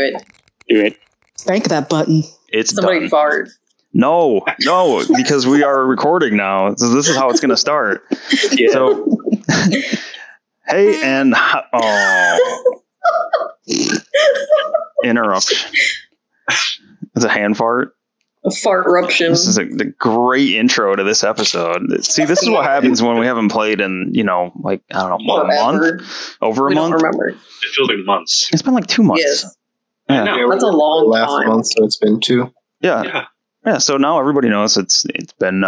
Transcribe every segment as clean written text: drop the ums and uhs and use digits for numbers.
it. Do it. Spank that button. It's Somebody done. fart. No, because we are recording now. So this is how it's going to start. Yeah. So, hey, and interruption. It's a hand fart. A fart eruption. This is the great intro to this episode. See, this is what happens when we haven't played in, like, I don't know, Forever. a month? Over a month? Don't remember. It feels like months. It's been like 2 months. Yes. Yeah. I know. That's a long last time. month, so it's been 2. Yeah. Yeah. So now everybody knows it's been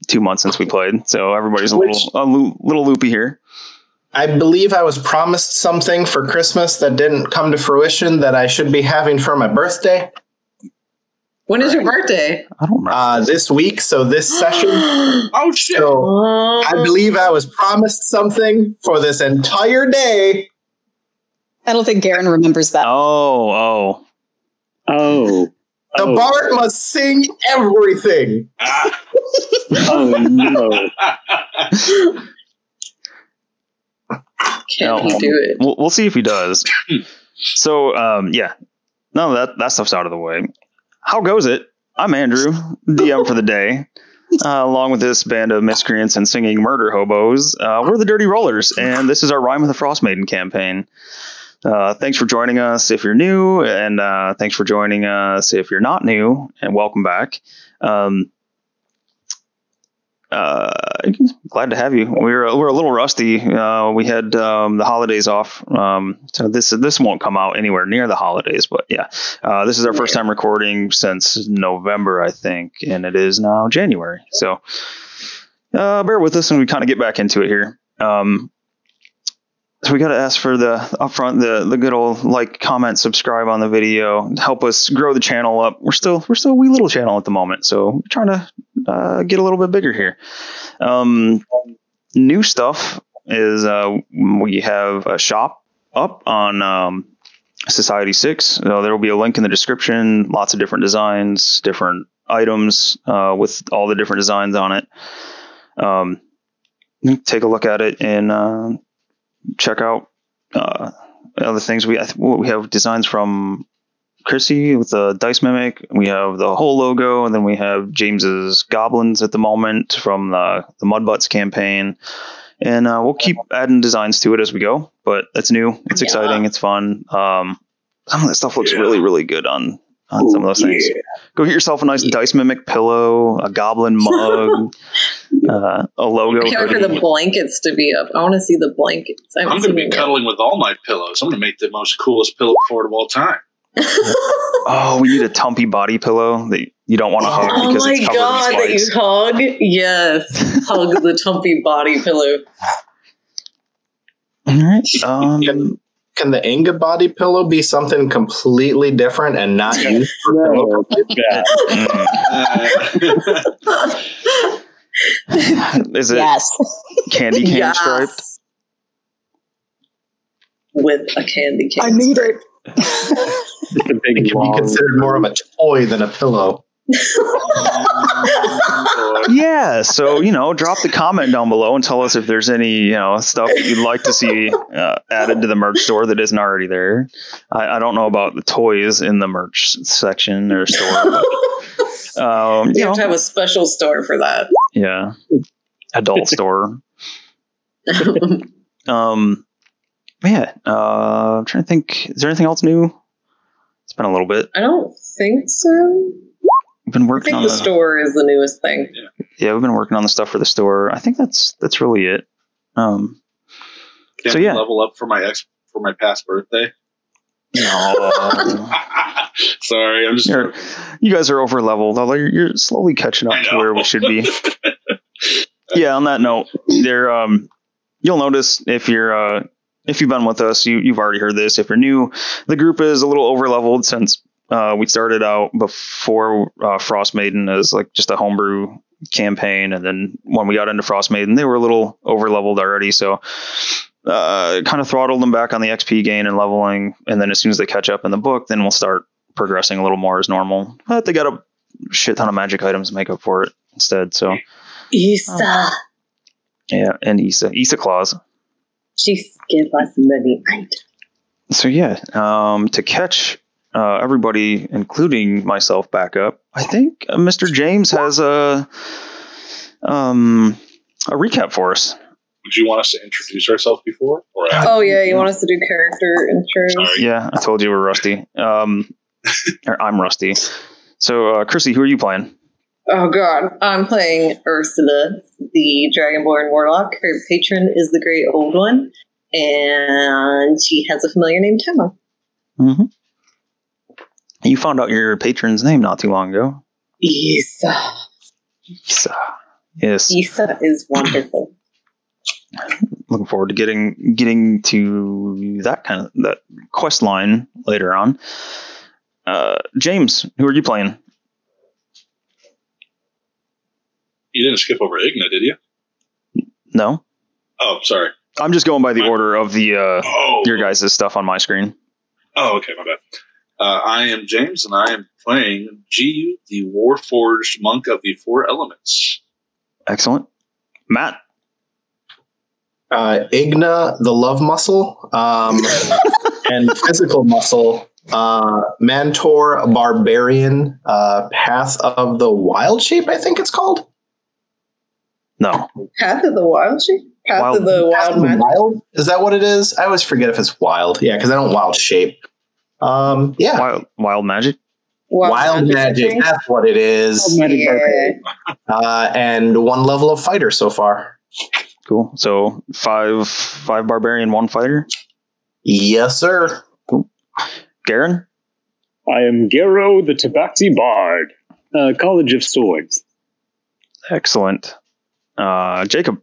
2 months since we played. So everybody's a little loopy here. I believe I was promised something for Christmas that didn't come to fruition that I should be having for my birthday. When is your birthday? I don't remember. This week, so this session. Oh, shit. So I believe I was promised something for this entire day. I don't think Garen remembers that. Oh. Oh. The Bard must sing everything. Oh, no. Can he do it? We'll see if he does. So, yeah. No, that stuff's out of the way. How goes it? I'm Andrew, DM for the day. Along with this band of miscreants and singing murder hobos, we're the Dirty Rollers, and this is our Rime with the Frostmaiden campaign. Thanks for joining us if you're new, and thanks for joining us if you're not new, and welcome back. Glad to have you. We're a little rusty. We had the holidays off, so this won't come out anywhere near the holidays. But yeah, this is our first time recording since November, I think, and it is now January. So bear with us, and we kind of get back into it here. So we got to ask for the upfront, the good old like, comment, subscribe on the video, help us grow the channel up. We're still a wee little channel at the moment, so we're trying to get a little bit bigger here. New stuff is we have a shop up on Society 6. So there will be a link in the description. Lots of different designs, different items with all the different designs on it. Take a look at it and check out other things. We have designs from Crissy with the dice mimic. We have the whole logo, and then we have James's goblins at the moment from the Mudbutts campaign. And we'll keep adding designs to it as we go. But it's new. It's exciting. It's fun. Some of that stuff looks really, really good on some of those things. Go get yourself a nice dice mimic pillow, a goblin mug, a logo. I can't wait for the blankets to be up. I want to see the blankets. I'm going to be cuddling with all my pillows. I'm going to make the most coolest pillow fort of all time. Oh, we need a Tumpy body pillow that you don't want to hug because it's covered in spikes. That you hug? Yes. Hug the Tumpy body pillow. All right. Can the Inga body pillow be something completely different and not used for pillow? Is it candy cane striped? With a candy cane. I need it. It can be considered more of a toy than a pillow. Yeah, so drop the comment down below and tell us if there's any stuff you'd like to see added to the merch store that isn't already there. I don't know about the toys in the merch section or store. But, you have to have a special store for that. Yeah, adult store. Yeah, I'm trying to think. Is there anything else new? It's been a little bit. I don't think so. We've been working on the store is the newest thing. Yeah, we've been working on the stuff for the store. I think that's really it. Can so yeah, level up for my past birthday. No. Sorry, I'm just. You guys are over leveled, although you're slowly catching up to where we should be. Yeah. On that note, you'll notice if you've been with us, you've already heard this. If you're new, the group is a little over leveled since. We started out before Frostmaiden as like just a homebrew campaign, and then when we got into Frostmaiden, they were a little over leveled already. So kind of throttled them back on the XP gain and leveling, and then as soon as they catch up in the book, then we'll start progressing a little more as normal. But they got a shit ton of magic items to make up for it instead. So Isa, yeah, and Isa Claus. She give us many items. So yeah, to catch everybody, including myself, back up, I think Mr. James has a recap for us. Would you want us to introduce ourselves before? Or after? Oh, yeah, you want us to do character intros? Sorry. Yeah, I told you we're rusty. I'm rusty. So, Crissy, who are you playing? Oh, God. I'm playing Ursula, the Dragonborn Warlock. Her patron is the Great Old One, and she has a familiar named Tema. Mm-hmm. You found out your patron's name not too long ago. Isa. Isa. Yes. Isa is wonderful. Looking forward to getting to that quest line later on. James, who are you playing? You didn't skip over Igna, did you? No. Oh, sorry. I'm just going by the order of the your guys' stuff on my screen. Oh, okay, my bad. I am James, and I am playing Gu, the Warforged Monk of the Four Elements. Excellent. Matt. Igna, the love muscle, and physical muscle, Mantor, barbarian, Path of the Wild Shape, I think it's called. No. Path of the Wild Shape? Path of the Wild Magic? Wild? Is that what it is? I always forget if it's wild. Yeah, because I don't wild shape. Yeah. Wild magic? Wild magic. That's what it is. Yeah. And one level of fighter so far. Cool. So five barbarian, one fighter? Yes, sir. Cool. Garen? I am Gero, the Tabaxi Bard, College of Swords. Excellent. Jacob?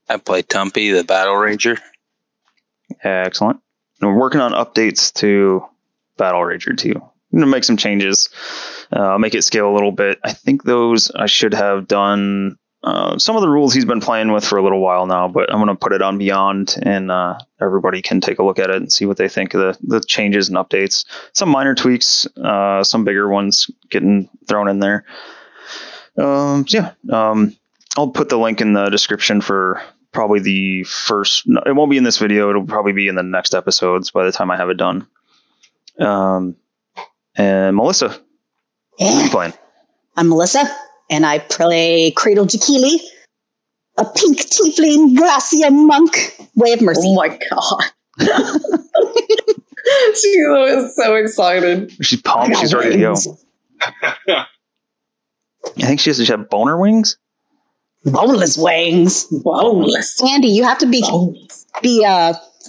I play Tumpy, the Battle Ranger. Excellent. And we're working on updates to Battle Ranger 2. I'm going to make some changes, make it scale a little bit. I think those I should have done some of the rules he's been playing with for a little while now, but I'm going to put it on Beyond, and everybody can take a look at it and see what they think of the changes and updates. Some minor tweaks, some bigger ones getting thrown in there. I'll put the link in the description for probably the first. No, it won't be in this video. It'll probably be in the next episodes by the time I have it done. And Melissa, who are you playing? I'm Melissa, and I play Cradle Jakili, a pink tiefling Gracia monk. Way of Mercy. Oh my God. She's always so excited. She's pumped. She's ready to go. I think she has to have boner wings. Boneless wings. Boneless. Andy, you have to be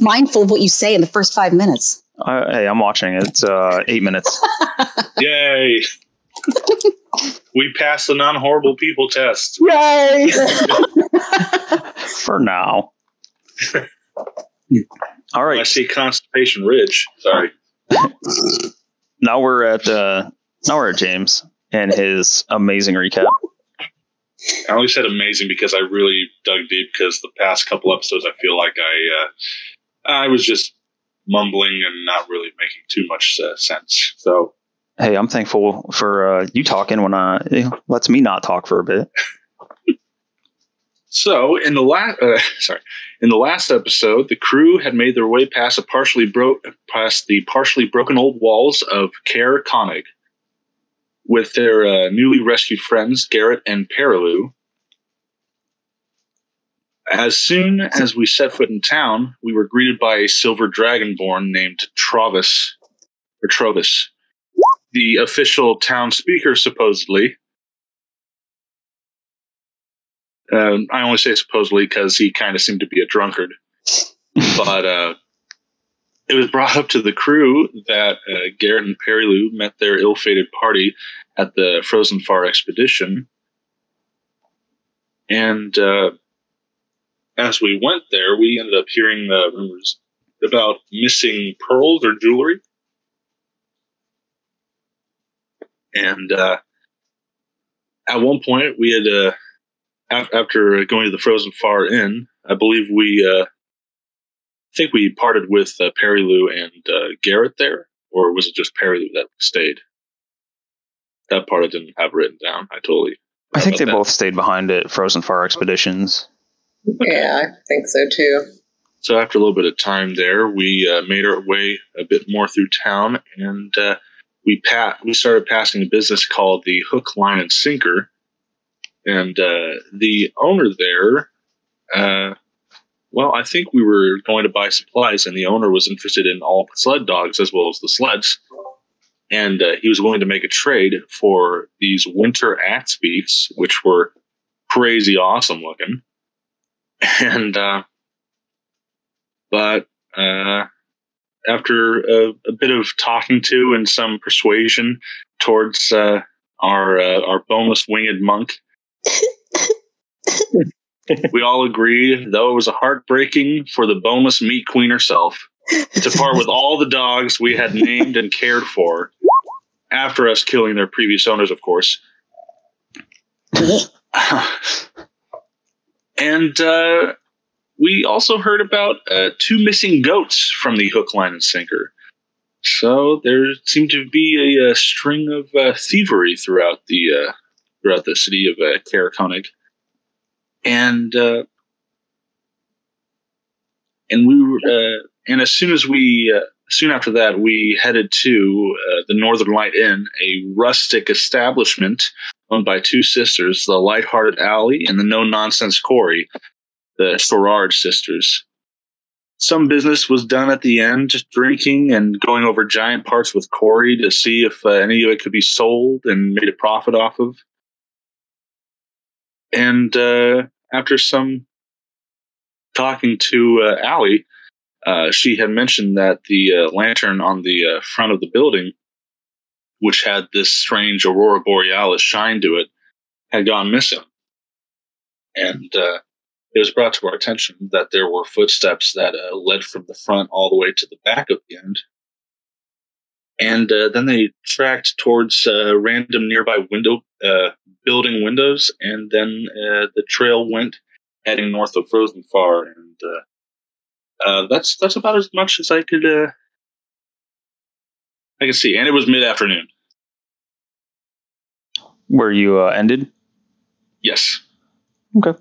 mindful of what you say in the first 5 minutes. Hey, I'm watching it. It's 8 minutes. Yay! We passed the non-horrible people test. Yay! For now. All right. I see Constipation Ridge. Sorry. Now we're at James and his amazing recap. I only said amazing because I really dug deep, because the past couple episodes I feel like I was just mumbling and not really making too much sense. So, hey, I'm thankful for you talking when it lets me not talk for a bit. So in the last episode, the crew had made their way past past the partially broken old walls of Caer-Konig with their newly rescued friends, Garrett and Perilu. As soon as we set foot in town, we were greeted by a silver dragonborn named Trovis, the official town speaker, supposedly. I only say supposedly because he kind of seemed to be a drunkard. But it was brought up to the crew that Garrett and Perilu met their ill-fated party at the Frozen Far expedition. And as we went there, we ended up hearing rumors about missing pearls or jewelry. And at one point, we had, after going to the Frozen Far Inn, I believe I think we parted with Perilu and Garrett there, or was it just Perilu that stayed? That part I didn't have written down. I think they both stayed behind at Frozen Far Expeditions. Yeah, I think so too. So after a little bit of time there, we made our way a bit more through town, and we started passing a business called the Hook, Line, and Sinker. And the owner there, I think we were going to buy supplies, and the owner was interested in all sled dogs as well as the sleds. And he was willing to make a trade for these winter axe beaks, which were crazy awesome looking. And but after a bit of talking to and some persuasion towards our boneless winged monk, we all agreed, though it was heartbreaking for the boneless meat queen herself, to part with all the dogs we had named and cared for, after us killing their previous owners, of course. And we also heard about 2 missing goats from the Hook, Line, and Sinker. So there seemed to be a string of thievery throughout the city of Caer-Konig. And as soon after that, we headed to the Northern Light Inn, a rustic establishment owned by 2 sisters, the lighthearted Allie and the no-nonsense Corey, the Sherrard sisters. Some business was done at the end, drinking and going over giant parts with Corey to see if any of it could be sold and made a profit off of. And after some talking to Allie, she had mentioned that the lantern on the front of the building, which had this strange aurora borealis shine to it, had gone missing. And it was brought to our attention that there were footsteps that led from the front all the way to the back of the end. And then they tracked towards random nearby building windows, and then the trail went heading north of Frozen Far. And that's about as much as I could see. And it was mid-afternoon. Where you ended? Yes. Okay.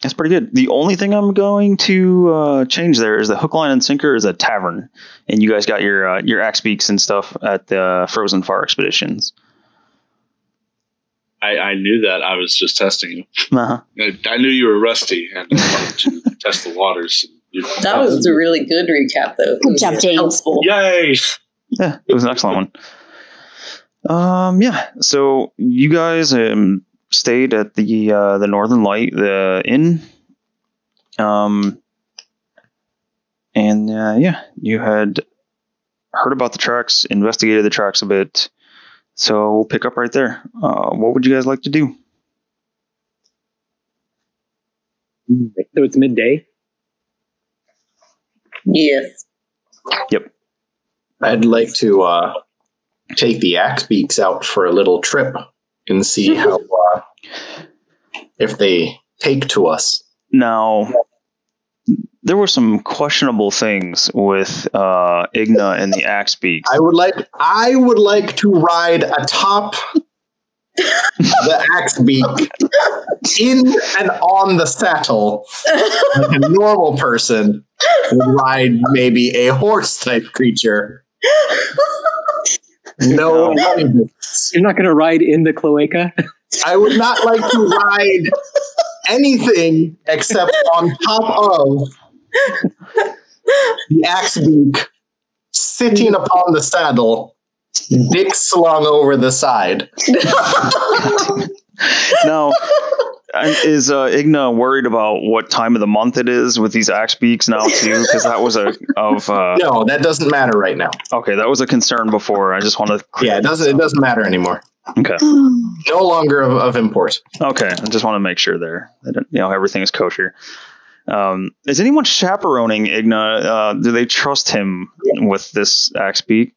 That's pretty good. The only thing I'm going to change there is the Hook, Line, and Sinker is a tavern, and you guys got your axe beaks and stuff at the Frozen Far expeditions. I knew that. I was just testing you. Uh-huh. I knew you were rusty, and I wanted to test the waters. That was a really good recap, though. Good job, James. Helpful. Yay! Yeah, it was an excellent one. Yeah, so you guys stayed at the Northern Light, the inn. You had heard about the tracks, investigated the tracks a bit. So we'll pick up right there. What would you guys like to do? So it's midday? Yes. Yep. I'd like to take the axe beaks out for a little trip and see how if they take to us. Now, there were some questionable things with Igna and the axe beaks. I would like to ride atop the axe beak in and on the saddle like a normal person would ride maybe a horse type creature. No, you're not going to ride in the cloaca? I would not like to ride anything except on top of the axe beak, sitting upon the saddle, dick slung over the side. Now, is Igna worried about what time of the month it is with these axe beaks now too? Because that was no, that doesn't matter right now. Okay, that was a concern before. I just want to clear. Yeah, it doesn't matter anymore. Okay, no longer of import. Okay, I just want to make sure there that everything is kosher. Is anyone chaperoning Igna? Do they trust him with this axe beak?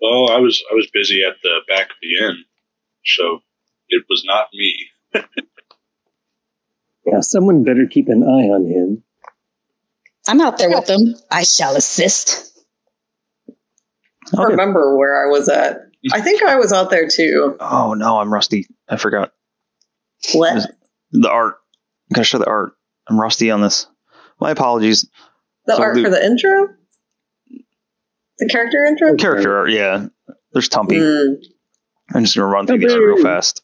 Well, I was busy at the back of the inn, so it was not me. Yeah, someone better keep an eye on him. I'm out there with them. I shall assist. I don't remember where I was at. I think I was out there too. Oh no, I'm rusty. I forgot. What? The art. I gotta show the art. I'm rusty on this. My apologies. The art for the intro? The character intro? Character art, yeah. There's Tumpy. Mm. I'm just going to run through these real fast.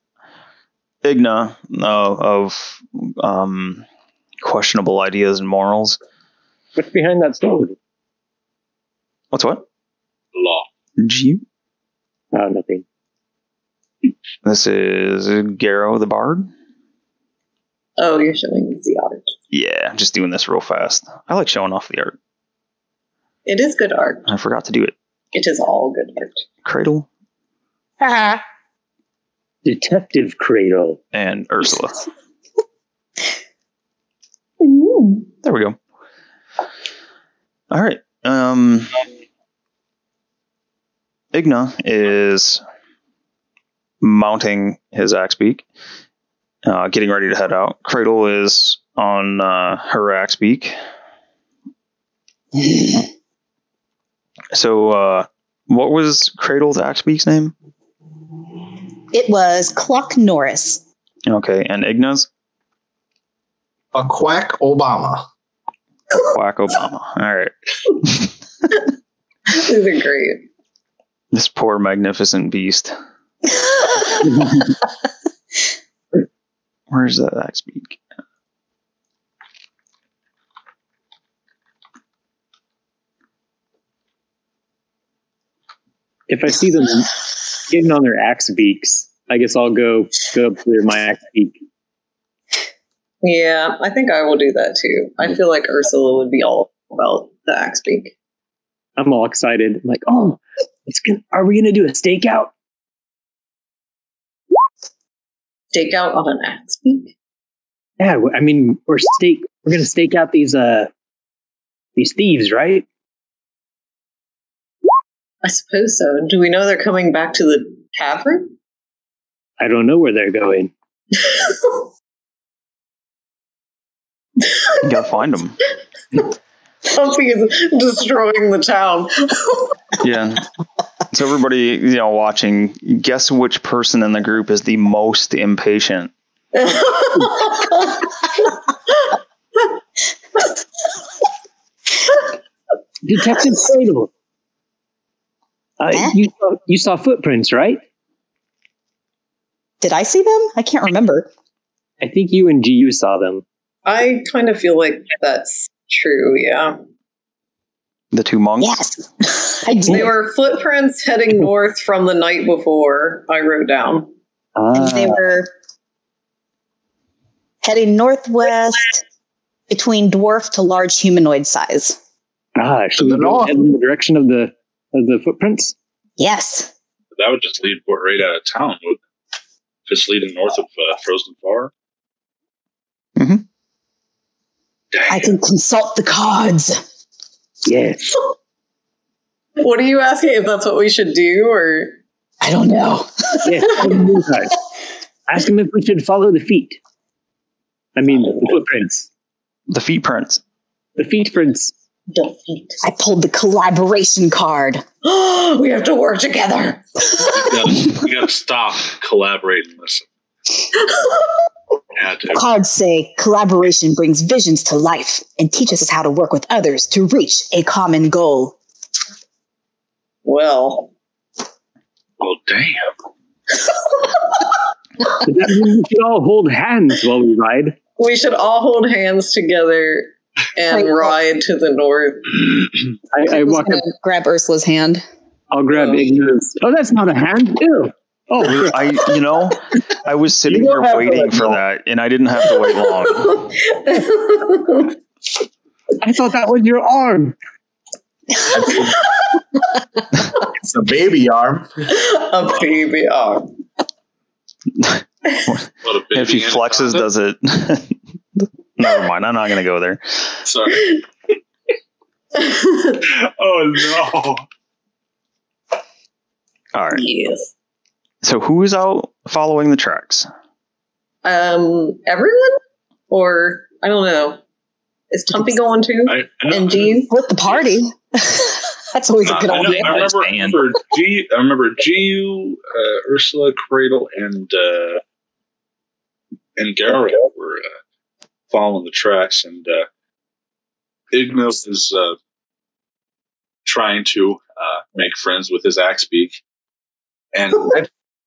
Igna of questionable ideas and morals. What's behind that stone? What's what? Law. G. Oh, nothing. This is Garrow the Bard. Oh, you're showing the art. Yeah, I'm just doing this real fast. I like showing off the art. It is good art. I forgot to do it. It is all good art. Cradle. Detective Cradle. And Ursula. Ooh. There we go. All right. Igna is mounting his axe beak, getting ready to head out. Cradle is on her axe beak. So, what was Cradle's axe beak's name? It was Cluck Norris. Okay, and Igna's? A quack Obama. Quack Obama. All right. These are great. This poor magnificent beast. Where's that axe beak? If I see them getting on their axe beaks, I guess I'll go clear my axe beak. Yeah, I think I will do that too. I feel like Ursula would be all about the axe beak. I'm all excited. I'm like, oh, are we going to do a stakeout? Stakeout on an axe beak? Yeah, I mean, we're going to stake out these thieves, right? I suppose so. Do we know they're coming back to the tavern? I don't know where they're going. You gotta find them. Tumpy is destroying the town. Yeah. So everybody, watching, guess which person in the group is the most impatient. Detective Cradle. You saw footprints, right? Did I see them? I can't remember. I think you and GU saw them. I kind of feel like that's true, yeah. The two monks? Yes. I did. They were footprints heading north from the night before, I wrote down. And they were heading northwest between dwarf to large humanoid size. Should we go in the direction of the footprints? Yes. That would just lead right out of town, wouldn't it? If it's leading north of Frozen Far. Mm-hmm. Dang. I can consult the cards. Yes. What are you asking? If that's what we should do, or? I don't know. Yes. Ask him if we should follow the feet. I mean, the footprints. The feet prints. The feet prints. Defeat. I pulled the collaboration card. We have to work together. We gotta stop, collaborate, and listen. Cards say collaboration brings visions to life and teaches us how to work with others to reach a common goal. Well, damn. Does that mean we should all hold hands while we ride? we should all hold hands together and ride to the north. I walk up, grab Ursula's hand. I'll grab Igna's. Oh, that's not a hand. Ew. Oh, I was sitting here waiting for that, and I didn't have to wait long. I thought that was your arm. It's a baby arm. A baby arm. If he flexes, does it? Never mind. I'm not going to go there. Sorry. Oh no! All right. Yes. So who is out following the tracks? Everyone? Or, I don't know. Is Tumpy going too? And G? With the party. That's always a good idea. I remember G, Ursula, Cradle, and Garrow were following the tracks, and Ignos is trying to make friends with his Axebeak. And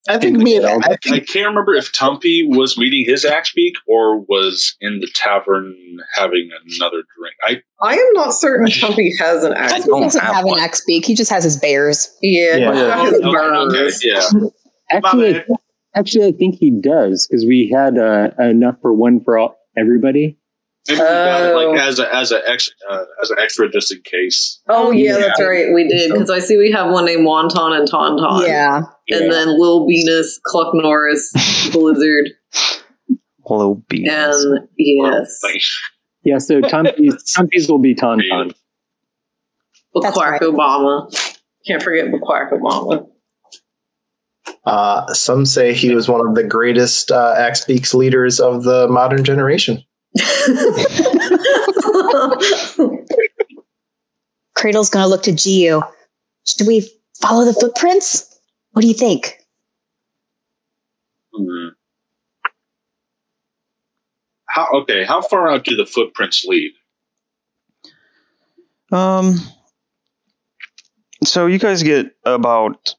I think I can't remember if Tumpy was meeting his Axebeak or was in the tavern having another drink. I am not certain Tumpy has an He axe. doesn't have an X-Beak. He just has his bears. Yeah, Yeah. his Okay, birds. yeah. Actually, I think he does because we had enough for one for everybody. Maybe we got it like as an extra just in case. Oh yeah, that's right. We did because I see we have one named Wonton and Tauntaun. Yeah. And then Lil Venus, Cluck Norris, Blizzard, Lil Venus. and yes, Yeah, so Tumpy's will be Tauntaun. That's Quack right. Obama. Can't forget Quack Obama. some say he was one of the greatest Axebeaks leaders of the modern generation. Cradle's going to look to Geo. Should we follow the footprints? What do you think? How far out do the footprints lead? So you guys get about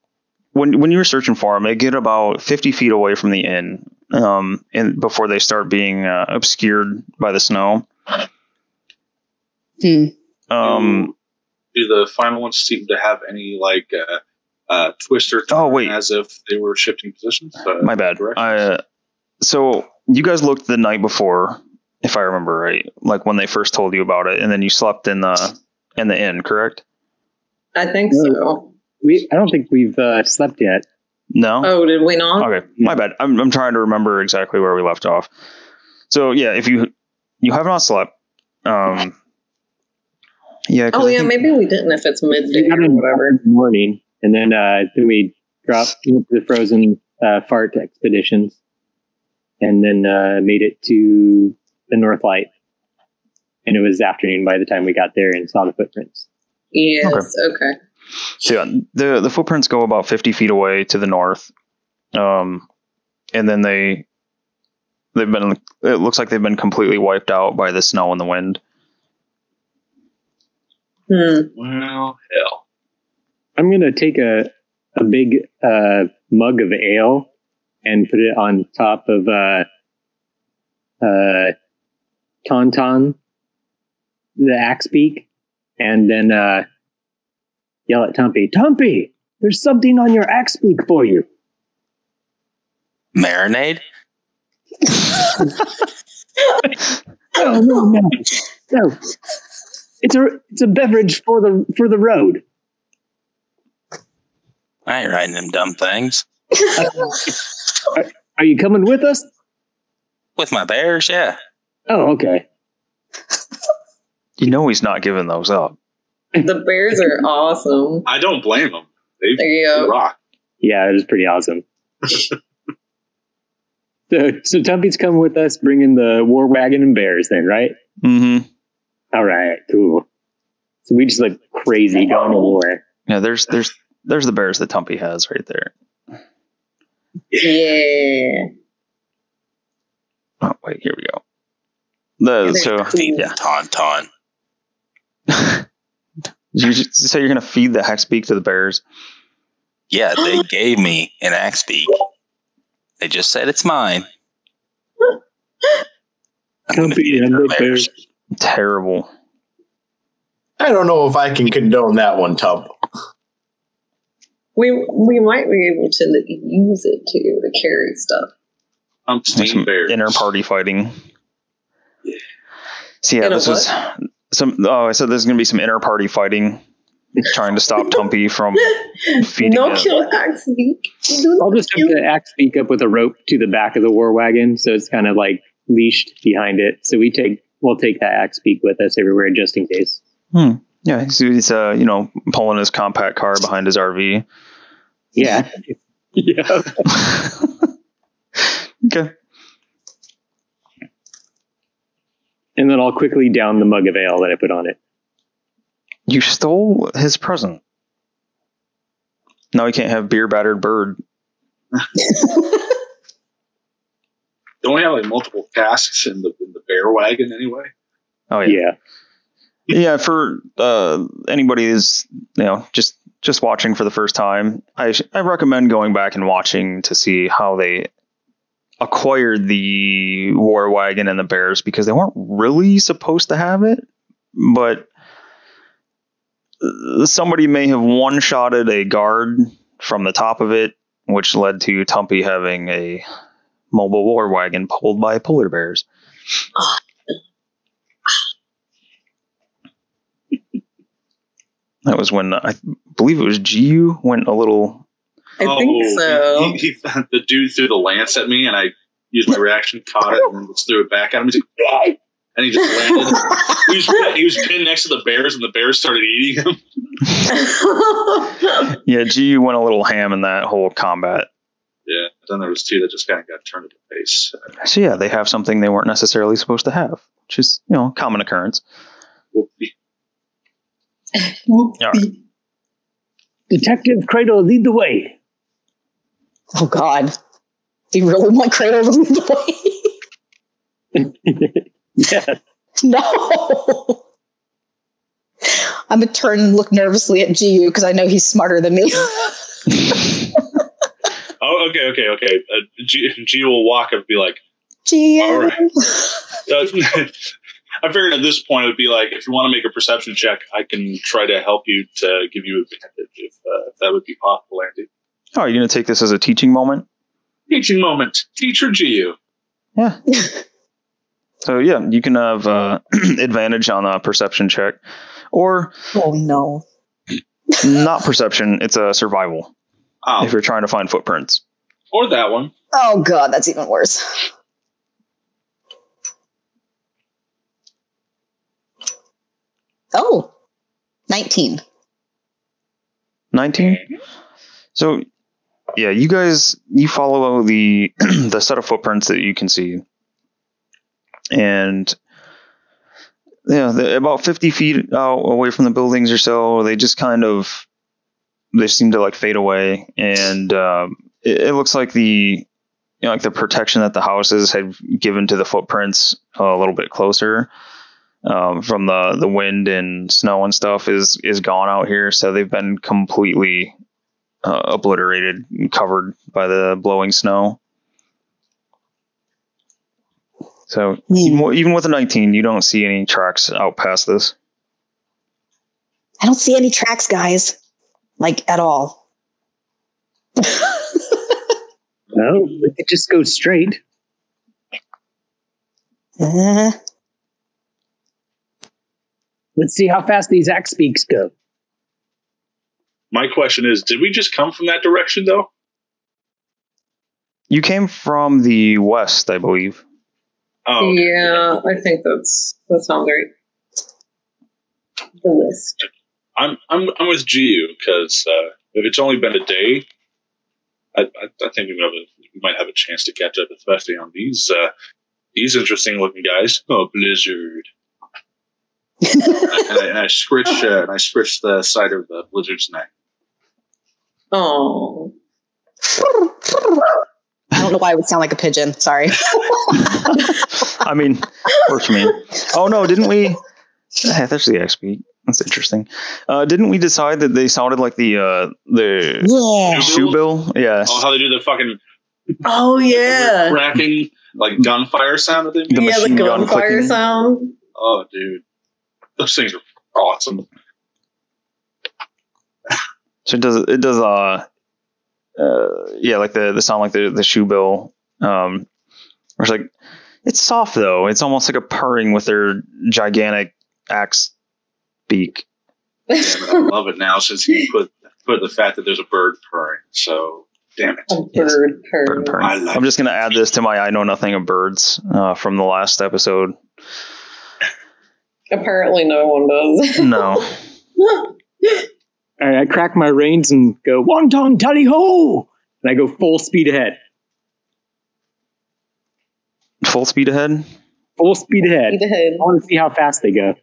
when you were searching for them, they get about 50 feet away from the inn, and before they start being obscured by the snow. Do the final ones seem to have any like twist or turn wait. as if they were shifting positions? My bad. So you guys looked the night before, if I remember right, like when they first told you about it, and then you slept in the inn, correct? I think so. I don't think we've slept yet. No. Oh, did we not? Okay, my bad. I'm trying to remember exactly where we left off. So yeah, if you have not slept, yeah. Oh yeah, maybe we didn't. If it's midday or whatever. In the morning, and then we dropped into the frozen fart expeditions, and then made it to the North Light, and it was afternoon by the time we got there and saw the footprints. Yes. Okay. So yeah, the footprints go about 50 feet away to the north, and then they've been. It looks like they've been completely wiped out by the snow and the wind. Well, hell. I'm gonna take a big mug of ale and put it on top of Tauntaun, the Axebeak, and then yell at Tumpy, "Tumpy, there's something on your Axebeak for you." Marinade? No. It's a beverage for the road. I ain't writing them dumb things. Are you coming with us? With my bears, yeah. Oh, okay. You know he's not giving those up. The bears are awesome. I don't blame them. They rock. Yeah, it was pretty awesome. So Tumpy's coming with us, bringing the war wagon and bears then, right? Mm-hmm. All right, cool. So we just like crazy going to war. Yeah, there's the bears that Tumpy has right there. Yeah. Oh wait, here we go. Feed Tauntaun. You say you're gonna feed the Hexbeak to the bears? Yeah, they gave me an Axebeak. They just said it's mine. I'm gonna feed it to the bears. Terrible. I don't know if I can condone that one, Tub. We might be able to use it to carry stuff. Some bears. inner party fighting. So yeah, I said there's gonna be some inner party fighting, trying to stop Tumpy from feeding No it. kill Axebeak. I'll just hook the Axebeak up with a rope to the back of the war wagon, so it's kind of like leashed behind it. So we'll take that Axebeak with us everywhere just in case. Yeah, he's pulling his compact car behind his RV. Yeah. Yeah. Okay. And then I'll quickly down the mug of ale that I put on it. You stole his present. Now he can't have beer battered bird. Don't we have like multiple casks in the bear wagon anyway? Oh yeah. Yeah, for anybody who's just watching for the first time, I recommend going back and watching to see how they acquired the war wagon and the bears, because they weren't really supposed to have it, but somebody may have one-shotted a guard from the top of it, which led to Tumpy having a mobile war wagon pulled by polar bears. That was when I believe it was GU went a little. I think so. He the dude threw the lance at me, and I used my reaction, caught it, and then just threw it back at him. He's like, "Whoa!" And he just landed. he was pinned next to the bears, and the bears started eating him. Yeah, GU went a little ham in that whole combat. Yeah, then there was two that just kind of got turned into face. So yeah, they have something they weren't necessarily supposed to have, which is common occurrence. Whoopie. All right. Detective Cradle, lead the way. Oh, God. Do you really want Cradle to lead the way? Yeah. No. I'm going to turn and look nervously at GU because I know he's smarter than me. Oh, okay. G will walk up and be like, GU. all right. I figured at this point it would be like, if you want to make a perception check, I can try to help you to give you advantage if that would be possible, Andy. Oh, are you going to take this as a teaching moment? Teaching moment. Teacher GU. Yeah. So yeah, you can have advantage on a perception check, or Oh, no. not perception. It's a survival Oh, if you're trying to find footprints. or that one. Oh, God, that's even worse. Oh, 19. 19. So yeah, you follow the the set of footprints that you can see, and about 50 feet out away from the buildings or so, they just they seem to like fade away, and it looks like the protection that the houses had given to the footprints a little bit closer from the wind and snow and stuff is gone out here. So they've been completely obliterated and covered by the blowing snow. So even with a 19, you don't see any tracks out past this. I don't see any tracks, guys. Like, at all. No, we could just go straight. Uh, Let's see how fast these axe beaks go. My question is, did we just come from that direction, though? You came from the west, I believe. Oh, okay. Yeah, I think that sounds right. The list. I'm with GU because if it's only been a day, I think we might have a chance to catch up, especially on these interesting looking guys. Oh, Blizzard! and I scritch the side of the Blizzard's neck. Oh. I don't know why it would sound like a pigeon. Sorry. I mean, works for me. Oh no, didn't we? That's the XP. That's interesting. Didn't we decide that they sounded like the shoe bill? Yeah. Oh, how they do the fucking Oh yeah. cracking like gunfire sound that they make? Yeah, the gunfire clicking sound. Oh, dude, those things are awesome. So it does like the sound like the shoe bill. It's like, it's soft though. It's almost like a purring with their gigantic axe beak. Damn it, I love it now since you put the fact that there's a bird purring. So damn it, A bird Bird purr. purring. I'm just gonna add this to my I know nothing of birds from the last episode. Apparently no one does. No. All right, I crack my reins and go, wonton tally ho! And I go full speed ahead. Full speed ahead? Full speed ahead. Speed ahead. I want to see how fast they go.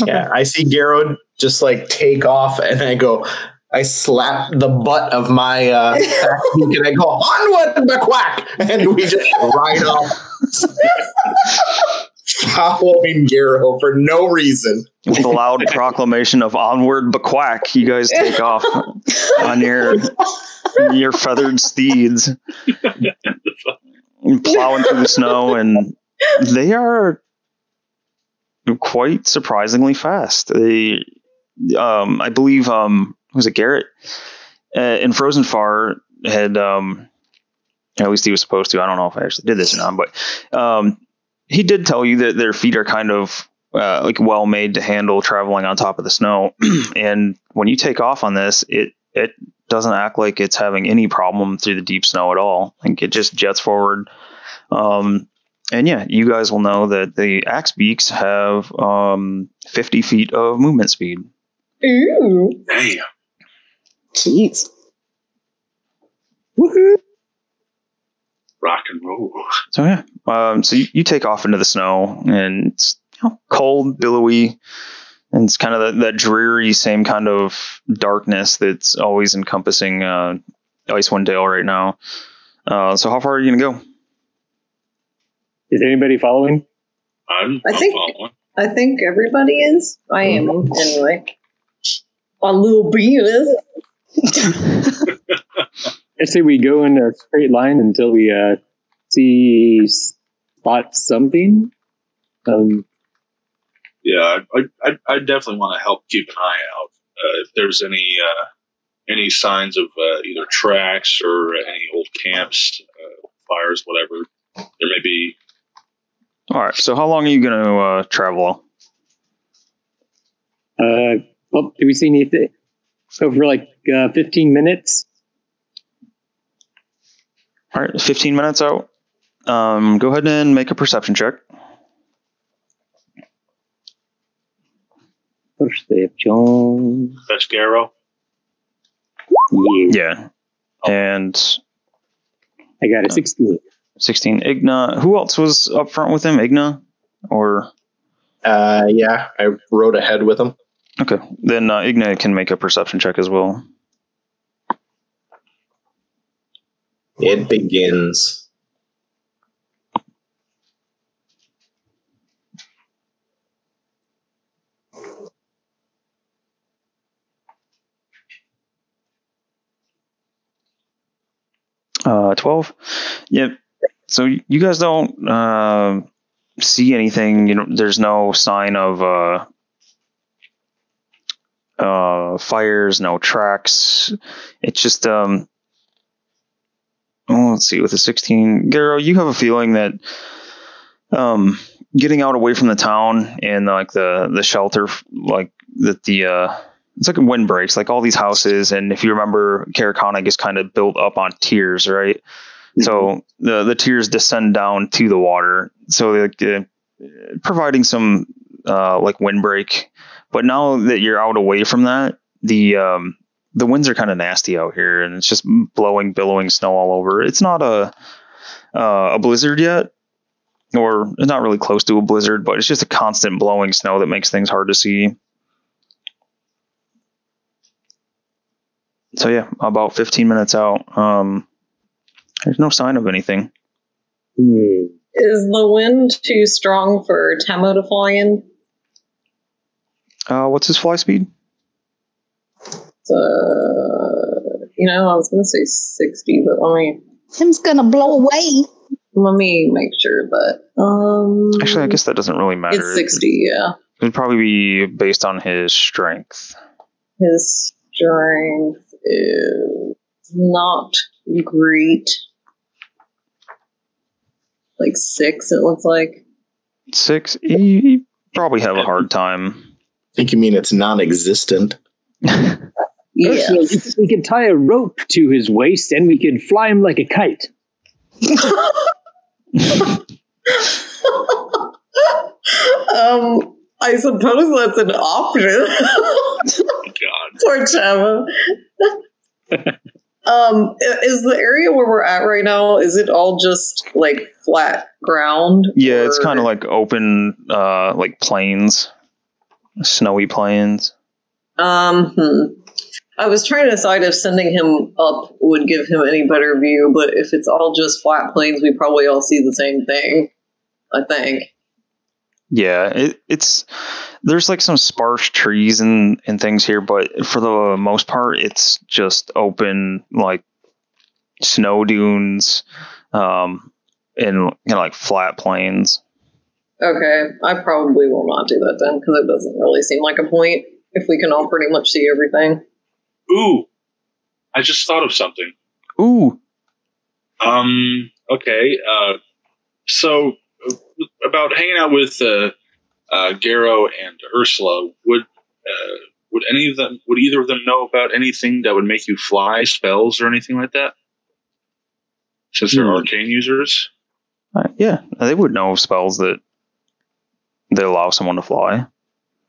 Yeah, I see Garrod just like take off, and I slap the butt of my beak, and I go, onward, McQuack! And we just ride off. following Garo for no reason. With a loud proclamation of onward Baquack, you guys take off on your feathered steeds, plowing through the snow, and they are quite surprisingly fast. They, I believe, was it Garrett in Frozen Far had, at least he was supposed to. I don't know if I actually did this or not, but he did tell you that their feet are kind of like well made to handle traveling on top of the snow. And when you take off on this, it doesn't act like it's having any problem through the deep snow at all. Like it just jets forward. And yeah, you guys will know that the axe beaks have 50 feet of movement speed. Ooh. Damn. Jeez. Woohoo. Rock and roll. So yeah, so you take off into the snow, and it's cold, billowy, and it's kind of that dreary same kind of darkness that's always encompassing Icewind Dale right now. So how far are you gonna go? Is anybody following? I'm think- following. I think everybody is. I am anyway. A little bit is. I say we go in a straight line until we spot something. Yeah, I definitely want to help keep an eye out if there's any signs of either tracks or any old camps, fires, whatever there may be. All right. So how long are you going to travel? Well, do we see anything? So for like 15 minutes. All right, 15 minutes out. Go ahead and make a perception check. Perception. That's Garo. Yeah. And I got a 16. 16. Igna. Who else was up front with him? Igna? Or? Yeah, I rode ahead with him. Okay. Then Igna can make a perception check as well. It begins. Uh, 12. Yep. So you guys don't see anything. You know, there's no sign of fires, no tracks. It's just let's see, with the 16, Garo, you have a feeling that getting out away from the town and like the shelter, like that it's like a windbreaks, like all these houses, and if you remember, Caer-Konig is kind of built up on tiers, right? Mm-hmm. So the tiers descend down to the water, so providing some like windbreak. But now that you're out away from that, the winds are kind of nasty out here, and it's just blowing, billowing snow all over. It's not a blizzard yet, or it's not really close to a blizzard, but it's just a constant blowing snow that makes things hard to see. So yeah, about 15 minutes out, there's no sign of anything. Is the wind too strong for Tamo to fly in? What's his fly speed? I was going to say 60, but Tim's gonna blow away. let me make sure that. Actually, I guess that doesn't really matter. It's 60, yeah. It'd probably be based on his strength. His strength is not great. Like 6, it looks like. 6? He'd probably have a hard time. I think you mean it's non-existent. Yeah. We could tie a rope to his waist and we could fly him like a kite. I suppose that's an option. God. Poor Tamo. Is the area where we're at right now, is it all just like flat ground? Yeah, it's kind of like open, like plains, snowy plains. I was trying to decide if sending him up would give him any better view, but if it's all just flat plains, we probably all see the same thing, I think. Yeah, it's there's like some sparse trees and things here, but for the most part, it's just open like snow dunes, and like flat plains. Okay, I probably will not do that then, because it doesn't really seem like a point if we can all pretty much see everything. Ooh, I just thought of something. Ooh. Okay. So about hanging out with Garrow and Ursula, would either of them know about anything that would make you fly, spells or anything like that? Since they're arcane users? Yeah, they would know of spells that allow someone to fly.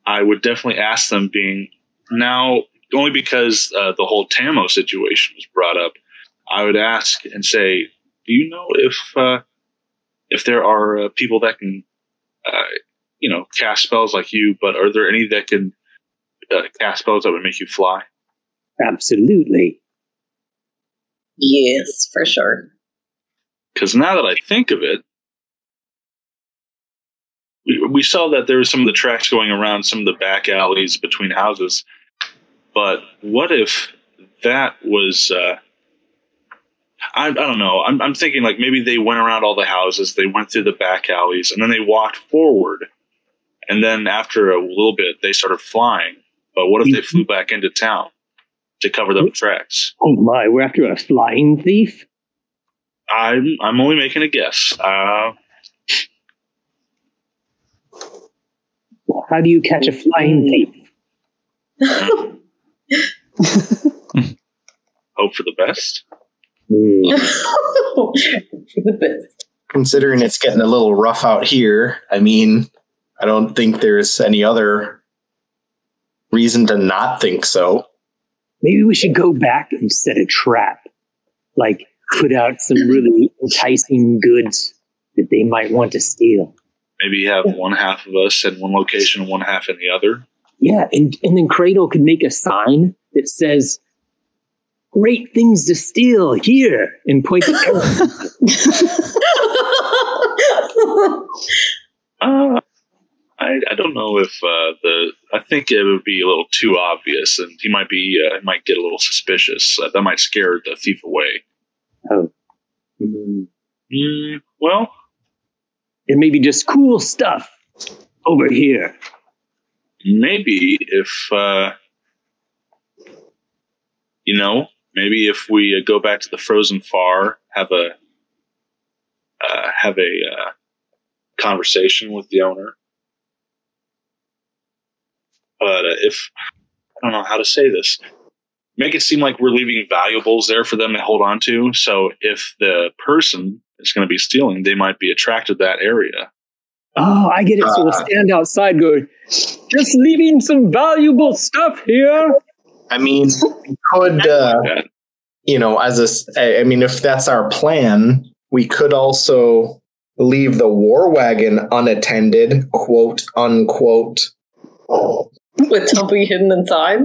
I would definitely ask them, being now only because the whole Tamo situation was brought up. I would ask and say, do you know if there are people that can cast spells like you, but are there any that can cast spells that would make you fly? Absolutely. Yes, for sure. Because now that I think of it, we saw that there were some of the tracks going around some of the back alleys between houses. But what if that was... I don't know. I'm thinking like maybe they went around all the houses, they went through the back alleys, and then they walked forward. And then after a little bit, they started flying. But what if they flew back into town to cover the tracks? Oh my, we're after a flying thief? I'm only making a guess. How do you catch a flying thief? Hope for the best. For the best. Considering it's getting a little rough out here, I mean, I don't think there's any other reason to not think so. Maybe we should go back and set a trap. Like, put out some really enticing goods that they might want to steal. Maybe have one half of us in one location, one half in the other. Yeah, and then Cradle could make a sign that says, "Great things to steal here," and point to I don't know if I think it would be a little too obvious, and he might get a little suspicious. That might scare the thief away. Oh. Well, it may be just cool stuff over here. Maybe if maybe if we go back to the Frozen Far, have a conversation with the owner. But if I don't know how to say this, make it seem like we're leaving valuables there for them to hold on to. So if the person is going to be stealing, they might be attracted to that area. Oh, I get it. So we'll stand outside going, just leaving some valuable stuff here. I mean, we could, if that's our plan, we could also leave the war wagon unattended, quote unquote. With Tumpy hidden inside?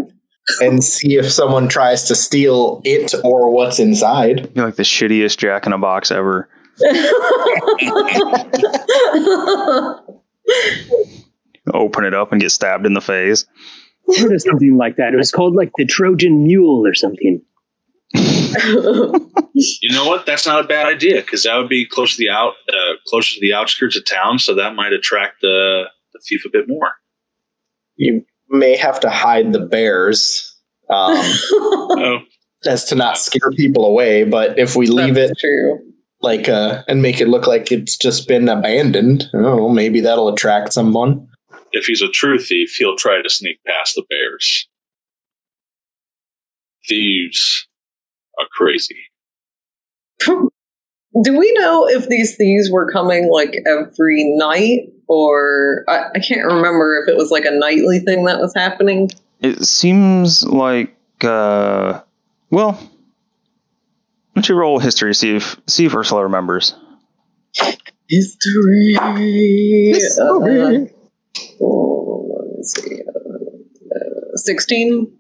And see if someone tries to steal it or what's inside. You're like the shittiest Jack in a Box ever. Open it up and get stabbed in the face. I heard of something like that. It was called like the Trojan Mule or something. You know what? That's not a bad idea, because that would be closer to the outskirts of town, so that might attract the thief a bit more. You may have to hide the bears as to not scare people away, but if we leave it true. And make it look like it's just been abandoned, I don't know, maybe that'll attract someone. If he's a true thief, he'll try to sneak past the bears. Thieves are crazy. Do we know if these thieves were coming like every night, or I can't remember if it was like a nightly thing that was happening? It seems like, well, why don't you roll history, see if Ursula remembers. History. History. Let me see. 16?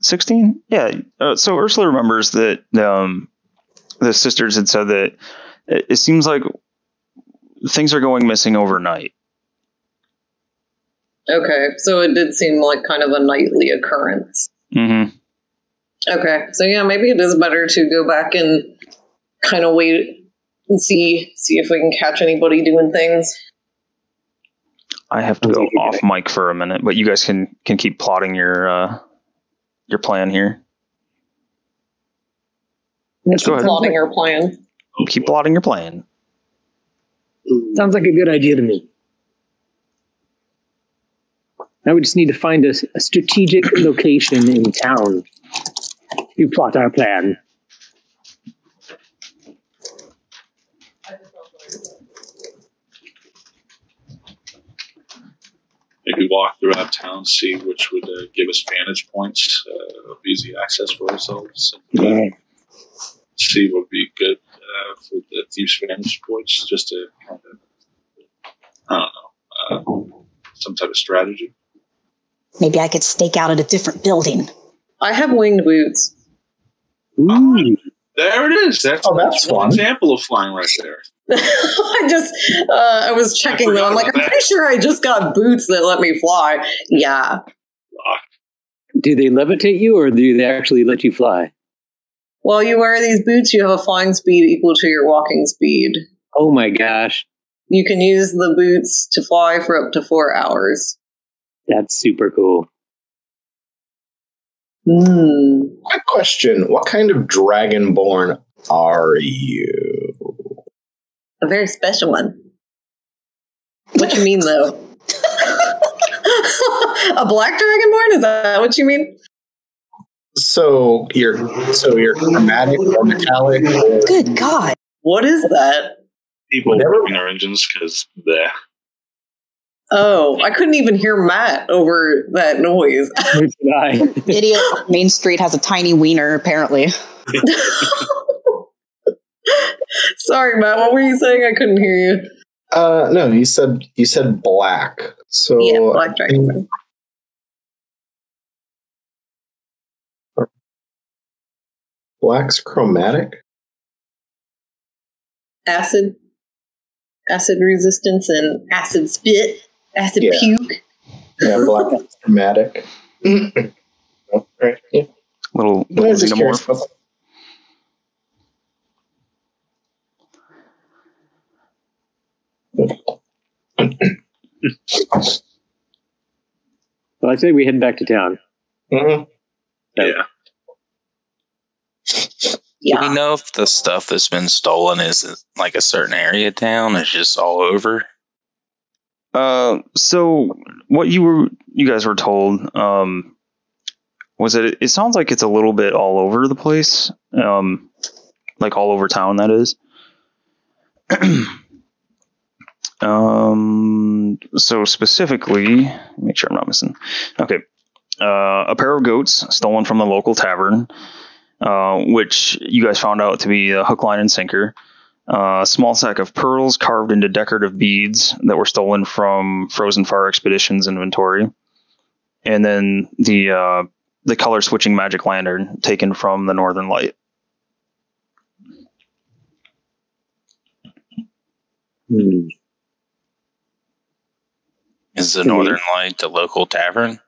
16? Yeah. So Ursula remembers that the sisters had said that it seems like things are going missing overnight. Okay, so it did seem like kind of a nightly occurrence. Mm-hmm. Okay, so yeah, maybe it is better to go back and kind of wait and see if we can catch anybody doing things. I have to go off mic for a minute, but you guys can keep plotting your plan here. Go ahead. Plotting our plan. Keep plotting your plan. Sounds like a good idea to me. Now we just need to find a strategic location in town to plot our plan. Maybe walk throughout town, see which would give us vantage points of easy access for ourselves. And, see what would be good for the thieves' vantage points, just to kind of, I don't know, some type of strategy. Maybe I could stake out at a different building. I have winged boots. Ooh. There it is. That's one example of flying right there. I was checking though. I'm like, I'm pretty sure I just got boots that let me fly. Yeah. Do they levitate you, or do they actually let you fly? While you wear these boots, you have a flying speed equal to your walking speed. Oh my gosh. You can use the boots to fly for up to 4 hours. That's super cool. Quick question. What kind of dragonborn are you? A very special one. What you mean, though? A black dragonborn? Is that what you mean? So you're chromatic or metallic? Or Good God. What is that? People working our engines because the. Oh, I couldn't even hear Matt over that noise. Idiot. Main Street has a tiny wiener, apparently. Sorry, Matt. What were you saying? I couldn't hear you. No, you said black. So yeah, black dragon. Black's chromatic? Acid resistance and acid spit, acid puke. Yeah, black is chromatic. Oh, right. Yeah. Little xenomorph. Well, I say we head back to town. Mm-hmm. Yeah. Do we know if the stuff that's been stolen is like a certain area of town? It's just all over? So what you guys were told, was it sounds like it's a little bit all over the place. Like all over town, that is. So specifically, make sure I'm not missing. Okay. A pair of goats stolen from the local tavern, which you guys found out to be a hook, line, and sinker. A small sack of pearls carved into decorative beads that were stolen from Frozen Far Expedition's inventory. And then the color switching magic lantern taken from the Northern Light. Is the Northern Light the local tavern?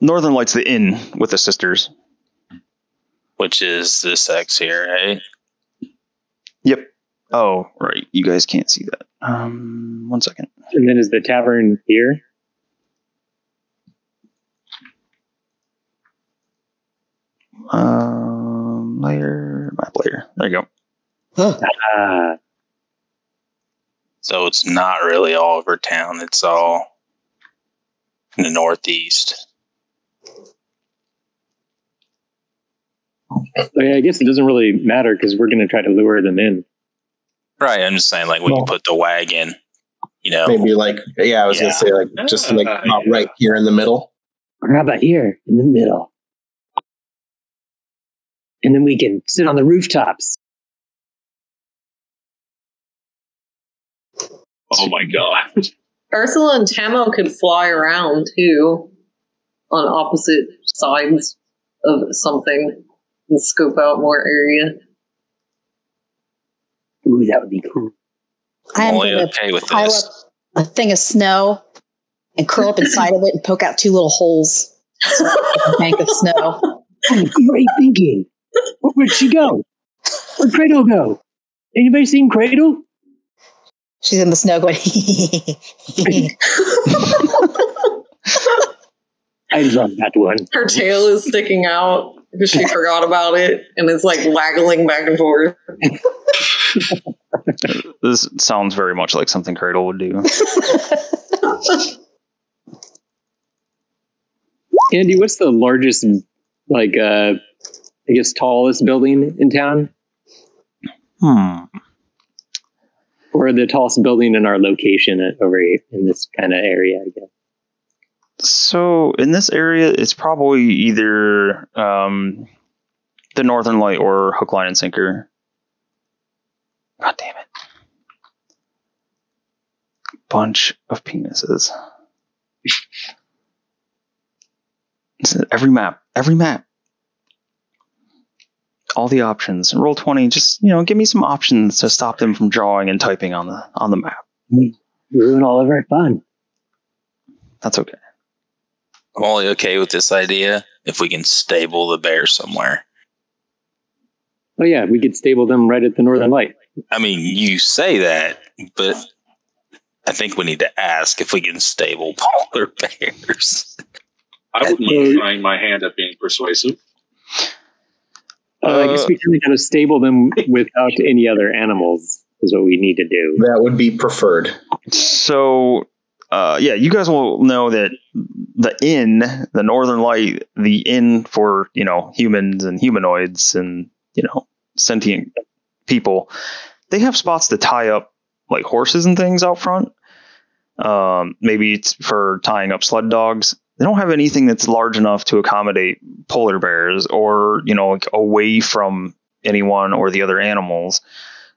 Northern Light's the inn with the sisters. Which is this X here, right? Yep. Oh, right. You guys can't see that. 1 second. And then is the tavern here? Map layer. There you go. So it's not really all over town. It's all in the northeast. I guess it doesn't really matter because we're going to try to lure them in. Right. I'm just saying, like, we can put the wagon, maybe like, I was going to say, like, just like not right here in the middle. Or how about here in the middle? And then we can sit on the rooftops. Oh my god. Ursula and Tamo could fly around too on opposite sides of something and scope out more area. Ooh, that would be cool. I'm only going okay with to pile this. up a thing of snow and curl up inside of it and poke out 2 little holes. A bank of snow. Great thinking. Where'd she go? Where'd Cradle go? Anybody seen Cradle? She's in the snow going. I love that one. Her tail is sticking out because she forgot about it, and it's like waggling back and forth. This sounds very much like something Cradle would do. Andy, what's the largest, like, I guess, tallest building in town? Or the tallest building in our location over here in this kind of area, I guess. So in this area, it's probably either the Northern Light or Hook, Line, and Sinker. God damn it. Bunch of penises. Every map. All the options. Roll 20, just, give me some options to stop them from drawing and typing on the map. Ruin all of our fun. That's okay. I'm only okay with this idea if we can stable the bear somewhere. Oh yeah, we could stable them right at the Northern Light. I mean, you say that, but I think we need to ask if we can stable polar bears. I wouldn't mind trying my hand at being persuasive. I guess we can kind of stable them without any other animals is what we need to do. That would be preferred. So, you guys will know that the inn, the Northern Light, the inn for, humans and humanoids and, sentient people, they have spots to tie up like horses and things out front. Maybe it's for tying up sled dogs. They don't have anything that's large enough to accommodate polar bears or, away from anyone or the other animals.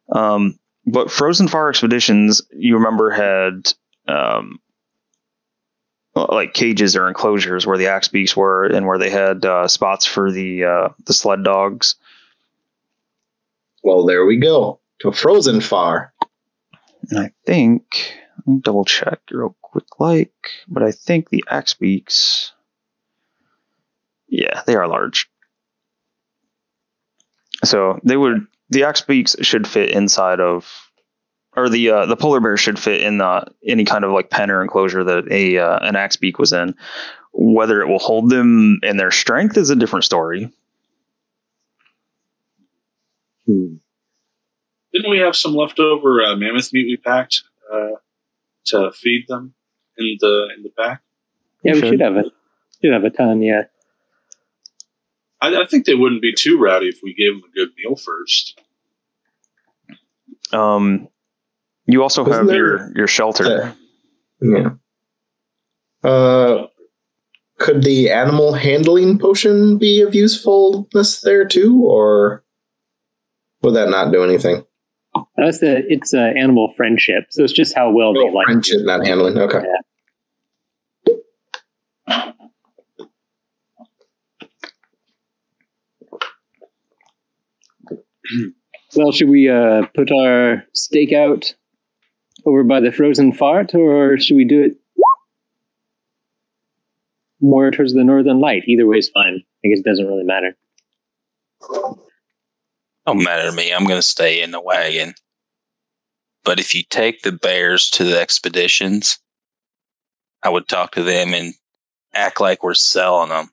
But Frozen Far Expeditions, you remember, had like cages or enclosures where the axe beaks were and where they had spots for the sled dogs. Well, there we go. To Frozen Far. And I think, let me double check real quick, but I think the axe beaks, they are large. So the axe beaks should fit inside of, or the polar bear should fit in any kind of like pen or enclosure that an axe beak was in. Whether it will hold them in their strength is a different story. Didn't we have some leftover mammoth meat we packed to feed them in the back? Yeah, we should have it. Should have a ton. Yeah. I think they wouldn't be too rowdy if we gave them a good meal first. You also have your shelter. Yeah. Could the animal handling potion be of usefulness there too, or would that not do anything? It's animal friendship, so it's just how well they like friendship, it. Not handling. Okay. Yeah. Well, should we put our stakeout over by the Frozen Fart, or should we do it more towards the Northern Light? Either way is fine. I guess it doesn't really matter. Don't matter to me. I'm going to stay in the wagon. But if you take the bears to the expeditions, I would talk to them and act like we're selling them.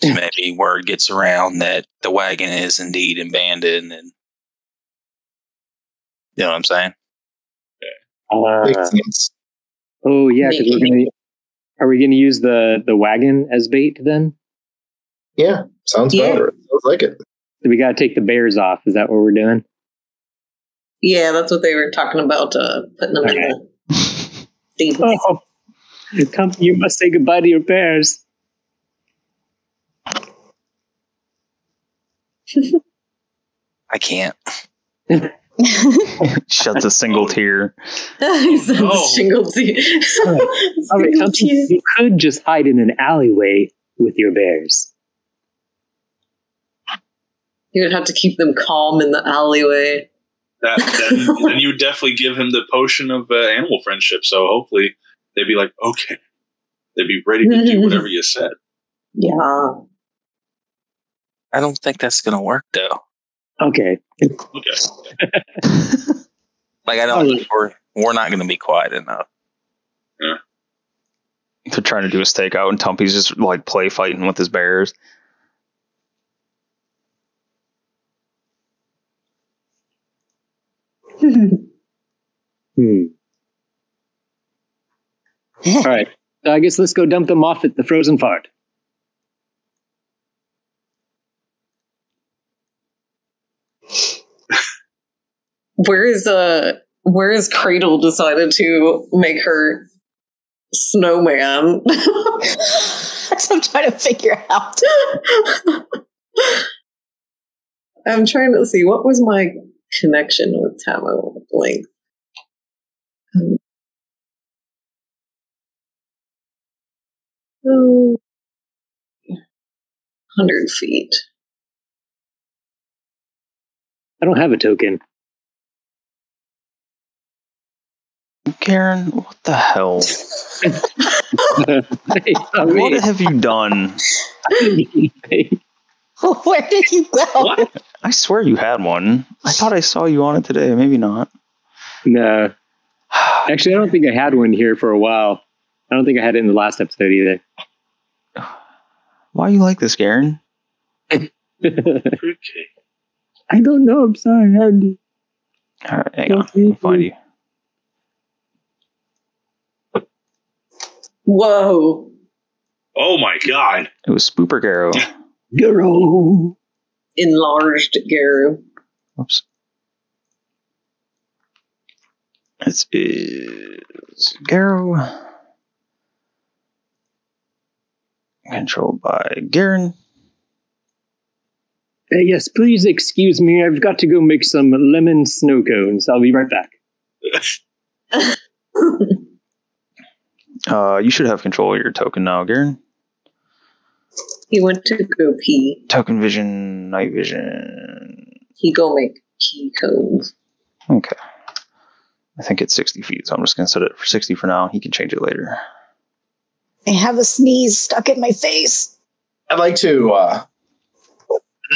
So maybe word gets around that the wagon is indeed abandoned, and you know what I'm saying? Makes sense. Oh yeah, because are we going to use the wagon as bait then? Yeah, sounds about right. Sounds like it. So we got to take the bears off. Is that what we're doing? Yeah, that's what they were talking about, putting them in the stables. Oh, you must say goodbye to your bears. I can't. Sheds a single tear. He said single tear. All right, you could just hide in an alleyway with your bears. You would have to keep them calm in the alleyway. then you definitely give him the potion of animal friendship. So hopefully they'd be like, okay, they'd be ready to do whatever you said. Yeah. I don't think that's going to work, though. Okay. Like, I don't think we're not going to be quiet enough. Yeah. They're trying to do a stakeout, and Tumpy's just like play fighting with his bears. All right. So I guess let's go dump them off at the frozen fart. Where is Cradle decided to make her snowman? That's what I'm trying to figure out. I'm trying to see what was my connection with Tamo length. 100 feet. I don't have a token. Karen, what the hell? What have you done? Where did you go? What? I swear you had one. I thought I saw you on it today. Maybe not. No. Actually, I don't think I had one here for a while. I don't think I had it in the last episode either. Why you like this, Karen? Okay. I don't know. I'm sorry. All right, hang on. I'll find you. Whoa. Oh my god. It was Spooper Garrow. Garrow. Enlarged Garrow. Oops. It is Garrow. Controlled by Garen. Yes, please excuse me. I've got to go make some lemon snow cones. I'll be right back. You should have control of your token now, Garen. He went to go pee. Token vision, night vision. He go make pee cones. Okay. I think it's 60 feet, so I'm just going to set it for 60 for now. He can change it later. I have a sneeze stuck in my face. I'd like to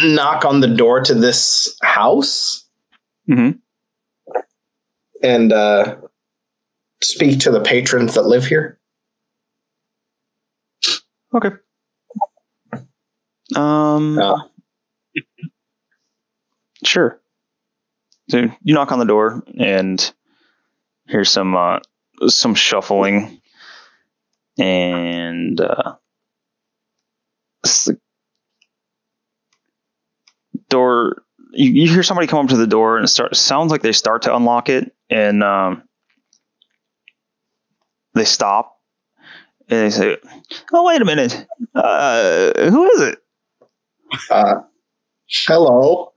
knock on the door to this house. Mm-hmm. And speak to the patrons that live here. Okay. Sure. So you knock on the door, and here's some shuffling, and the door. You hear somebody come up to the door, and it sounds like they start to unlock it, and they stop, and they say, "Oh, wait a minute, who is it?" Hello.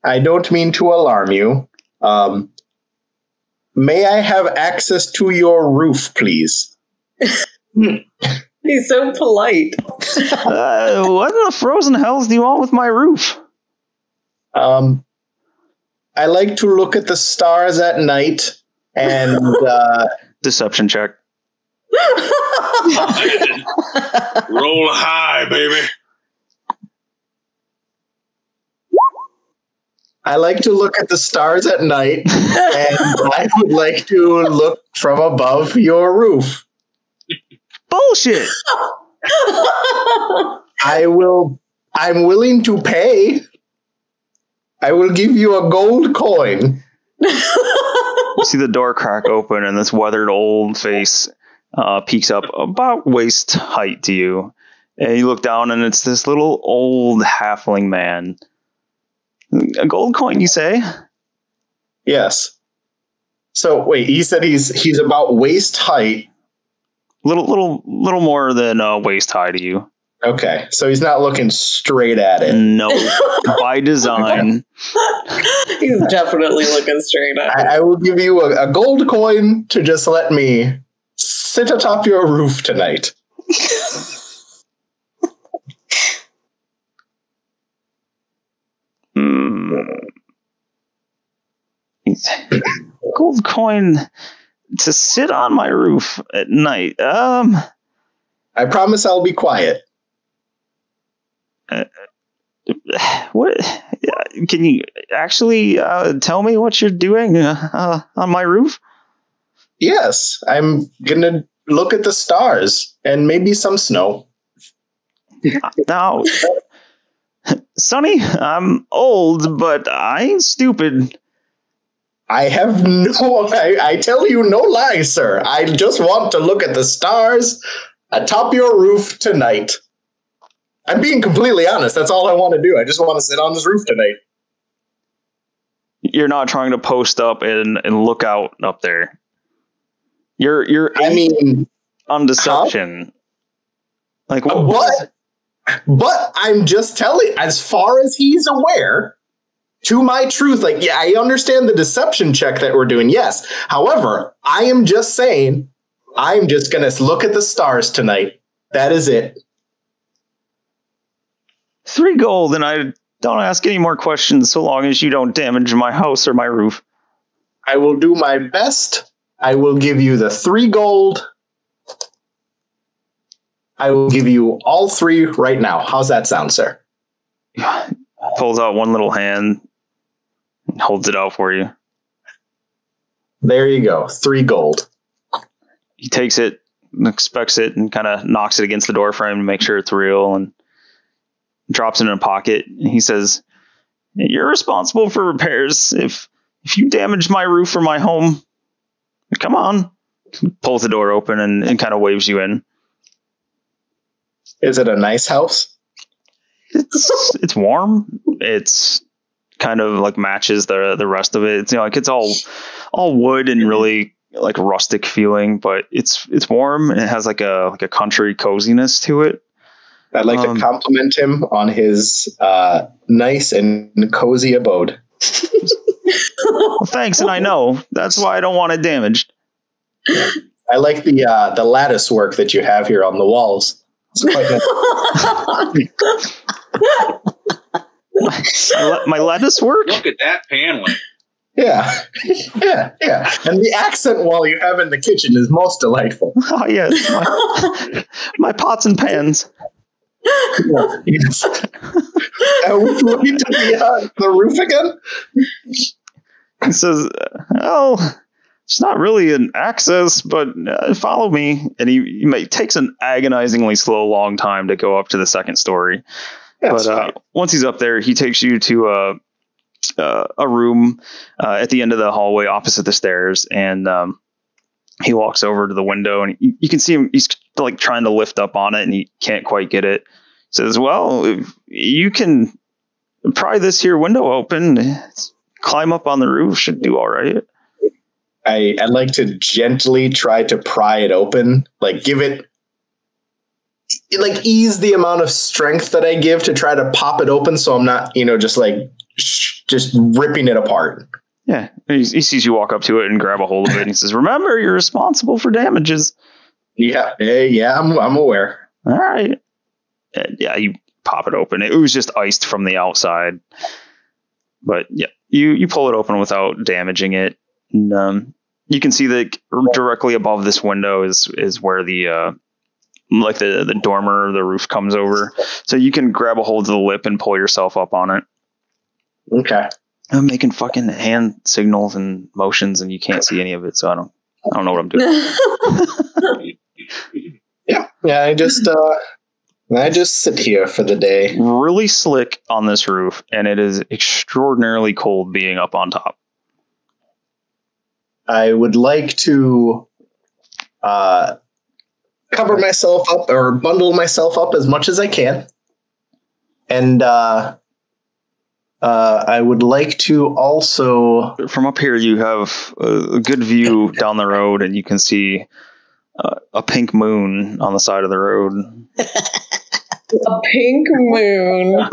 I don't mean to alarm you. May I have access to your roof, please? He's so polite. What in the frozen hells do you want with my roof? I like to look at the stars at night and Deception check. Roll high, baby. I like to look at the stars at night, and I would like to look from above your roof. Bullshit. I'm willing to pay. I will give you a gold coin. You see the door crack open, and this weathered old face peeks up about waist height to you. And you look down, and it's this little old halfling man. A gold coin, you say? Yes. So wait, he said he's about waist height. Little more than waist high to you. Okay, so he's not looking straight at it. No, by design. He's definitely looking straight at it. I will give you a gold coin to just let me sit atop your roof tonight. Gold coin to sit on my roof at night. I promise I'll be quiet. What? Can you actually tell me what you're doing on my roof? Yes, I'm gonna look at the stars and maybe some snow. Now, Sonny, I'm old, but I ain't stupid. I have I tell you no lies, sir. I just want to look at the stars atop your roof tonight. I'm being completely honest. That's all I want to do. I just want to sit on this roof tonight. You're not trying to post up and look out up there. You're on deception. Huh? Like but I'm just telling, as far as he's aware, to my truth, like, yeah, I understand the deception check that we're doing, yes. However, I am just saying, I'm just going to look at the stars tonight. That is it. 3 gold, and I don't ask any more questions so long as you don't damage my house or my roof. I will do my best. I will give you the 3 gold. I will give you all 3 right now. How's that sound, sir? Pulls out one little hand and holds it out for you. There you go. 3 gold. He takes it, inspects it, and kind of knocks it against the door frame to make sure it's real, and drops it in a pocket. He says, "You're responsible for repairs. If you damage my roof or my home, come on." He pulls the door open and kind of waves you in. Is it a nice house? It's warm. It's kind of like matches the rest of it. It's, like it's all wood and really like rustic feeling, but it's warm and it has like a country coziness to it. I'd like to compliment him on his nice and cozy abode. Well, thanks, and I know that's why I don't want it damaged. I like the lattice work that you have here on the walls. It's quite nice. My lattice work? Look at that paneling. Yeah. Yeah. And the accent wall you have in the kitchen is most delightful. Oh, yes. My pots and pans. Yes. Which way to the roof again? He says, "Oh, it's not really an access, but follow me." And he takes an agonizingly slow, long time to go up to the second story. That's but once he's up there, he takes you to a room at the end of the hallway opposite the stairs, and he walks over to the window, and you can see him. He's like trying to lift up on it, and he can't quite get it. Says, "Well, if you can pry this here window open, climb up on the roof, should do all right." I'd like to gently try to pry it open, like give it, like ease the amount of strength that I give to try to pop it open, so I'm not, just ripping it apart. Yeah, he sees you walk up to it and grab a hold of it, and he says, "Remember, you're responsible for damages." Yeah, I'm aware. All right. Yeah, you pop it open. It was just iced from the outside, but yeah, you pull it open without damaging it. And, you can see that directly above this window is where the the dormer, the roof comes over. So you can grab a hold of the lip and pull yourself up on it. Okay. I'm making fucking hand signals and motions, and you can't see any of it, so I don't know what I'm doing. Yeah. I just sit here for the day. Really slick on this roof, and it is extraordinarily cold being up on top. I would like to cover myself up or bundle myself up as much as I can. And I would like to also... From up here, you have a good view down the road, and you can see a pink moon on the side of the road. A pink moon.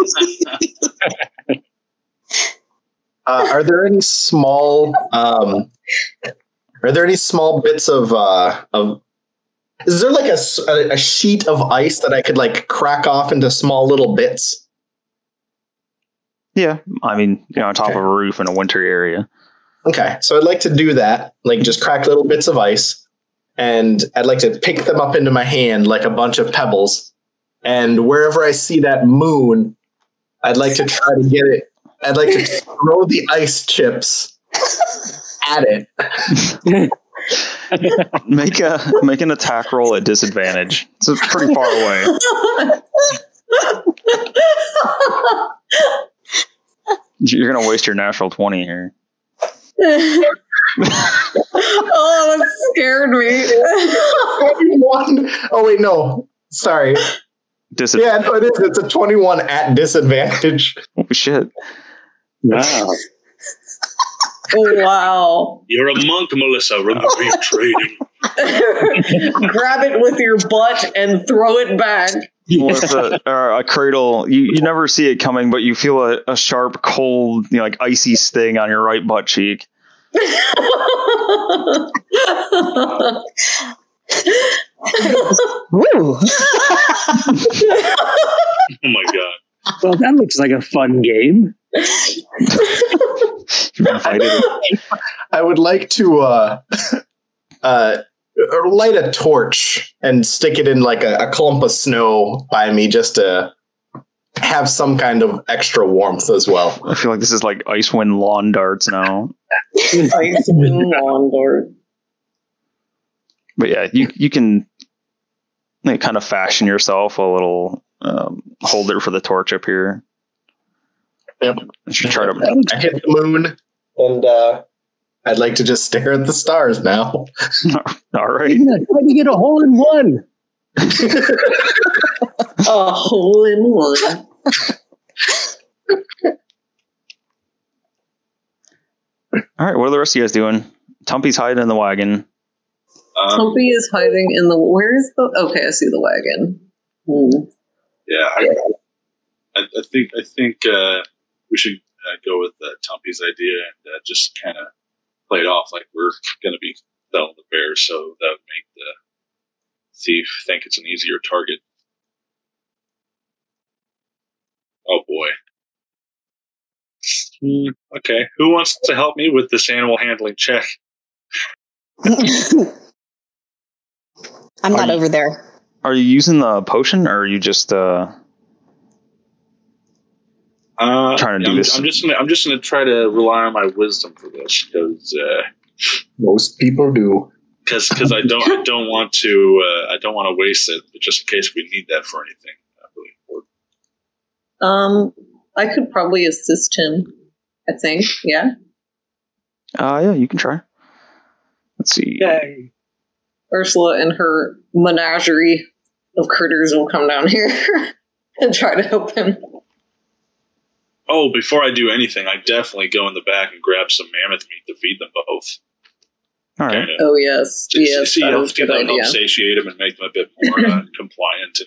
Are there any small bits of is there like a sheet of ice that I could like crack off into small little bits? Yeah, I mean, on top of a roof in a winter area. Okay, so I'd like to do that, like just crack little bits of ice, and I'd like to pick them up into my hand like a bunch of pebbles. And wherever I see that moon, I'd like to try to get it. I'd like to throw the ice chips at it. Make an attack roll at disadvantage. So it's pretty far away. You're gonna waste your natural 20 here. Oh, that scared me. Oh wait, no. Sorry. Yeah, no, it is. It's a 21 at disadvantage. Oh shit! Wow. Oh, wow. You're a monk, Melissa. Remember your training. Grab it with your butt and throw it back. With a cradle, you never see it coming, but you feel a sharp, cold, like icy sting on your right butt cheek. Woo! Oh my god. Well, that looks like a fun game. I would like to light a torch and stick it in like a clump of snow by me just to have some kind of extra warmth as well. I feel like this is like Icewind lawn darts now. Icewind lawn darts. But yeah, you can kind of fashion yourself a little holder for the torch up here. Yep. I should try to. I hit the moon, and I'd like to just stare at the stars now. All right. Try to get a hole in one. A hole in one. All right. What are the rest of you guys doing? Tumpy's hiding in the wagon. Tumpy is hiding in the. Where's the? Okay, I see the wagon. Yeah, I think we should go with Tumpy's idea and just kind of play it off like we're going to be selling the bear, so that would make the thief think it's an easier target. Oh boy. Okay, who wants to help me with this animal handling check? I'm not over there. Are you using the potion, or are you just trying to do this? I'm just gonna try to rely on my wisdom for this because most people do. Because I don't want to waste it, but just in case we need that for anything really important. I could probably assist him. I think, yeah. Yeah, you can try. Let's see. Yay. Ursula and her menagerie of critters will come down here and try to help him. Oh, before I do anything, I definitely go in the back and grab some mammoth meat to feed them both. All right. Kinda, oh, yes. Yes, see, that help is a good idea. satiate them and make them a bit more compliant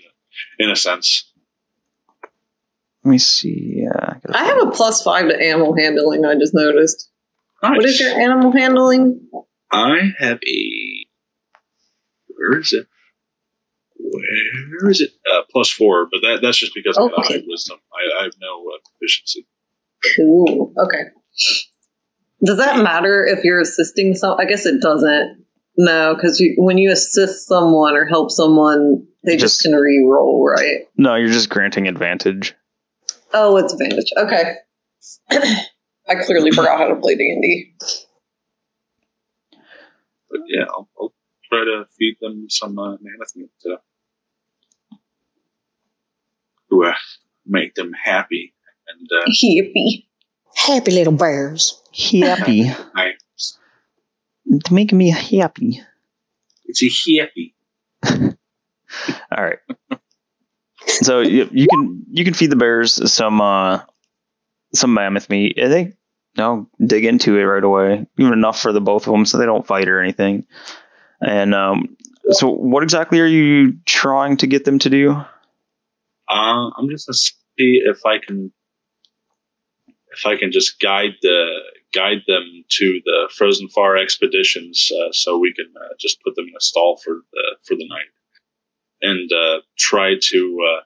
in a sense. Let me see. I have a +5 to animal handling, I just noticed. Nice. What is your animal handling? I have a... Where is it? +4, but that's just because I have high wisdom. I have no proficiency. Cool. Okay. Does that matter if you're assisting some? I guess it doesn't. No, because when you assist someone or help someone, they just can re-roll, right? No, you're just granting advantage. Oh, it's advantage. Okay. I clearly forgot how to play D&D. But yeah, I'll try to feed them some mammoth meat to make them happy and happy little bears. Happy. To make me happy. It's a happy. All right. So you can feed the bears some mammoth meat. I think they'll dig into it right away, even enough for the both of them, so they don't fight or anything. And so, what exactly are you trying to get them to do? I'm just gonna see if I can just guide them to the Frozen Far expeditions, so we can just put them in a stall for the night, and try to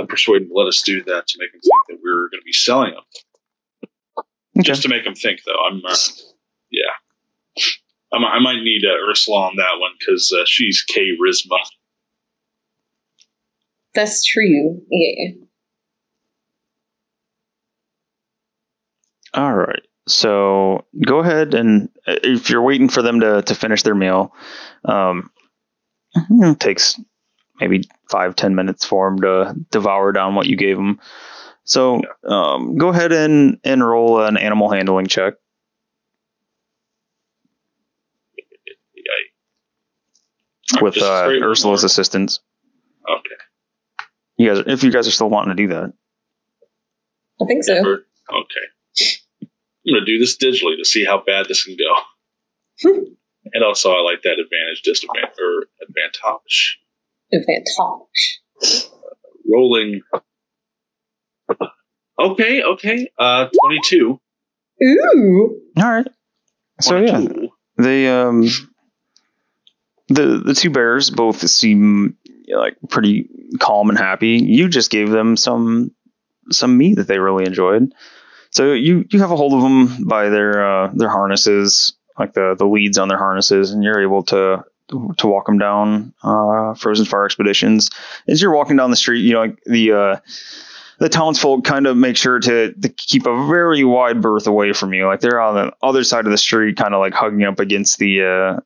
persuade them to let us do that to make them think that we're going to be selling them. Just to make them think, though. I might need Ursula on that one because she's charisma. That's true. Yeah. All right. So go ahead and if you're waiting for them to finish their meal, it takes maybe 5-10 minutes for them to devour down what you gave them. So go ahead and roll an animal handling check. With Ursula's assistance. Okay. If you guys are still wanting to do that. I think so. Okay. I'm going to do this digitally to see how bad this can go. And also, I like that advantage, advantage. Advantage. Rolling. Okay. 22. Ooh. All right. So, yeah. They, the two bears both seem like pretty calm and happy. You just gave them some meat that they really enjoyed. So you have a hold of them by their harnesses, like the leads on their harnesses, and you're able to walk them down Frozen Fire Expeditions. As you're walking down the street, like the townsfolk kind of make sure to keep a very wide berth away from you. Like they're on the other side of the street, kind of like hugging up against the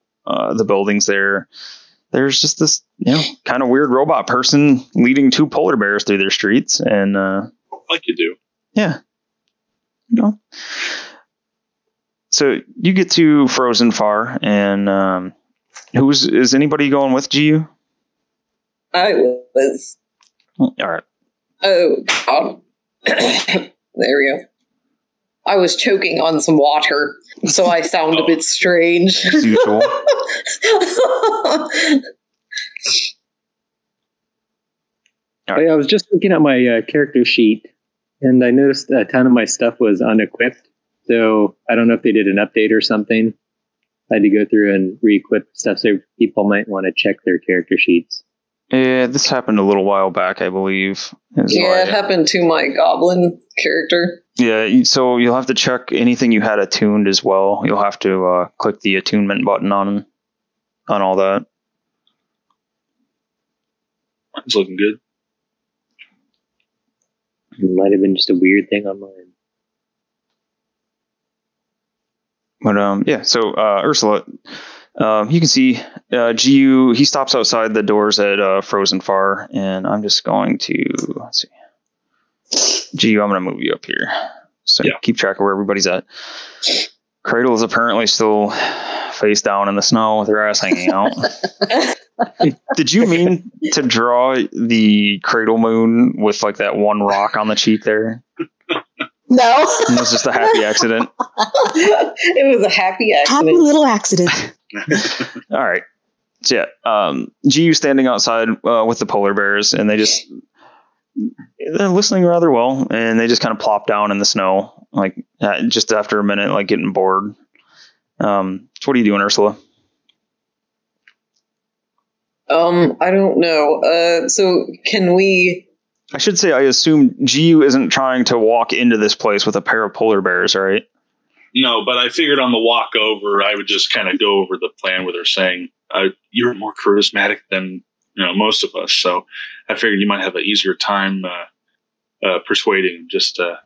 buildings there. There's just this, kind of weird robot person leading two polar bears through their streets, and like you do. Yeah. So you get to Frozen Far, and is anybody going with GU? I was. All right. Oh, God. There we go. I was choking on some water, so I sound a bit strange. As usual. Right. I was just looking at my character sheet, and I noticed a ton of my stuff was unequipped. So I don't know if they did an update or something. I had to go through and re-equip stuff, so people might want to check their character sheets. Yeah, this happened a little while back, I believe. It happened to my goblin character. Yeah, so you'll have to check anything you had attuned as well. You'll have to click the attunement button on all that. Mine's looking good. It might have been just a weird thing on mine. But so Ursula, you can see GU. He stops outside the doors at Frozen Far, and I'm just going to let's see. GU, I'm going to move you up here, so keep track of where everybody's at. Cradle is apparently still face down in the snow with her ass hanging out. Did you mean to draw the Cradle Moon with like that one rock on the cheek there? No. It was just a happy accident. It was a happy accident. Happy little accident. All right. So yeah, GU standing outside with the polar bears, and they're listening rather well, and they just kind of plop down in the snow, like just after a minute, like getting bored. So what are you doing, Ursula? I don't know. So can we... I should say, I assume GU isn't trying to walk into this place with a pair of polar bears, right? No, but I figured on the walk over, I would just kind of go over the plan with her saying, you're more charismatic than most of us. So I figured you might have an easier time persuading just to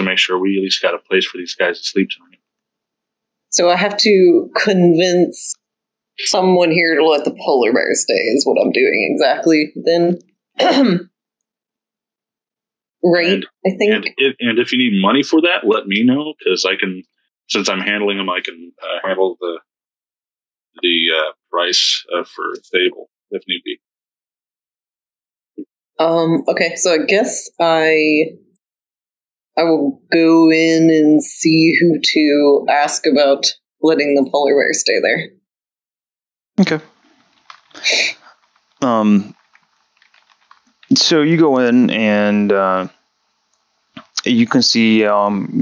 make sure we at least got a place for these guys to sleep tonight. So I have to convince someone here to let the polar bear stay is what I'm doing exactly then. Right, I think. And if you need money for that, let me know, because I can, since I'm handling them, I can handle the price for Fable if need be. Okay, so I guess I will go in and see who to ask about letting the polar bear stay there. Okay. So you go in and you can see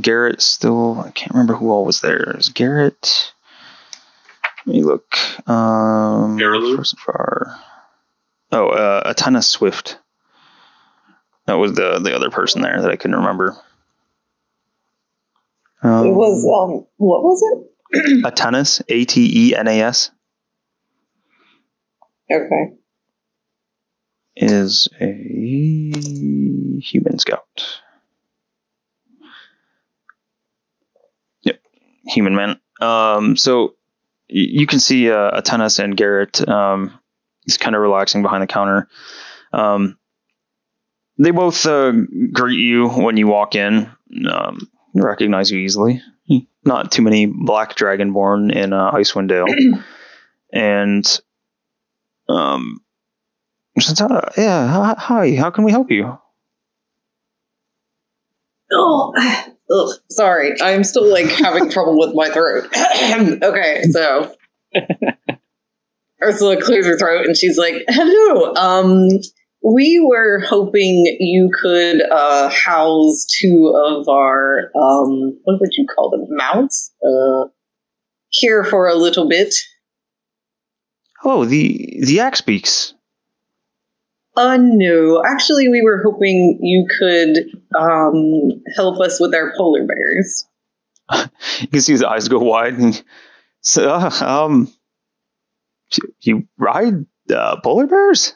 Garrett still. I can't remember who all was there. Is Garrett? Let me look. Frozen Far. Oh, Atana Swift. That was the other person there that I couldn't remember. It was, what was it? Atenas, Atenas. Okay. Is a human scout. Yep, human man. So you can see Atenas and Garrett. He's kind of relaxing behind the counter. They both greet you when you walk in. Recognize you easily. Not too many black dragonborn in Icewind Dale. And hi, how can we help you? Oh, sorry. I'm still like having trouble with my throat. Okay, so Ursula clears her throat and she's like, hello, we were hoping you could house two of our, what would you call them, mounts? Here for a little bit. Oh, the axe beaks. No. Actually, we were hoping you could help us with our polar bears. You can see his eyes go wide. And, you ride polar bears?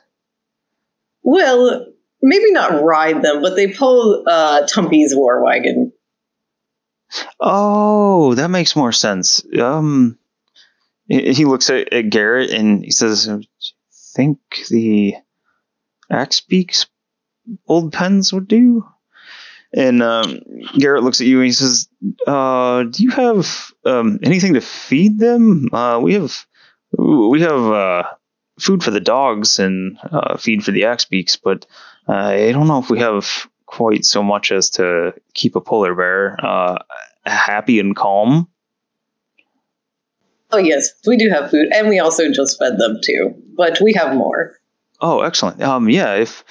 Well, maybe not ride them, but they pull Tumpy's war wagon. Oh, that makes more sense. He looks at Garrett and he says, I think the axe beaks old pens would do. And Garrett looks at you and he says, do you have anything to feed them? We have food for the dogs and feed for the axe beaks, but I don't know if we have quite so much as to keep a polar bear happy and calm. Oh, yes, we do have food, and we also just fed them too, but we have more. Oh, excellent. Yeah, if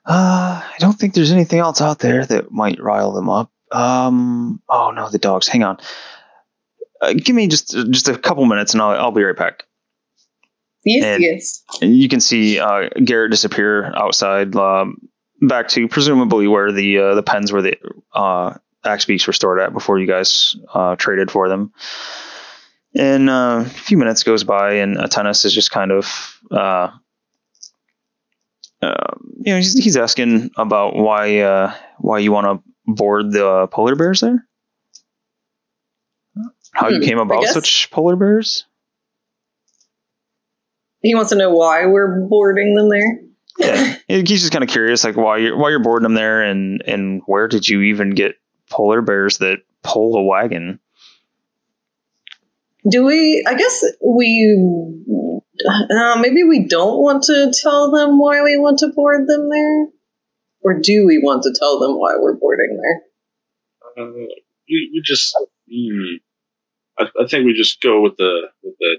I don't think there's anything else out there that might rile them up. Oh no, the dogs. Hang on. Give me just a couple minutes, and I'll be right back. Yes. And you can see Garrett disappear outside, back to presumably where the pens where the axe beaks were stored at before you guys traded for them. And a few minutes goes by, and Atenas is just kind of, he's asking about why you want to board the polar bears there. How you came about such polar bears? He wants to know why we're boarding them there. Yeah, he's just kind of curious, like why you're boarding them there, and where did you even get polar bears that pull a wagon? Do we? I guess we. Maybe we don't want to tell them why we want to board them there, or do we want to tell them why we're boarding there? We just. I think we just go with the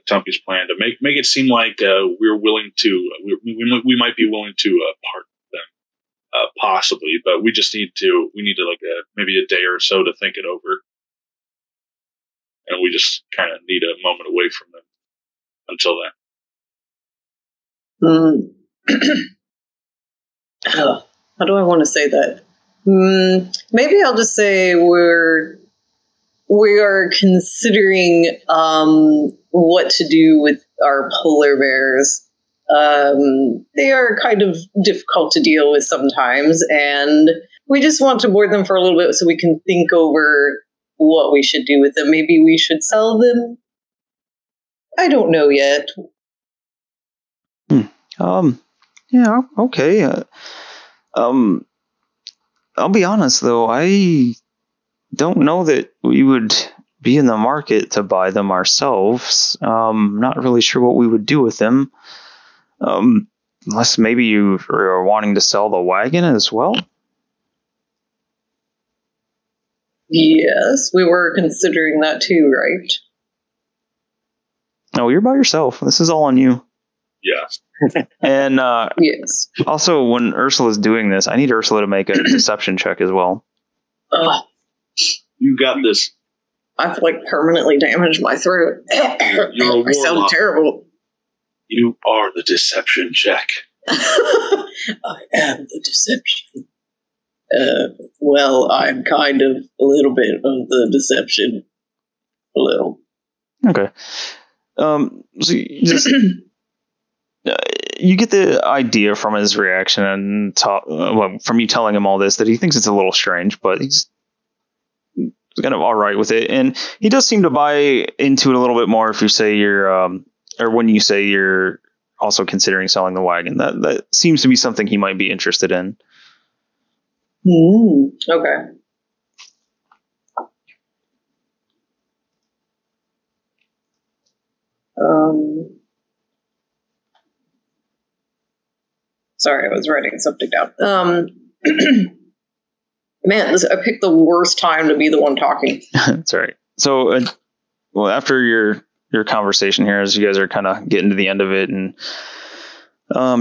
Tumpy's plan to make it seem like we're willing to. We might be willing to part with them, possibly, but we need like maybe a day or so to think it over. And we just kind of need a moment away from them until then. How do I want to say that? Maybe I'll just say we are considering what to do with our polar bears. They are kind of difficult to deal with sometimes, and we just want to board them for a little bit so we can think over what we should do with them. Maybe we should sell them. I don't know yet. Yeah, okay. I'll be honest though, I don't know that we would be in the market to buy them ourselves. Not really sure what we would do with them. Unless maybe you are wanting to sell the wagon as well. Yes, we were considering that too, right? No, you're by yourself. This is all on you. Yeah. And yes. Also, when Ursula's doing this, I need Ursula to make a deception check as well. You got this. I've like permanently damaged my throat. I sound terrible. You are the deception check. I am the deception. Well, I'm kind of a little bit of the deception. A little. Okay. So you just you get the idea from his reaction and from you telling him all this that he thinks it's a little strange, but he's kind of all right with it, and he does seem to buy into it a little bit more if you say you're or when you say you're also considering selling the wagon. That seems to be something he might be interested in. Okay. Sorry, I was writing something down. Man, I picked the worst time to be the one talking. That's all right. So, well, after your conversation here, as you guys are kind of getting to the end of it and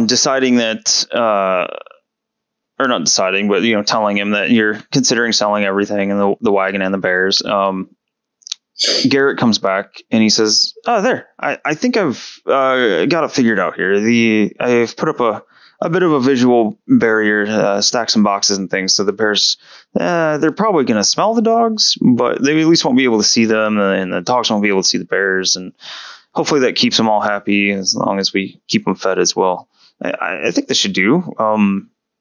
deciding that, or not deciding, but telling him that you're considering selling everything and the wagon and the bears. Garrett comes back and he says, "Oh, there! I think I've got it figured out here. I've put up a bit of a visual barrier, stack some boxes and things, so the bears they're probably going to smell the dogs, but they at least won't be able to see them, and the dogs won't be able to see the bears, and hopefully that keeps them all happy as long as we keep them fed as well. I think this should do.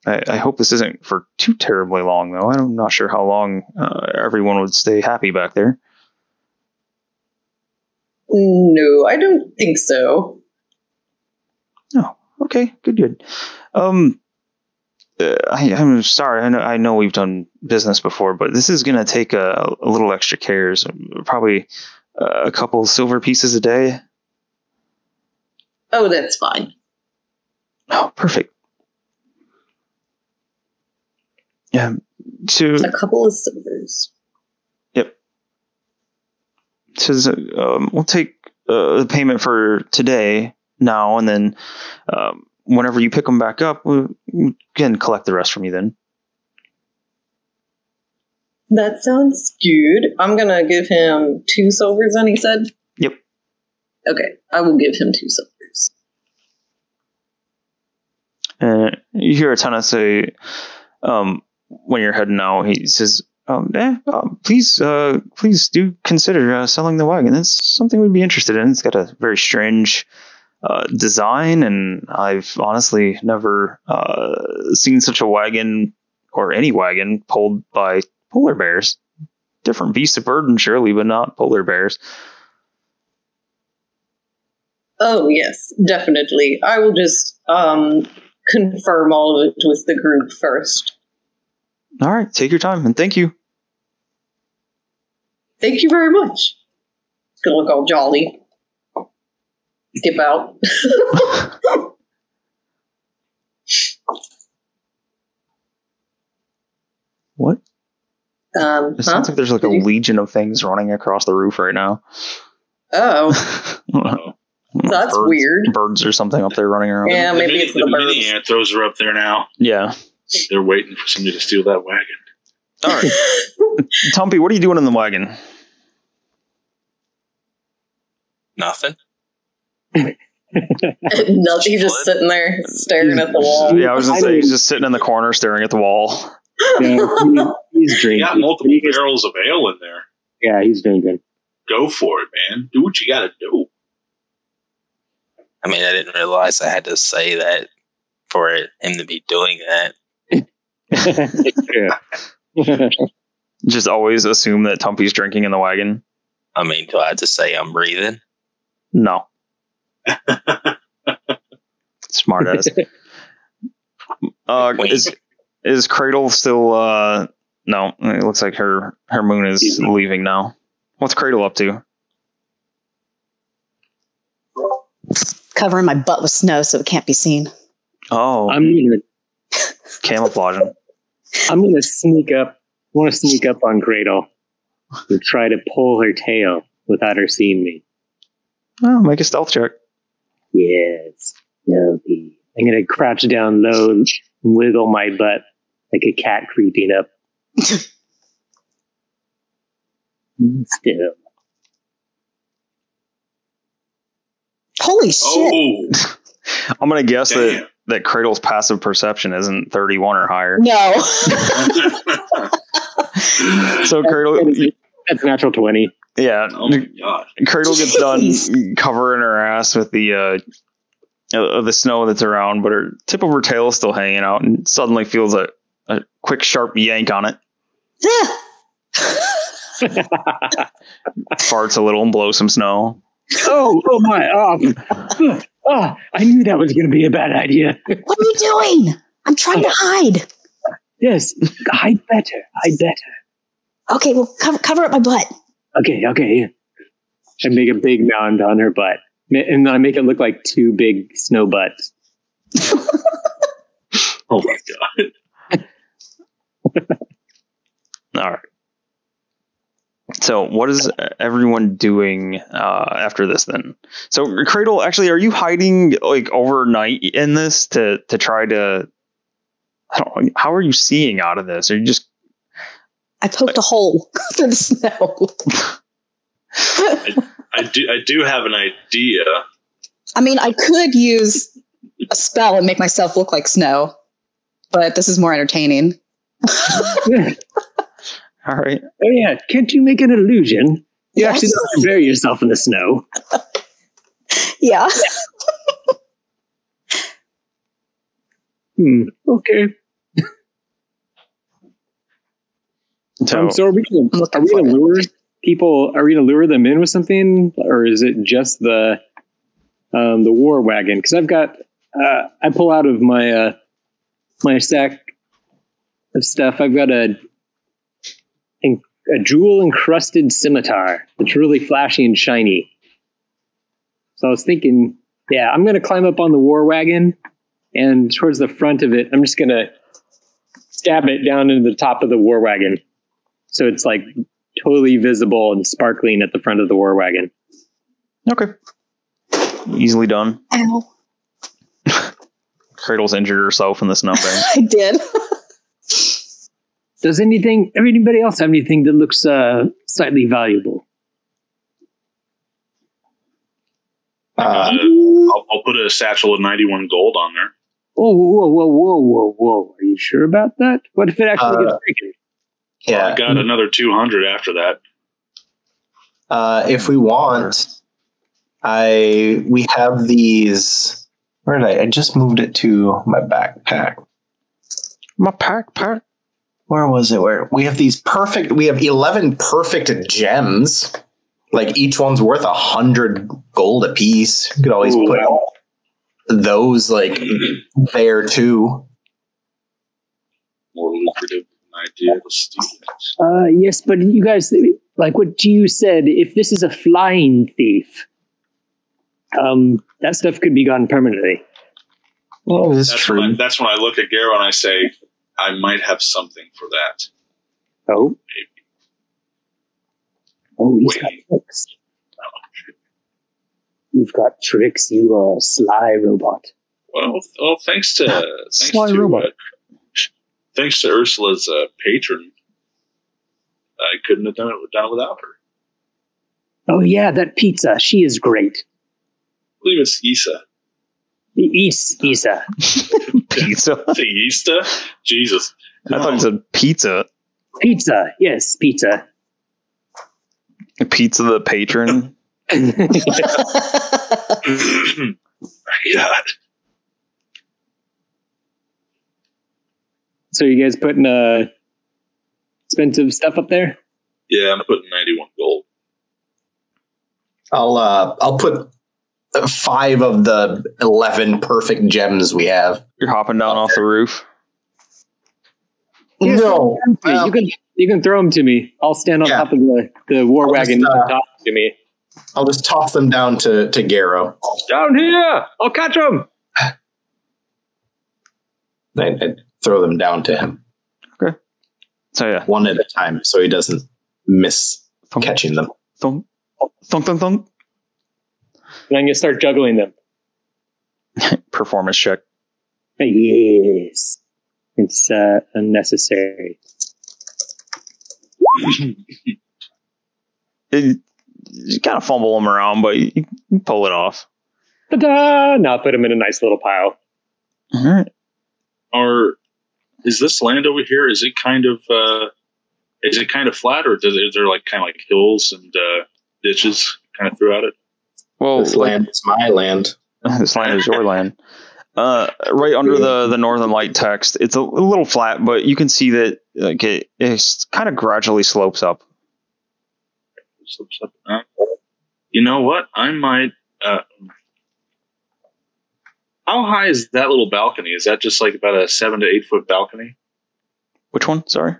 I hope this isn't for too terribly long, though. I'm not sure how long everyone would stay happy back there." No, I don't think so. Oh, okay, good. I'm sorry. I know we've done business before, but this is going to take a little extra cares. Probably a couple silver pieces a day. Oh, that's fine. Oh, perfect. Yeah. A couple of silvers. Yep. Says we'll take the payment for today now, and then whenever you pick them back up, we can collect the rest from you then. That sounds good. I'm going to give him 2 silvers then, he said? Yep. Okay, I will give him 2 silvers. And you hear a ton of say, when you're heading out, he says, please do consider selling the wagon. It's something we'd be interested in. It's got a very strange design, and I've honestly never seen such a wagon or any wagon pulled by polar bears. Different beasts of burden, surely, but not polar bears. Oh, yes, definitely. I will just confirm all of it with the group first. All right, take your time, and thank you. Thank you very much. It's gonna look all jolly. Skip out. What? It sounds like there's like a legion of things running across the roof right now. Oh. That's weird. Birds or something up there running around. Yeah, maybe it's the birds. Mini anthros are up there now. Yeah. They're waiting for somebody to steal that wagon. All right. Tumpy, what are you doing in the wagon? Nothing. Nothing. He's just sitting there staring at the wall. Yeah, I was going to say, he's just sitting in the corner staring at the wall. Yeah, he's drinking. You got multiple barrels of ale in there. Yeah, he's doing good. Go for it, man. Do what you got to do. I mean, I didn't realize I had to say that for him to be doing that. Yeah. Just always assume that Tumpy's drinking in the wagon. I mean, do I have to say I'm breathing? No. Smart ass. Is Cradle still no, it looks like her moon is leaving now. What's Cradle up to? Covering my butt with snow so it can't be seen. Oh, camouflaging. I'm gonna sneak up. I want to sneak up on Cradle and try to pull her tail without her seeing me. Oh, make a stealth check. Yes, stealthy. I'm gonna crouch down low and wiggle my butt like a cat creeping up. Still. Holy shit! Oh, I'm gonna guess that that Cradle's passive perception isn't 31 or higher. No. So Cradle, that's natural 20. Yeah. Oh my god. Cradle gets done covering her ass with the snow that's around, but her tip of her tail is still hanging out, and suddenly feels a quick sharp yank on it. Farts a little and blows some snow. Oh my! I knew that was going to be a bad idea. What are you doing? I'm trying to hide. Yes, hide better. Okay, well, cover up my butt. Okay. I make a big mound on her butt, and then I make it look like two big snow butts. Oh my god. All right. So what is everyone doing after this then? So Cradle, actually, are you hiding like overnight in this to try to, I don't know, how are you seeing out of this? Are you just... I poked a hole through the snow. I do have an idea. I mean, I could use a spell and make myself look like snow, but this is more entertaining. All right. Oh yeah, can't you make an illusion? You actually don't have to bury yourself in the snow. Yeah. Okay. So are we gonna lure people? Are we gonna lure them in with something, or is it just the war wagon? Because I've got I pull out of my my sack of stuff. I've got a jewel encrusted scimitar. It's really flashy and shiny. So I was thinking, yeah, I'm going to climb up on the war wagon, and towards the front of it, I'm just going to stab it down into the top of the war wagon. So it's like totally visible and sparkling at the front of the war wagon. Okay. Easily done. Ow. Cradle's injured herself in the snow bank. I did. Does anybody else have anything that looks slightly valuable? I'll put a satchel of 91 gold on there. Oh, whoa. Are you sure about that? What if it actually gets taken? Yeah. I got another 200 after that. If we want, we have these. Where did I just moved it to my backpack. My backpack. Where was it? Where we have we have 11 perfect gems. Like each one's worth 100 gold a piece. You could always put those like there too. More lucrative idea. Yes, but you guys, like what you said, if this is a flying thief, that stuff could be gone permanently. Well, that's true. That's when I look at Garo and I say, I might have something for that. Oh? Maybe. Oh, he's got tricks. You've got tricks, you sly robot. Well, thanks to Ursula's patron, I couldn't have done it without her. Oh yeah, that pizza. She is great. I believe it's Isa. Isa. Pizza? Isa? Jesus. I thought it said pizza. Pizza. Yes, pizza. Pizza the patron. My God. So you guys putting expensive stuff up there? Yeah, I'm putting 91 gold. I'll put 5 of the 11 perfect gems we have. You're hopping down off the roof. No, you can throw them to me. I'll stand on top of the war wagon. You can toss them to me. I'll just toss them down to Garo. Down here! I'll catch them! I throw them down to him. Okay. So yeah. One at a time so he doesn't miss catching them. Thunk. Thunk, thunk, thunk. And I'm going to start juggling them. Performance check. Yes. It's unnecessary. You kind of fumble them around, but you pull it off. Ta-da! Now put them in a nice little pile. All right. Is this land over here? Is it kind of flat, or is there like kind of like hills and ditches kind of throughout it? Well, this land is my land. This land is your land. Right under the Northern Light text, it's a little flat, but you can see that like it kind of gradually slopes up. You know what? I might. How high is that little balcony? Is that just like about a 7 to 8 foot balcony? Which one? Sorry.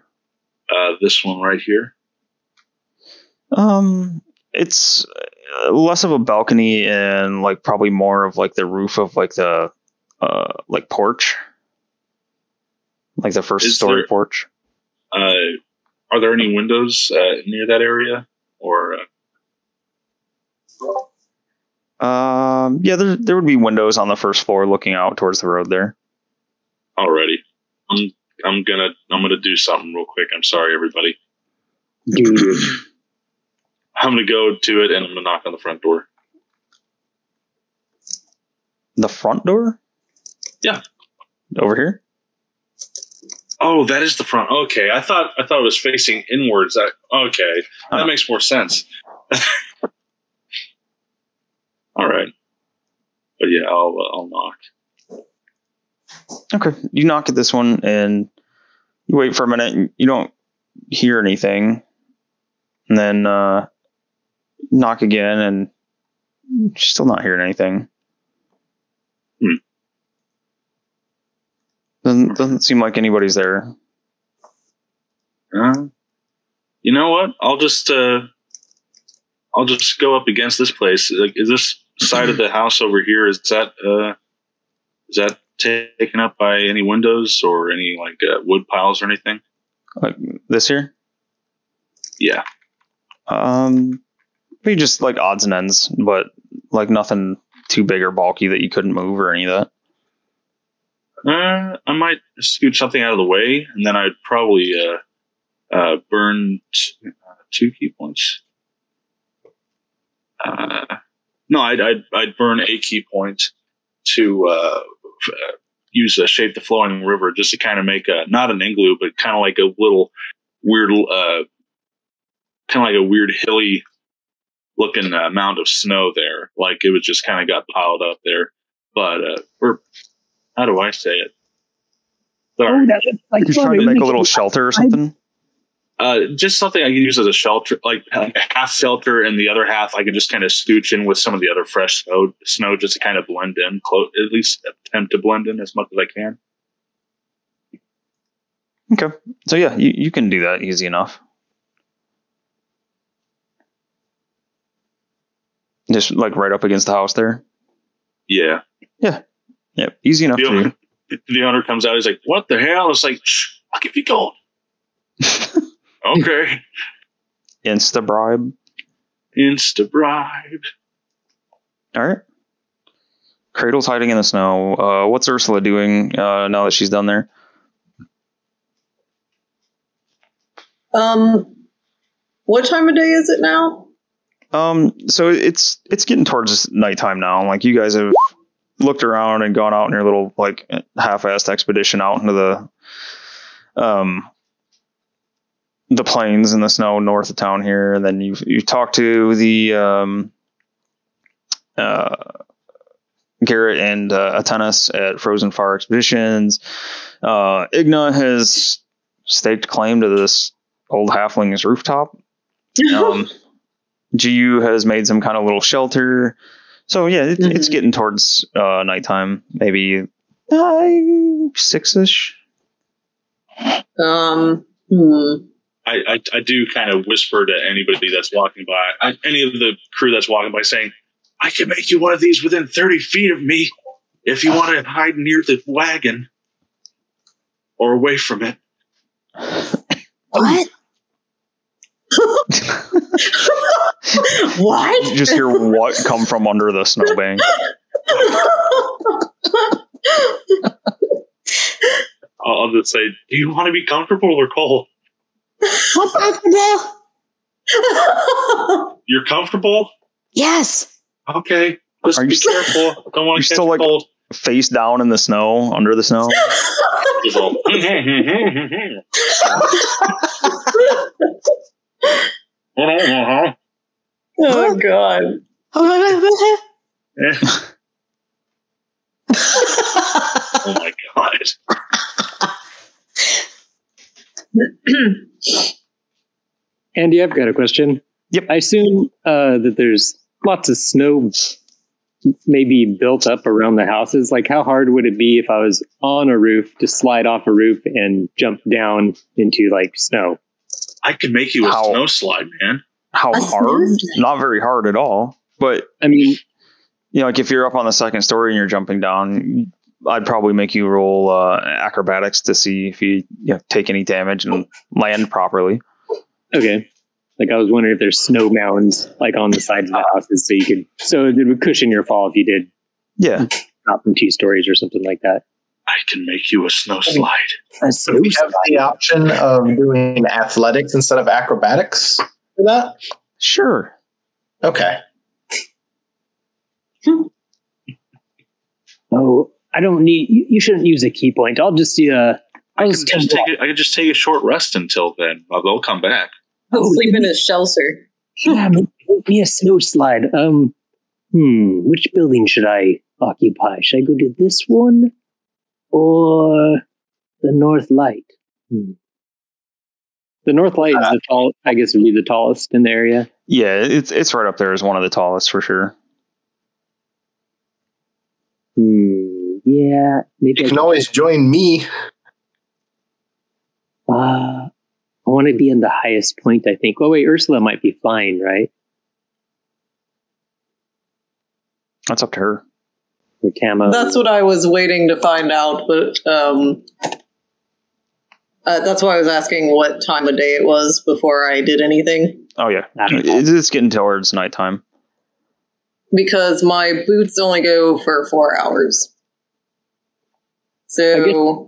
This one right here. It's less of a balcony and like probably more of like the roof of like the like porch, like the first story porch. Are there any windows near that area, or? Yeah, there would be windows on the first floor looking out towards the road there. Alrighty. I'm gonna do something real quick. I'm sorry, everybody. I'm gonna go to it and I'm gonna knock on the front door. The front door? Yeah. Over here? Oh, that is the front. Okay. I thought it was facing inwards. Okay. That makes more sense. All right. But yeah, I'll knock. Okay. You knock at this one and you wait for a minute. You don't hear anything. And then knock again and you're still not hearing anything. Doesn't seem like anybody's there. You know what? I'll just go up against this place. Like, is this side of the house over here? Is that taken up by any windows or any like wood piles or anything? Like this here? Yeah. Maybe just like odds and ends, but like nothing too big or bulky that you couldn't move or any of that. I might scoot something out of the way, and then I'd probably burn 2 key points. No, I'd burn a key point to use Shape the Flowing River just to kind of make not an igloo, but kind of like a little weird, kind of like a weird hilly looking mound of snow there. Like it was just kind of got piled up there. But or how do I say it? Sorry. Like you're trying to make a little shelter or something? Just something I can use as a shelter, like a half shelter, and the other half I could just kind of scooch in with some of the other fresh snow just to kind of blend in, at least attempt to blend in as much as I can. Okay. So yeah, you can do that easy enough. Just like right up against the house there? Yeah. Yeah. Yeah. Easy enough to do. The owner comes out, he's like, "What the hell?" It's like, "Shh, I'll give you gold." Okay. Insta bribe. All right. Cradle's hiding in the snow. What's Ursula doing now that she's done there? What time of day is it now? So it's getting towards nighttime now. Like you guys have looked around and gone out in your little like half-assed expedition out into the plains and the snow north of town here, and then you talked to the Garrett and Atenas at Frozen Fire Expeditions. Igna has staked claim to this old halfling's rooftop. GU has made some kind of little shelter. So yeah, it's getting towards nighttime, maybe 6-ish. I do kind of whisper to anybody that's walking by, any of the crew that's walking by, saying, "I can make you one of these within 30 feet of me if you want to hide near the wagon or away from it." What? What? You just hear what come from under the snowbank. I'll just say, "Do you want to be comfortable or cold?" Comfortable? You're comfortable? Yes. Okay. Just be careful. Don't want to catch cold. face down in the snow, under the snow. Just all, Oh god. Oh my god. Andy, I've got a question. Yep. I assume that there's lots of snow maybe built up around the houses. Like, how hard would it be if I was on a roof to slide off a roof and jump down into, like, snow? I could make you a snow slide, man. How hard? Not very hard at all. But, I mean, you know, like if you're up on the second story and you're jumping down, I'd probably make you roll acrobatics to see if you take any damage and land properly. Okay. Like, I was wondering if there's snow mounds, like, on the sides of the houses so it would cushion your fall if you did. Yeah. Drop from 2 stories or something like that. I can make you a snow slide. So we have the option of doing athletics instead of acrobatics for that? Sure. Okay. Oh, I don't need... You shouldn't use a key point. I'll just see I could just take a short rest until then. They'll come back. Sleep in his shelter. Yeah, make me a snow slide. Which building should I occupy? Should I go to this one or the North Light? The North Light is the tall. I guess would be the tallest in the area. Yeah, it's right up there as one of the tallest for sure. Yeah, maybe you can always join me. I want to be in the highest point, I think. Oh, wait, Ursula might be flying, right? That's up to her. The camo. That's what I was waiting to find out, but that's why I was asking what time of day it was before I did anything. Oh, yeah. It's getting towards nighttime. Because my boots only go for 4 hours. So...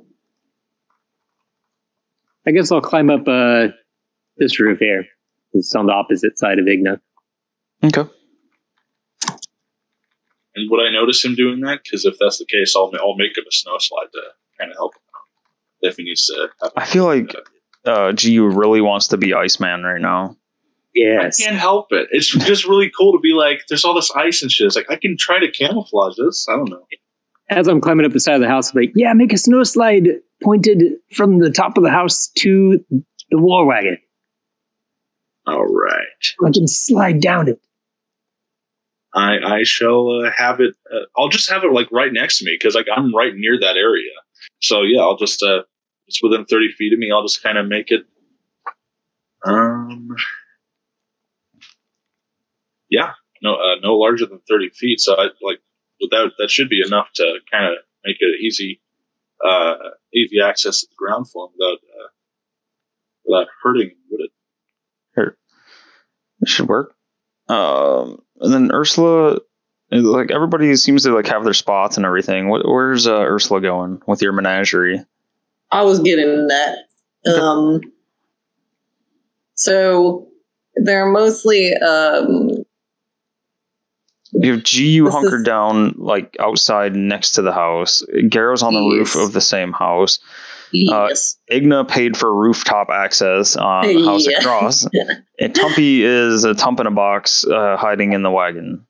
I guess I'll climb up this roof here. It's on the opposite side of Igna. Okay. And would I notice him doing that? Because if that's the case, I'll make him a snow slide to kind of help him out if he needs to. I feel like GU really wants to be Iceman right now. Yes. I can't help it. It's just really cool to be like, there's all this ice and shit. It's like, I can try to camouflage this. I don't know. As I'm climbing up the side of the house, I'm like, yeah, make a snow slide pointed from the top of the house to the war wagon. All right. I can slide down it. I shall have it. I'll just have it like right next to me because like I'm right near that area. So yeah, I'll just it's within 30 feet of me. I'll just kind of make it. Yeah, no larger than 30 feet. So I like that should be enough to kind of make it easy access to the ground for him without hurting him, would it? Here, it should work. And then Ursula, like everybody seems to like have their spots and everything. Where's Ursula going with your menagerie? I was getting that. Okay. So they're mostly you have GU hunkered down like outside next to the house. Garrow's on the roof of the same house. Yes. Igna paid for rooftop access on the house across. And Tumpy is a tump in a box hiding in the wagon.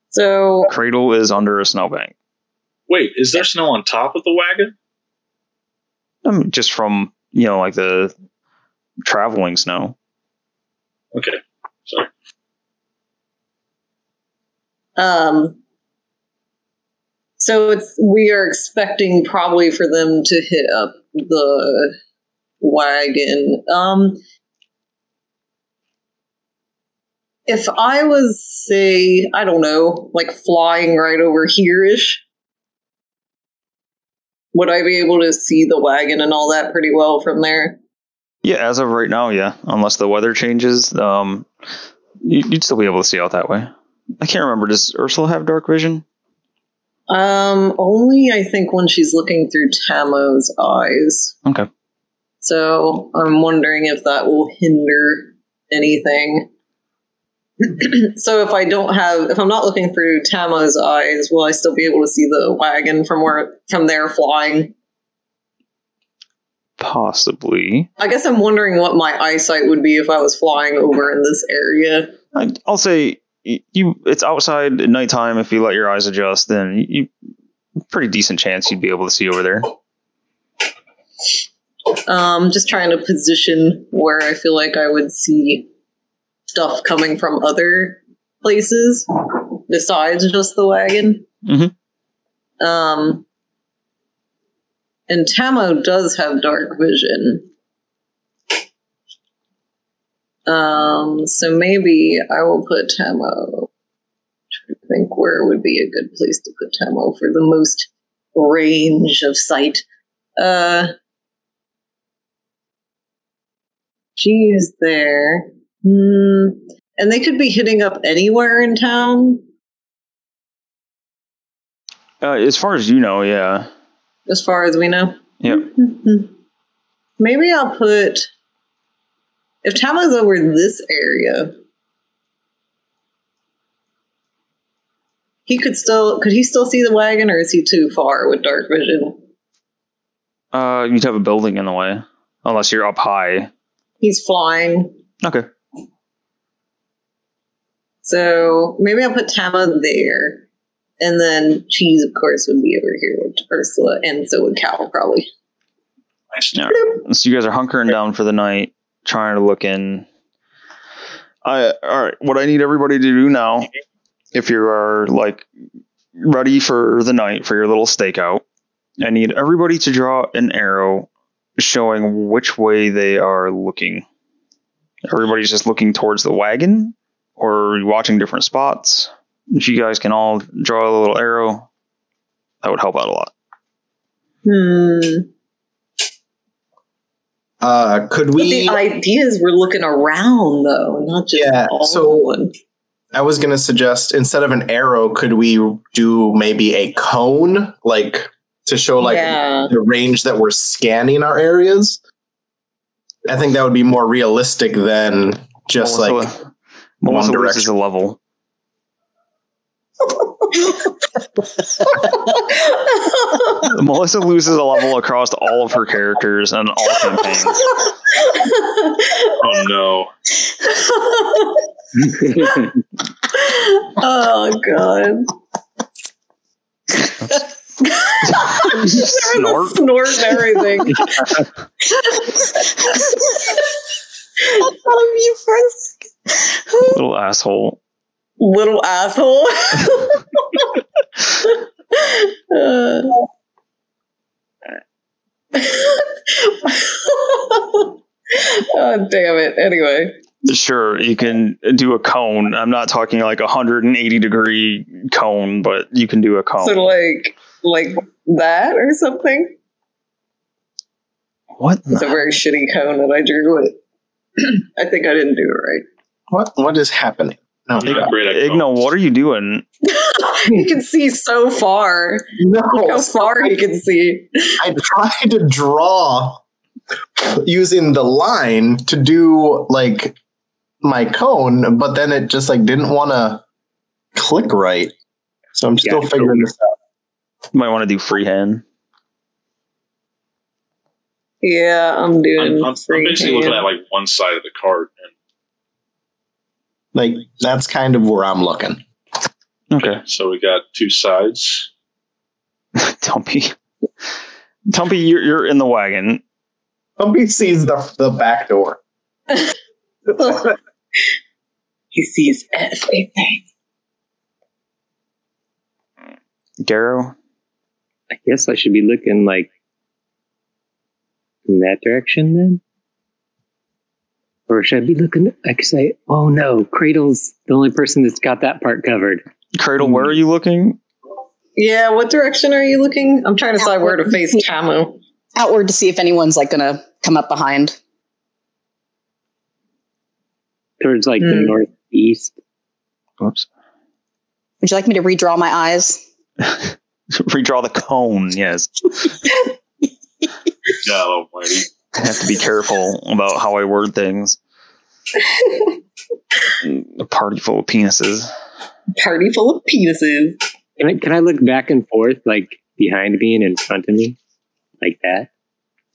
So Cradle is under a snowbank. Wait, is there snow on top of the wagon? Just from, like the traveling snow. Okay, sorry. So we are expecting probably for them to hit up the wagon. If I was, say, I don't know, like flying right over here-ish, would I be able to see the wagon and all that pretty well from there? Yeah, as of right now, yeah. Unless the weather changes, you'd still be able to see out that way. I can't remember. Does Ursula have dark vision? Only I think when she's looking through Tamo's eyes. Okay. So I'm wondering if that will hinder anything. So if I'm not looking through Tamo's eyes, will I still be able to see the wagon from there flying? Possibly. I guess I'm wondering what my eyesight would be if I was flying over in this area. I'll say it's outside at nighttime. If you let your eyes adjust, then pretty decent chance you'd be able to see over there. Just trying to position where I feel like I would see stuff coming from other places besides just the wagon. Mm-hmm. And Tamo does have dark vision. So maybe I will put Tamo. I think where would be a good place to put Tamo for the most range of sight. She is there. And they could be hitting up anywhere in town. As far as you know, yeah. As far as we know? Yep. Maybe I'll put... If Tamo's over this area... Could he still see the wagon, or is he too far with dark vision? You'd have a building in the way. Unless you're up high. He's flying. Okay. So maybe I'll put Tamo there. And then Cheese, of course, would be over here with Ursula, and so would Cal, probably. Yeah. So you guys are hunkering down for the night, trying to look in. All right. What I need everybody to do now, if you are ready for the night for your little stakeout, I need everybody to draw an arrow showing which way they are looking. Everybody's just looking towards the wagon, or watching different spots. If you guys can all draw a little arrow, that would help out a lot. Could we... But the idea is we're looking around, though, not just one. I was going to suggest, instead of an arrow, could we do maybe a cone, to show the range that we're scanning our areas? I think that would be more realistic than just Melissa loses a level. Melissa loses a level across all of her characters and all campaigns. Oh no. Oh god. Snort. Snort and everything. I thought of you for a second. Little asshole. Little asshole. Oh, damn it. Anyway. Sure, you can do a cone. I'm not talking like a 180-degree cone, but you can do a cone. So like that or something? What? It's a very shitty cone that I drew it. I think I didn't do it right. What is happening? No, Igno, what are you doing? You can see so far. No, look how far you can see. I tried to draw using the line to do my cone, but then it just didn't want to click right. So I'm still figuring this out. You might want to do freehand. Yeah, I'm doing. I'm basically looking at one side of the card. That's kind of where I'm looking. Okay. So we got two sides. Tumpy, you're in the wagon. Tumpy sees the back door. He sees everything. Garrow? I guess I should be looking in that direction then? Or should I be looking, oh no, Cradle's the only person that's got that part covered. Cradle, where are you looking? Yeah, what direction are you looking? I'm trying to decide where to face Tamo. Outward to see if anyone's gonna come up behind. Towards the northeast. Whoops. Would you like me to redraw my eyes? Redraw the cone, yes. No, buddy. I have to be careful about how I word things. A party full of penises. Party full of penises. Can I look back and forth, like behind me and in front of me, like that?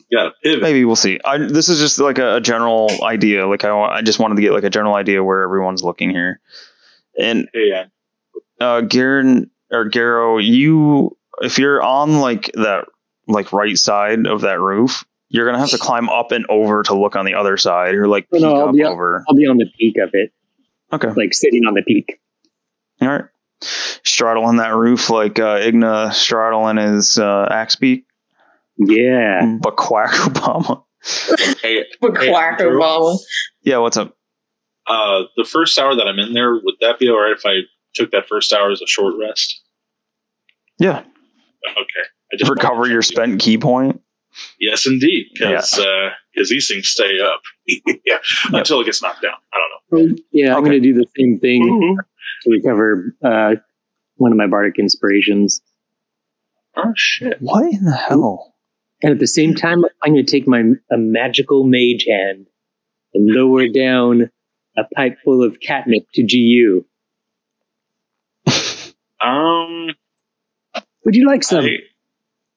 Yeah, pivot. Maybe we'll see. This is just like a general idea. Like I just wanted to get like a general idea where everyone's looking here. And Garen or Garrow, if you're on like that like right side of that roof, you're gonna have to climb up and over to look on the other side, or like peek I'll up be over. I'll be on the peak of it. Okay, like sitting on the peak. all right. Straddling that roof like Igna straddling his axe beak. Yeah. But Quack Obama. Quack Obama. Yeah, what's up? The first hour that I'm in there, would that be alright if I took that first hour as a short rest? Yeah. Okay. I just recover your spent key point. Yes, indeed, because these things stay up until it gets knocked down. I don't know. Yeah, I'm going to do the same thing to recover one of my bardic inspirations. Oh shit! What in the hell? And at the same time, I'm going to take a magical mage hand and lower down a pipe full of catnip to GU. Would you like some?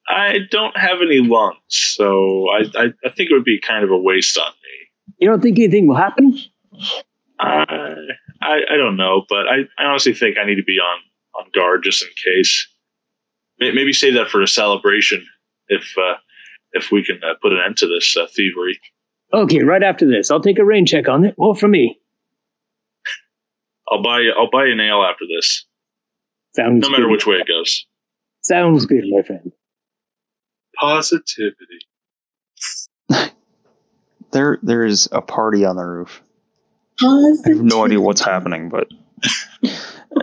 I don't have any lungs, so I think it would be kind of a waste on me. You don't think anything will happen? I don't know, but I honestly think I need to be on guard just in case. Maybe save that for a celebration if we can put an end to this thievery. Okay, right after this, I'll take a rain check on it. Well, for me, I'll buy you an ale after this. Sounds no matter good. Which way it goes. Sounds good, my friend. Positivity. There is a party on the roof. Positivity. I have no idea what's happening, but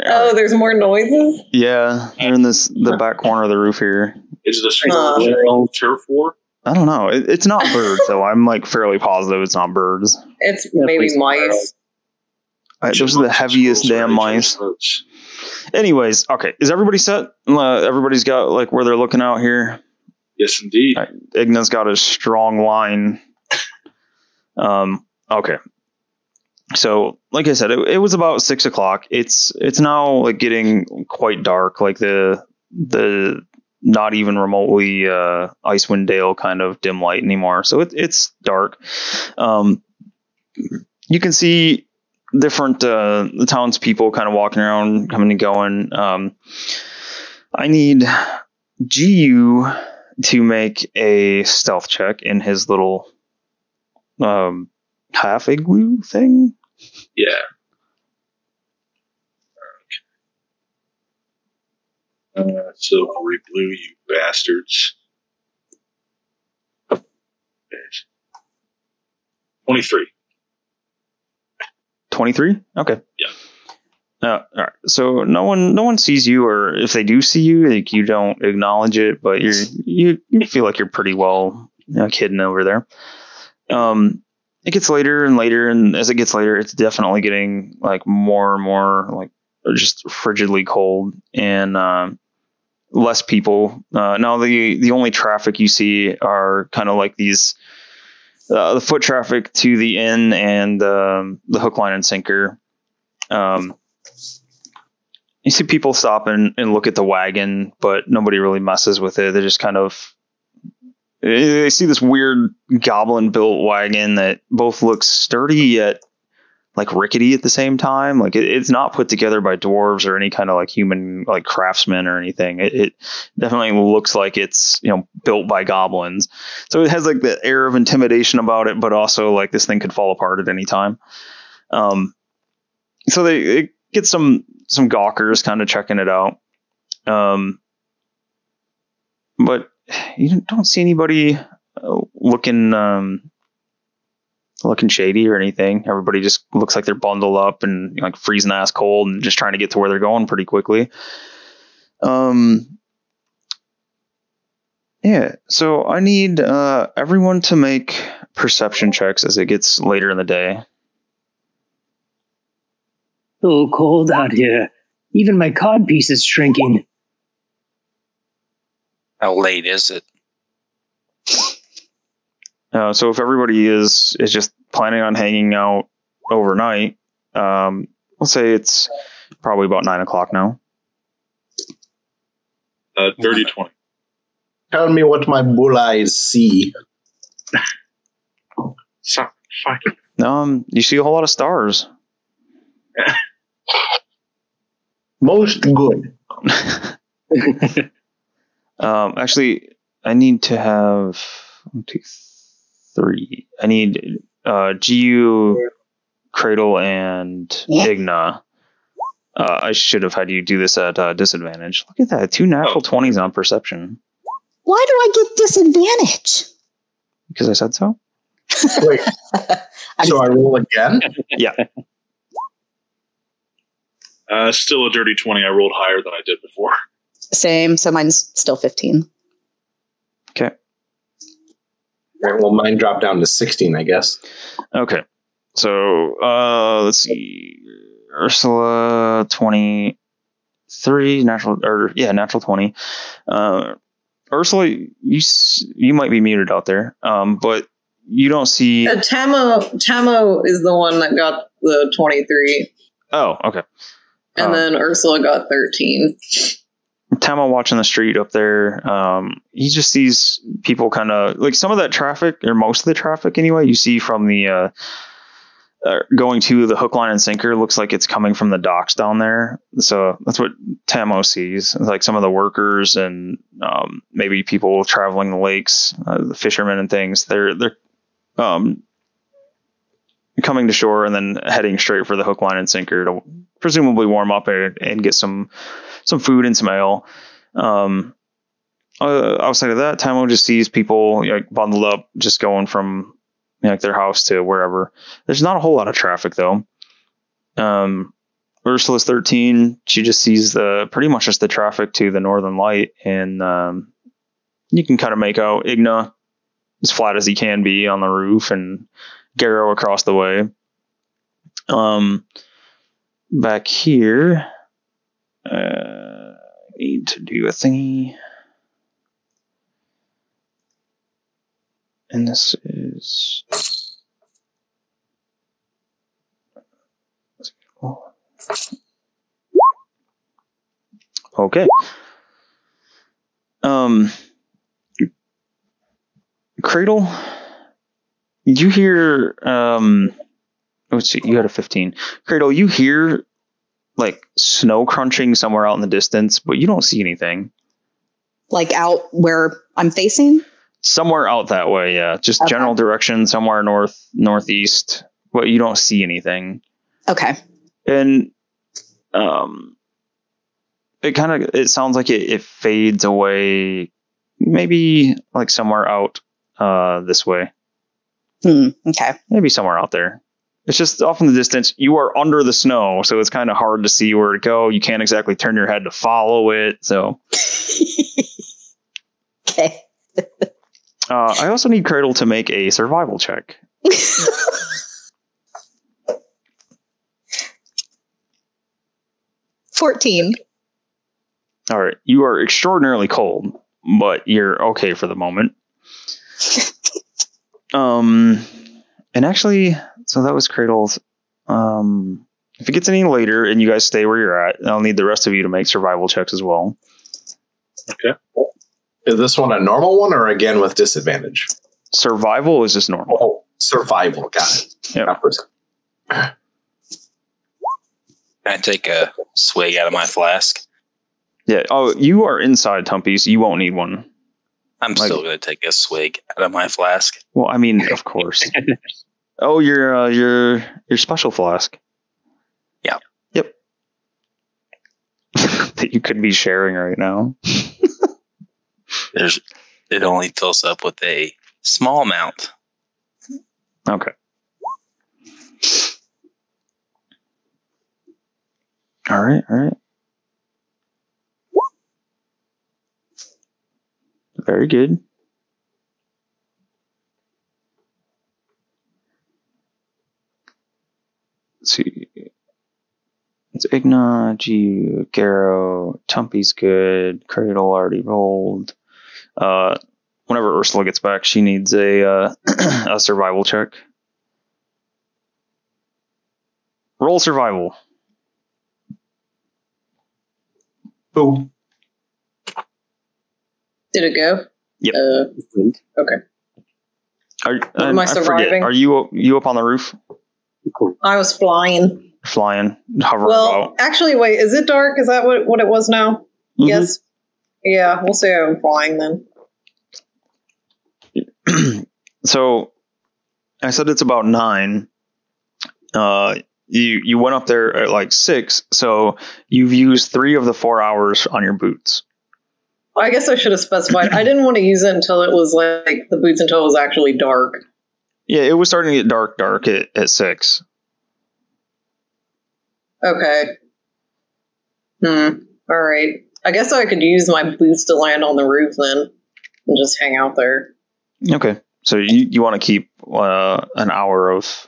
oh, there's more noises? Yeah, they're in the back corner of the roof here. Is it a turf war? I don't know. It's not birds, though. I'm like fairly positive it's not birds. It's maybe mice. Those are the heaviest damn mice. Anyways, okay. Is everybody set? Everybody's got like where they're looking out here. Yes, indeed. Igna's got a strong line. Okay. So, like I said, it was about 6 o'clock. It's now like getting quite dark, like the not even remotely Icewind Dale kind of dim light anymore. So it's dark. You can see different the townspeople kind of walking around, coming and going. I need GU to make a stealth check in his little half igloo thing. Yeah. Silvery blue, you bastards. 23. 23? Okay. Yeah. All right. So no one sees you, or if they do see you, like you don't acknowledge it, but you feel like you're pretty well hidden over there. It gets later and later, and as it gets later, it's definitely getting like more and more like just frigidly cold, and less people. Now the only traffic you see are kind of like these the foot traffic to the inn and the hook, line, and sinker. You see people stop and look at the wagon, but nobody really messes with it. They just kind of they see this weird goblin built wagon that both looks sturdy yet like rickety at the same time. Like it's not put together by dwarves or any kind of like human like craftsmen or anything. It definitely looks like it's built by goblins. So it has like the air of intimidation about it, but also like this thing could fall apart at any time. So they get some gawkers kind of checking it out. But you don't see anybody looking shady or anything. Everybody just looks like they're bundled up and like freezing ass cold and just trying to get to where they're going pretty quickly. Yeah. So I need everyone to make perception checks as it gets later in the day. So cold out here. Even my codpiece is shrinking. How late is it? So if everybody is just planning on hanging out overnight, We'll say it's probably about 9 o'clock now. 30-20. Tell me what my bull eyes see. So, fuck. You see a whole lot of stars. Most good. Actually, I need to have 1, 2, 3. I need GU, Cradle, and Igna. I should have had you do this at disadvantage. Look at that. 2 natural 20s on perception. Why do I get disadvantage? Because I said so? Wait. So I roll again? Yeah. Still a dirty 20. I rolled higher than I did before. Same, so mine's still 15. Okay. Right, well, mine dropped down to 16, I guess. Okay. So, let's see. Ursula, 23, natural 20. Ursula, you might be muted out there, but you don't see... Tamo is the one that got the 23. Oh, okay. And then Ursula got 13. Tamo watching the street up there, he just sees people kind of... Like, some of that traffic, or most of the traffic anyway, you see from the... going to the hook, line, and sinker looks like it's coming from the docks down there. So that's what Tamo sees. Like some of the workers and maybe people traveling the lakes, the fishermen and things. They're coming to shore and then heading straight for the hook, line, and sinker to presumably warm up and get some food and some ale. Outside of that, Tamo just sees people bundled up, just going from like their house to wherever. There's not a whole lot of traffic though. Ursula's 13. She just sees pretty much just the traffic to the northern light, and you can kind of make out Igna as flat as he can be on the roof, and Garrow across the way. Back here, need to do a thingy. And this is... Okay. Cradle, you hear... let's see, you had a 15. Cradle, you hear like snow crunching somewhere out in the distance, but you don't see anything. Like out where I'm facing? Somewhere out that way, yeah. Just okay. General direction, somewhere northeast, but you don't see anything. Okay. And it sounds like it fades away, maybe like somewhere out this way. Okay. Maybe somewhere out there. It's just off in the distance. You are under the snow, so it's kind of hard to see where to go. You can't exactly turn your head to follow it, so... Okay. I also need Cradle to make a survival check. 14. All right. You are extraordinarily cold, but you're okay for the moment. And actually, so that was Cradle's. If it gets any later and you guys stay where you're at, I'll need the rest of you to make survival checks as well. Okay. Is this one a normal one or again with disadvantage? Survival is just normal. Oh, survival. Got it. Yep. Can I take a swig out of my flask? Yeah. Oh, you are inside, Tumpy, so you won't need one. I'm still going to take a swig out of my flask. Well, I mean, of course. Oh, your special flask. Yeah. Yep. That you could be sharing right now. It only fills up with a small amount. Okay. All right. Very good. Let's see. It's Igna, G, Garrow, Tumpy's good, Cradle already rolled. Whenever Ursula gets back, she needs a survival check. Roll survival. Boom. Did it go? Yep. Okay. Am I surviving? Are you up on the roof? Cool. I was flying. Flying, hovering about. Actually, wait. Is it dark? Is that what it was now? Mm-hmm. Yes. Yeah, we'll say I'm flying then. So, I said it's about 9. You went up there at like 6, so you've used 3 of the 4 hours on your boots. I guess I should have specified. I didn't want to use it until it was like the boots until it was actually dark. Yeah, it was starting to get dark at 6. Okay. All right. I guess I could use my boots to land on the roof then and just hang out there. Okay. So you want to keep an hour of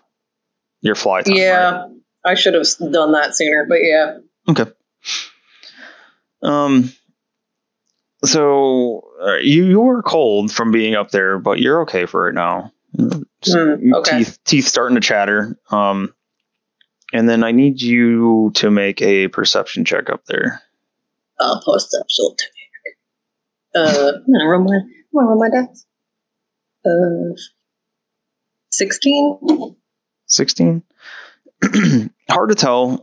your fly time, yeah, right? I should have done that sooner, but yeah. Okay. So you were cold from being up there, but you're okay for right now. Okay. Teeth starting to chatter. And then I need you to make a perception check up there. Perception check. I'm gonna roll my dice. 16. 16. Hard to tell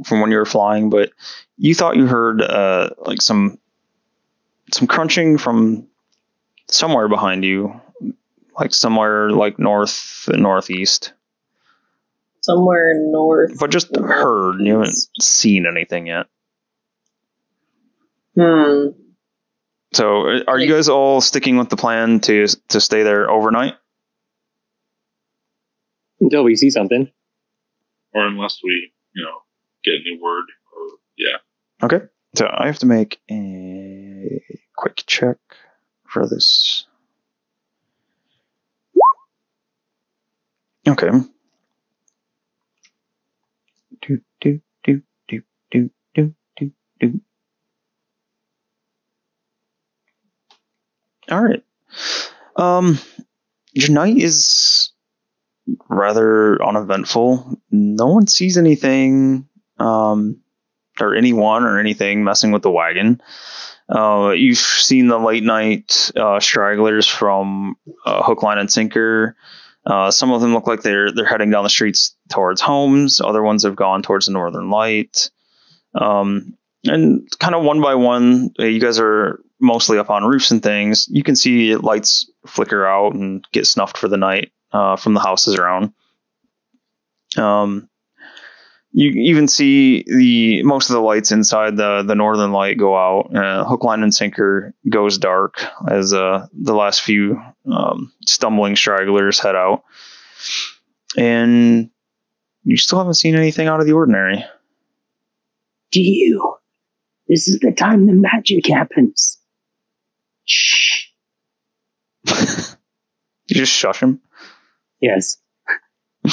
from when you were flying, but you thought you heard like some crunching from somewhere behind you, like somewhere like northeast. Somewhere north. But just heard. You haven't seen anything yet. So are you guys all sticking with the plan to stay there overnight? Until we see something. Or unless we, get any word. Okay. So I have to make a quick check for this. Okay. Do. All right. Your night is rather uneventful. No one sees anything, or anyone or anything messing with the wagon. You've seen the late night stragglers from Hook, Line, and Sinker. Some of them look like they're heading down the streets towards homes. Other ones have gone towards the Northern Light. And kind of one by one, you guys are mostly up on roofs and things. You can see lights flicker out and get snuffed for the night from the houses around. You even see most of the lights inside the Northern Light go out. Hook, Line, and Sinker goes dark as the last few stumbling stragglers head out. And you still haven't seen anything out of the ordinary. This is the time the magic happens. Shh. You just shush him? Yes. All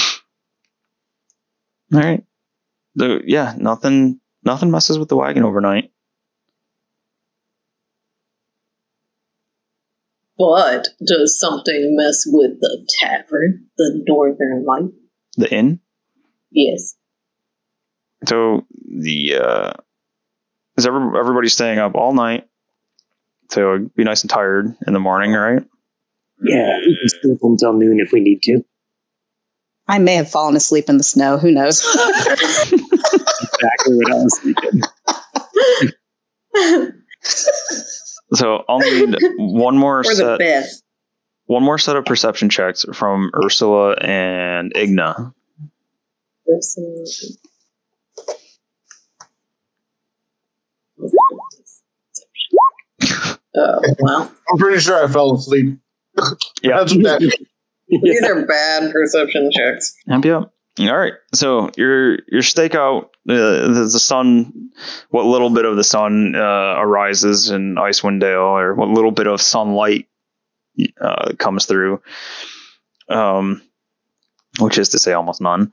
right. Nothing messes with the wagon overnight. But does something mess with the tavern, the Northern Light? The inn? Yes. So is everybody staying up all night to be nice and tired in the morning, right? Yeah, we can sleep until noon if we need to. I may have fallen asleep in the snow. Who knows? Exactly what I was thinking. So I'll need one more We're the best. One more set of perception checks from Ursula and Igna. Oh, wow. I'm pretty sure I fell asleep. Yeah. These are bad perception checks. Yep. All right. So your stakeout, the sun, what little bit of the sun arises in Icewind Dale, or what little bit of sunlight comes through, which is to say almost none,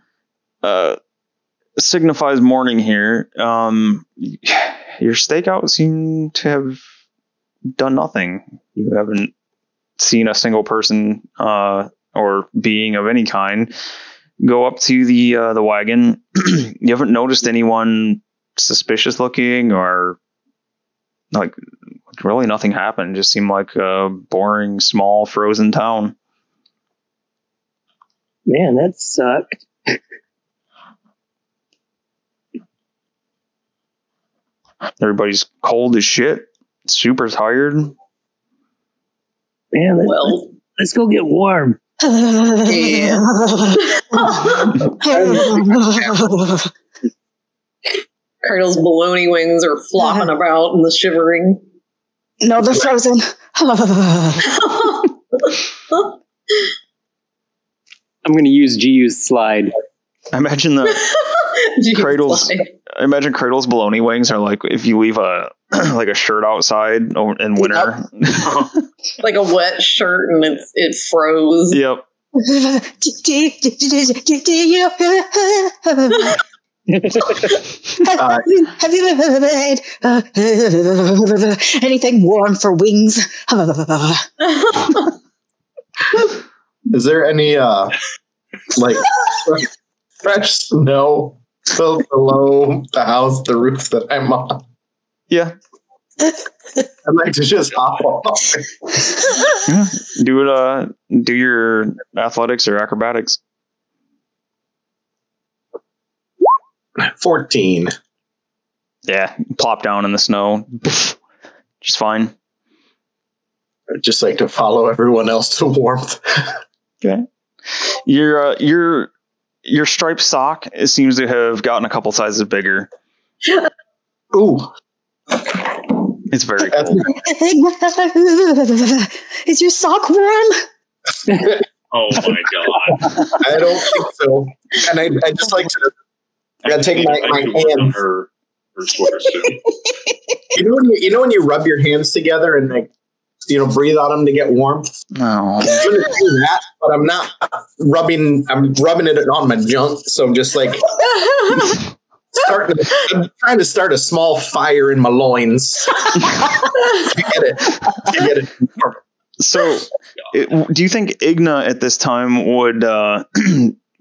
signifies morning here. Your stakeout seemed to have done nothing. You haven't seen a single person or being of any kind. go up to the wagon. You haven't noticed anyone suspicious looking, or like really nothing happened. Just seemed like a boring, small, frozen town. Man, that sucked. Everybody's cold as shit, super tired. Man, let's go get warm. Yeah. Cradle's baloney wings are flopping about in the shivering. No, they're frozen. I'm going to use GU's slide. I imagine Cradle's baloney wings are like if you leave a like a shirt outside in winter. Like a wet shirt and it froze. Yep. Have you ever made anything warm for wings? Is there any like fresh snow still below the house, the roof that I'm on? Yeah. I'd like to just hop off. Yeah. Do your athletics or acrobatics. 14. Yeah, plop down in the snow. Just fine. I'd just like to follow everyone else to warmth. Okay. Your striped sock, it seems to have gotten a couple sizes bigger. Ooh. It's very cold. Is your sock warm? Oh my god. I don't think so. And I just like to take my hands. Her sweater suit. You know when you rub your hands together and like breathe on them to get warm? No. I'm gonna do that, but I'm not rubbing. I'm rubbing it on my junk, so I'm just like I'm trying to start a small fire in my loins. To get it. So, do you think Igna at this time would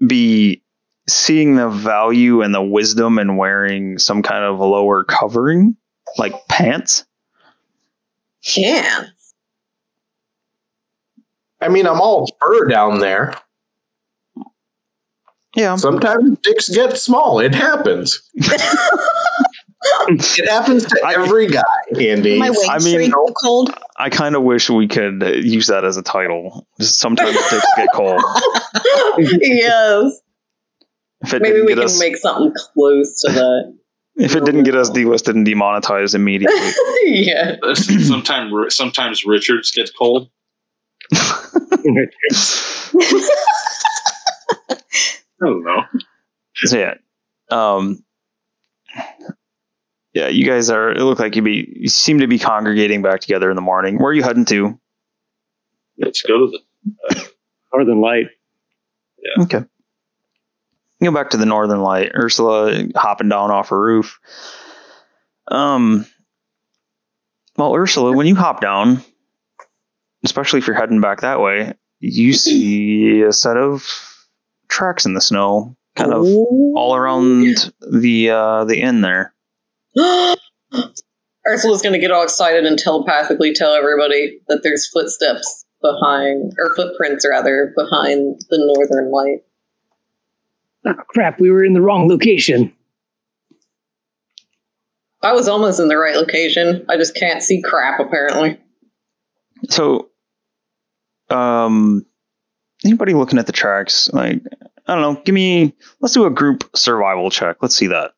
be seeing the value and the wisdom in wearing some kind of a lower covering, like pants? Yeah. I mean, I'm all fur down there. Yeah. Sometimes dicks get small. It happens. It happens to every guy, Andy. My wings cold. I kind of wish we could use that as a title. Sometimes dicks get cold. Yes. Maybe we can make something close to that. If it didn't get us delisted and demonetized immediately. Yeah. Sometimes Richards gets cold. I don't know. So yeah, you guys are. It looked like you seem to be congregating back together in the morning. Where are you heading to? Let's go to the Northern Light. Yeah. Okay. You go back to the Northern Light. Ursula hopping down off her roof. Well, Ursula, when you hop down, especially if you're heading back that way, you see a set of tracks in the snow, kind of all around the inn there. Ursula's going to get all excited and telepathically tell everybody that there's footsteps behind, or footprints rather, behind the Northern Light. Oh, crap, we were in the wrong location. I was almost in the right location. I just can't see crap, apparently. So, anybody looking at the tracks, like, I don't know, let's do a group survival check. Let's see that.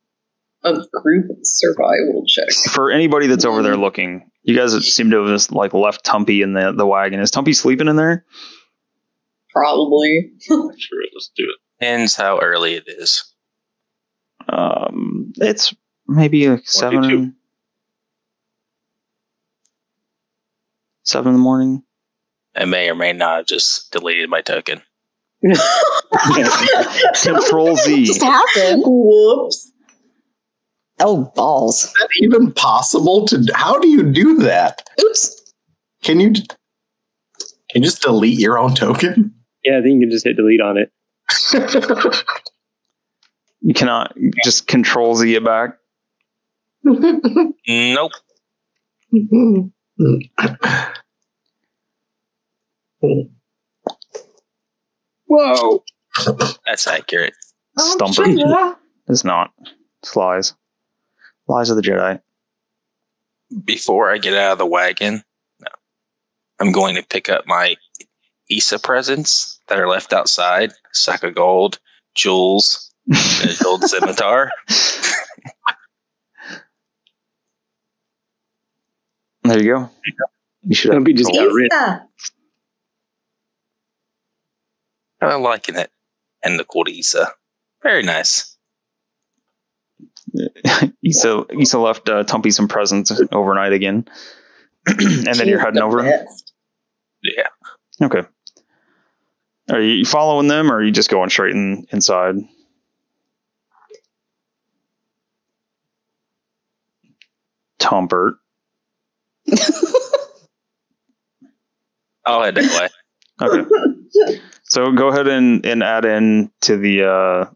A group survival check. For anybody that's over there looking, you guys seem to have just like left Tumpy in the wagon. Is Tumpy sleeping in there? Probably. Sure, let's do it. Depends how early it is. It's maybe like 7 in the morning. I may or may not have just deleted my token. Control Z. Just happened. Whoops. Oh, balls. Is that even possible how do you do that? Oops. Can you just delete your own token? Yeah, I think you can just hit delete on it. You cannot just Control Z it back. Nope. Whoa! That's accurate. Stumper. It's not. It's lies. Lies of the Jedi. Before I get out of the wagon, I'm going to pick up my Issa presents that are left outside. A sack of gold, jewels, and a gold scimitar. There you go. You should have. Just got rid. I'm liking it. And the gold Issa. Very nice. Issa left Tumpy some presents overnight again. And then you're heading over? Yeah. Okay. Are you following them, or are you just going straight inside? Tombert. I'll head that way. Okay. So go ahead and add in to the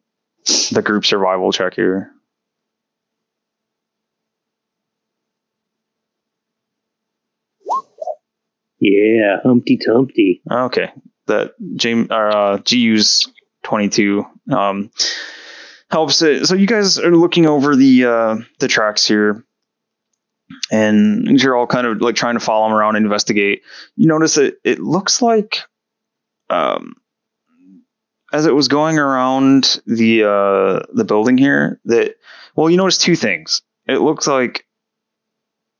group survival check here. Yeah, Humpty Tumpty. Okay. That GU's 22 helps it. So you guys are looking over the tracks here, and you're all kind of like trying to follow them around and investigate. You notice that it looks like as it was going around the building here, that, well, you notice two things. It looks like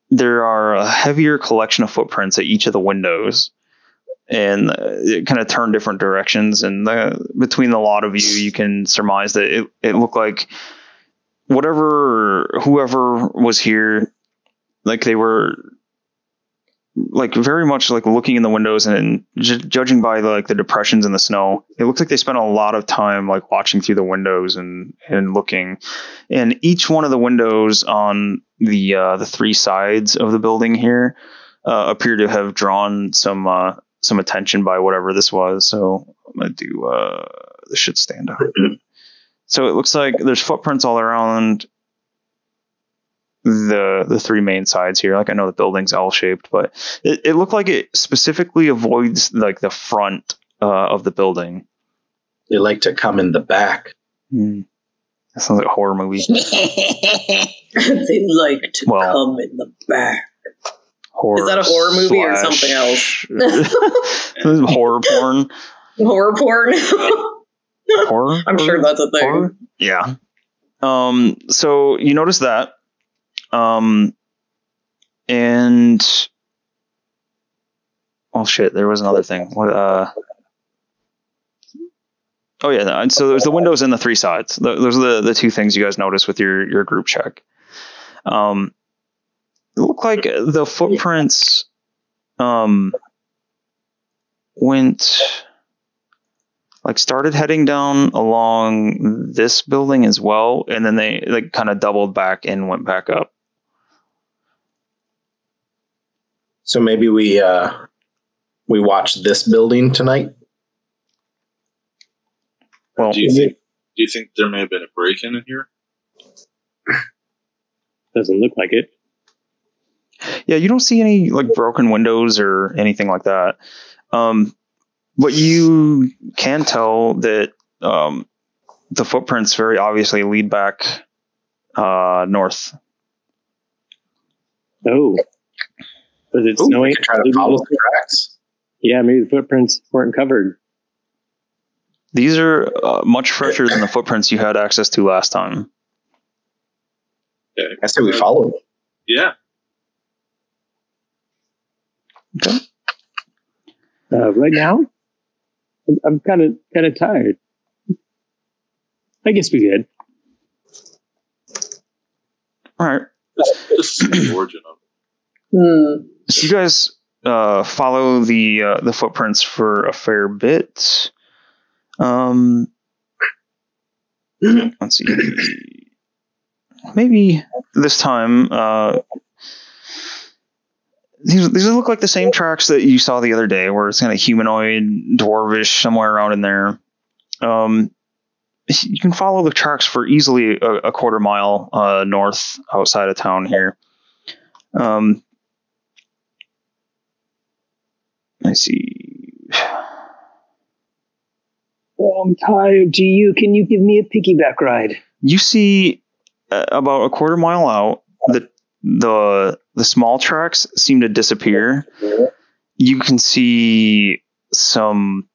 there are a heavier collection of footprints at each of the windows, and it kind of turn different directions. And between the lot of you can surmise that it looked like whoever was here, like they were like very much like looking in the windows, and judging by the depressions in the snow, it looks like they spent a lot of time like watching through the windows and looking. And each one of the windows on the three sides of the building here appear to have drawn some attention by whatever this was. So I'm gonna do this should stand out. So it looks like there's footprints all around the three main sides here. Like, I know the building's L-shaped, but it looked like it specifically avoids like the front of the building. They like to come in the back. That sounds like a horror movie. They like to come in the back. Horror. Is that a horror movie or something else? Horror porn. Horror porn. Horror. I'm sure that's a thing. Horror? Yeah. So you notice that. And oh shit, there was another thing. What? Oh yeah. And so there's the windows and the three sides. Those are the two things you guys notice with your group check. It looked like the footprints started heading down along this building as well, and then they like kind of doubled back and went back up. So maybe we watch this building tonight. Well, do you think there may have been a break-in in here? Doesn't look like it. Yeah, you don't see any like broken windows or anything like that. But you can tell that the footprints very obviously lead back north. Oh. Was it snowing? We could try to follow the tracks. Yeah, maybe the footprints weren't covered. These are much fresher than the footprints you had access to last time. Okay. I say we follow them. Yeah. Okay. Right now, I'm kind of tired. I guess we did. All right. This is the origin of it. So you guys follow the footprints for a fair bit. Let's see. Maybe this time, these look like the same tracks that you saw the other day, where it's kind of humanoid, dwarvish, somewhere around in there. you can follow the tracks for easily a quarter mile north outside of town here. I see. Oh, I'm tired. Can you give me a piggyback ride? You see about a quarter mile out, the small tracks seem to disappear. You can see some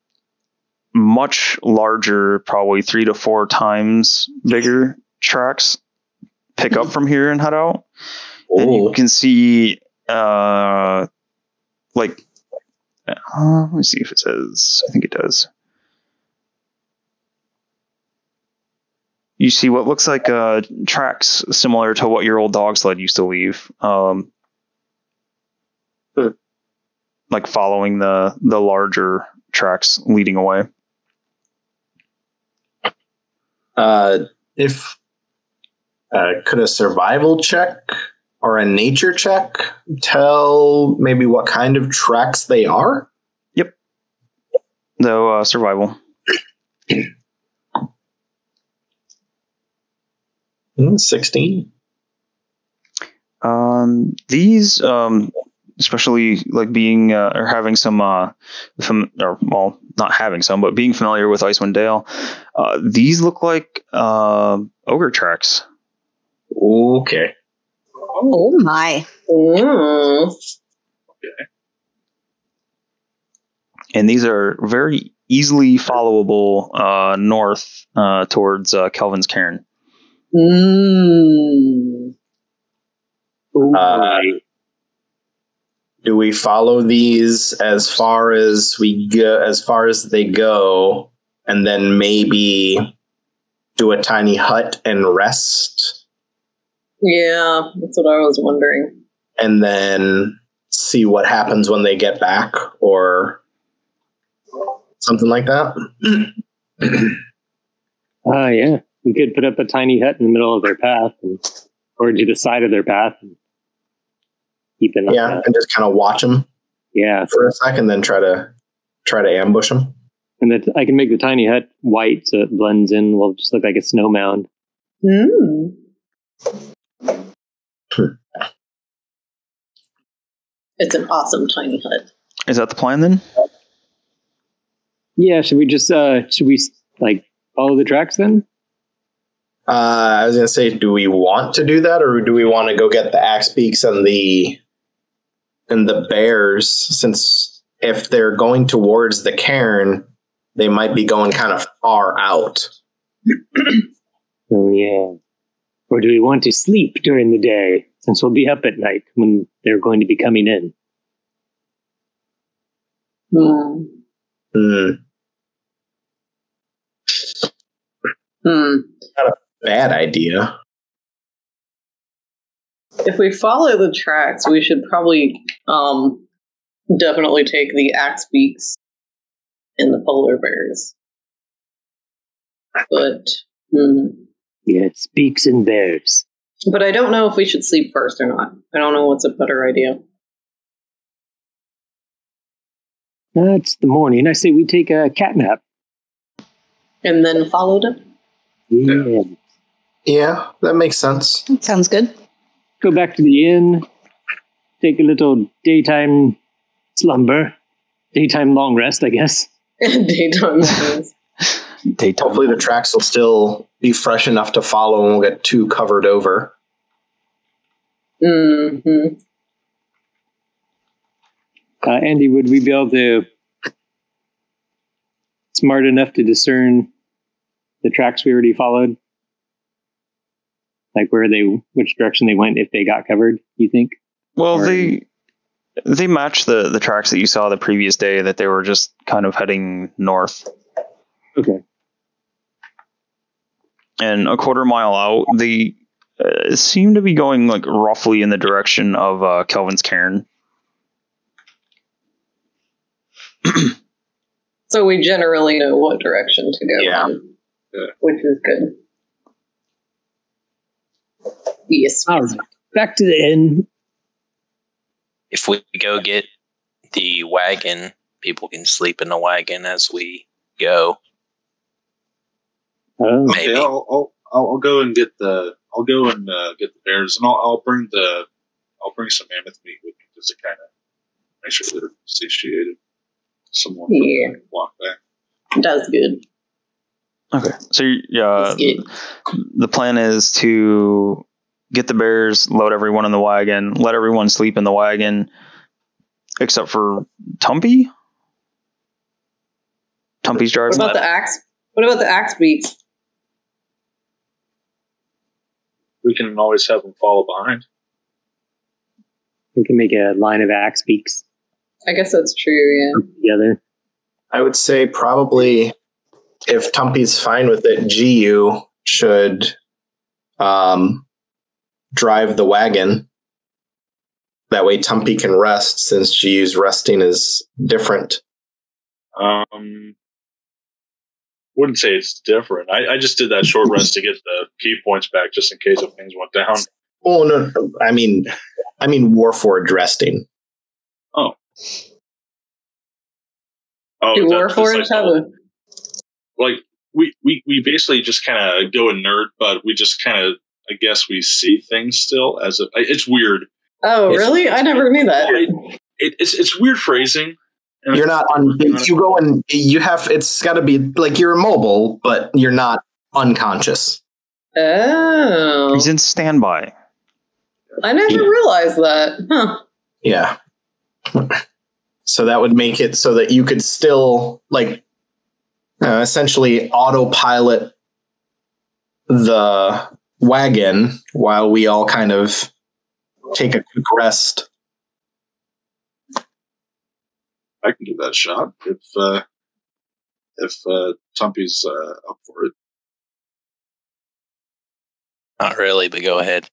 much larger, probably 3 to 4 times bigger tracks pick up from here and head out. And you can see let me see if it says. I think it does. You see what looks like tracks similar to what your old dog sled used to leave. Like following the larger tracks leading away. If could a survival check or a nature check tell maybe what kind of tracks they are? Yep. No survival. 16. These, especially like being or having some, not having some, but being familiar with Icewind Dale, these look like ogre tracks. Okay. Oh my! Okay. And these are very easily followable north towards Kelvin's Cairn. Do we follow these as far as they go, and then maybe do a tiny hut and rest? Yeah, that's what I was wondering. And then see what happens when they get back, or something like that? Yeah. We could put up a tiny hut in the middle of their path, or to the side of their path, and keep an eye out. And just kind of watch them. Yeah, for a second, then try to ambush them. And that I can make the tiny hut white so it blends in. Will just look like a snow mound. It's an awesome tiny hut. Is that the plan then? Yeah. Should we follow the tracks then? I was gonna say, do we want to do that, or do we want to go get the axe beaks and the bears? Since if they're going towards the cairn, they might be going kind of far out. Oh yeah. Or do we want to sleep during the day, since we'll be up at night when they're going to be coming in? Not a bad idea. If we follow the tracks, we should probably definitely take the axe beaks and the polar bears. But yeah, it's beaks and bears. But I don't know if we should sleep first or not. I don't know what's a better idea. It's the morning. I say we take a cat nap. And then followed it? Yeah, that makes sense. Sounds good. Go back to the inn. Take a little daytime slumber. Daytime long rest, I guess. Daytime rest. Hopefully the tracks will still be fresh enough to follow and won't get too covered over. Andy, would we be able to smart enough to discern the tracks we already followed? Like which direction they went if they got covered, you think? Well, they match the tracks that you saw the previous day, that they were just kind of heading north. Okay. And a quarter mile out, they seem to be going like roughly in the direction of Kelvin's Cairn. So we generally know what direction to go in, which is good. Yes. All right. Back to the inn. If we go get the wagon, people can sleep in the wagon as we go. Maybe. Okay, I'll go and get the bears, and I'll bring some mammoth meat with me just to kind of make sure they're satiated. Someone walk back. That's good. Okay, so the plan is to get the bears, load everyone in the wagon, let everyone sleep in the wagon, except for Tumpy. Tumpy's driving. What about the axe? What about the axe beaks? We can always have them follow behind. We can make a line of axe beaks I guess that's true, yeah. together. I would say probably if Tumpy's fine with it, GU should drive the wagon. That way Tumpy can rest, since GU's resting is different. Wouldn't say it's different. I just did that short rest to get the key points back, just in case if things went down. Oh no! I mean Warforged resting. Oh, Do Warforged have a... Like we basically just kind of go in nerd, but we just kind of, I guess, we see things still as it's weird. Oh, really? I never knew that. It's weird phrasing. You're not on. You go and you have. It's got to be like you're immobile, but you're not unconscious. Oh, He's in standby. I never realized that. Huh. Yeah. So that would make it so that you could still essentially autopilot the wagon while we all kind of take a quick rest. I can give that a shot if Tumpy's up for it. Not really, but go ahead.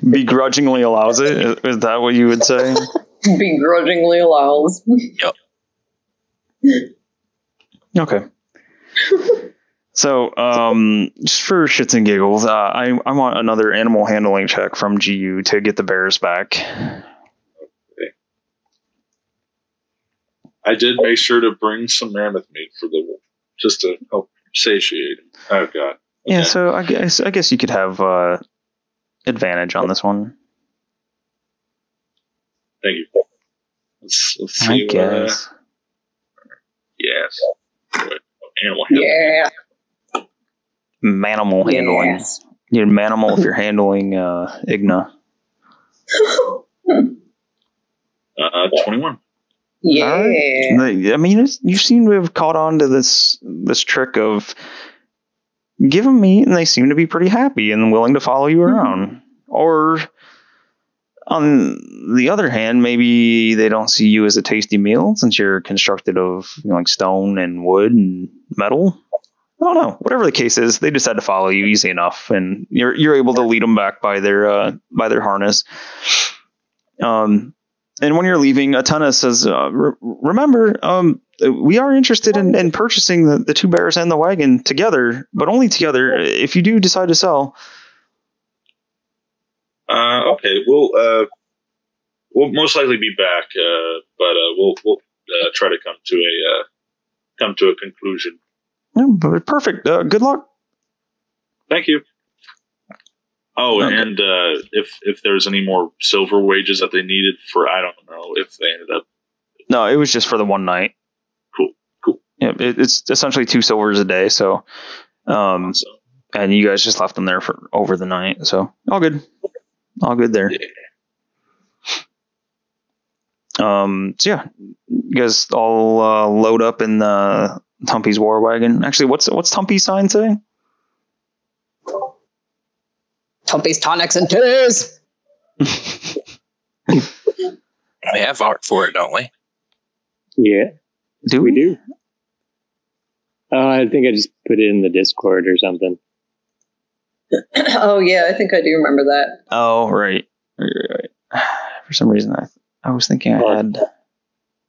Begrudgingly allows it. Is that what you would say? Begrudgingly allows. Yep. Okay. So, just for shits and giggles, I want another animal handling check from GU to get the bears back. Okay. I did make sure to bring some mammoth meat for just to help satiate him. Oh God. Okay. Yeah, so I guess you could have advantage on this one. Thank you. Let's see. I guess. Yes. Animal handling. Yeah. Manimal handling. Yes. You're manimal if you're handling Igna. 21. Yeah. I mean, you seem to have caught on to this trick of give them meat, and they seem to be pretty happy and willing to follow you around. Or on the other hand, maybe they don't see you as a tasty meal since you're constructed of like stone and wood and metal. I don't know. Whatever the case is, they just had to follow you easy enough, and you're able to lead them back by their harness. And when you're leaving, Atana says, remember, we are interested in purchasing the two bears and the wagon together, but only together if you do decide to sell. Okay, we'll most likely be back, but we'll try to come to a conclusion. Yeah, but perfect. Good luck. Thank you. Oh, okay. And if there's any more silver wages that they needed for, I don't know if they ended up. No, it was just for the one night. Cool. Yeah, it's essentially 2 silvers a day. So, and you guys just left them there for over the night. So all good there. Yeah. So yeah, you guys all load up in the Tumpy's war wagon. Actually, what's Tumpy's sign say? Tumpy's tonics and tears. We have art for it, don't we? Yeah. Do we? do. Oh, I think I just put it in the Discord or something. Oh, yeah, I think I do remember that. Oh, right. For some reason, I was thinking I had...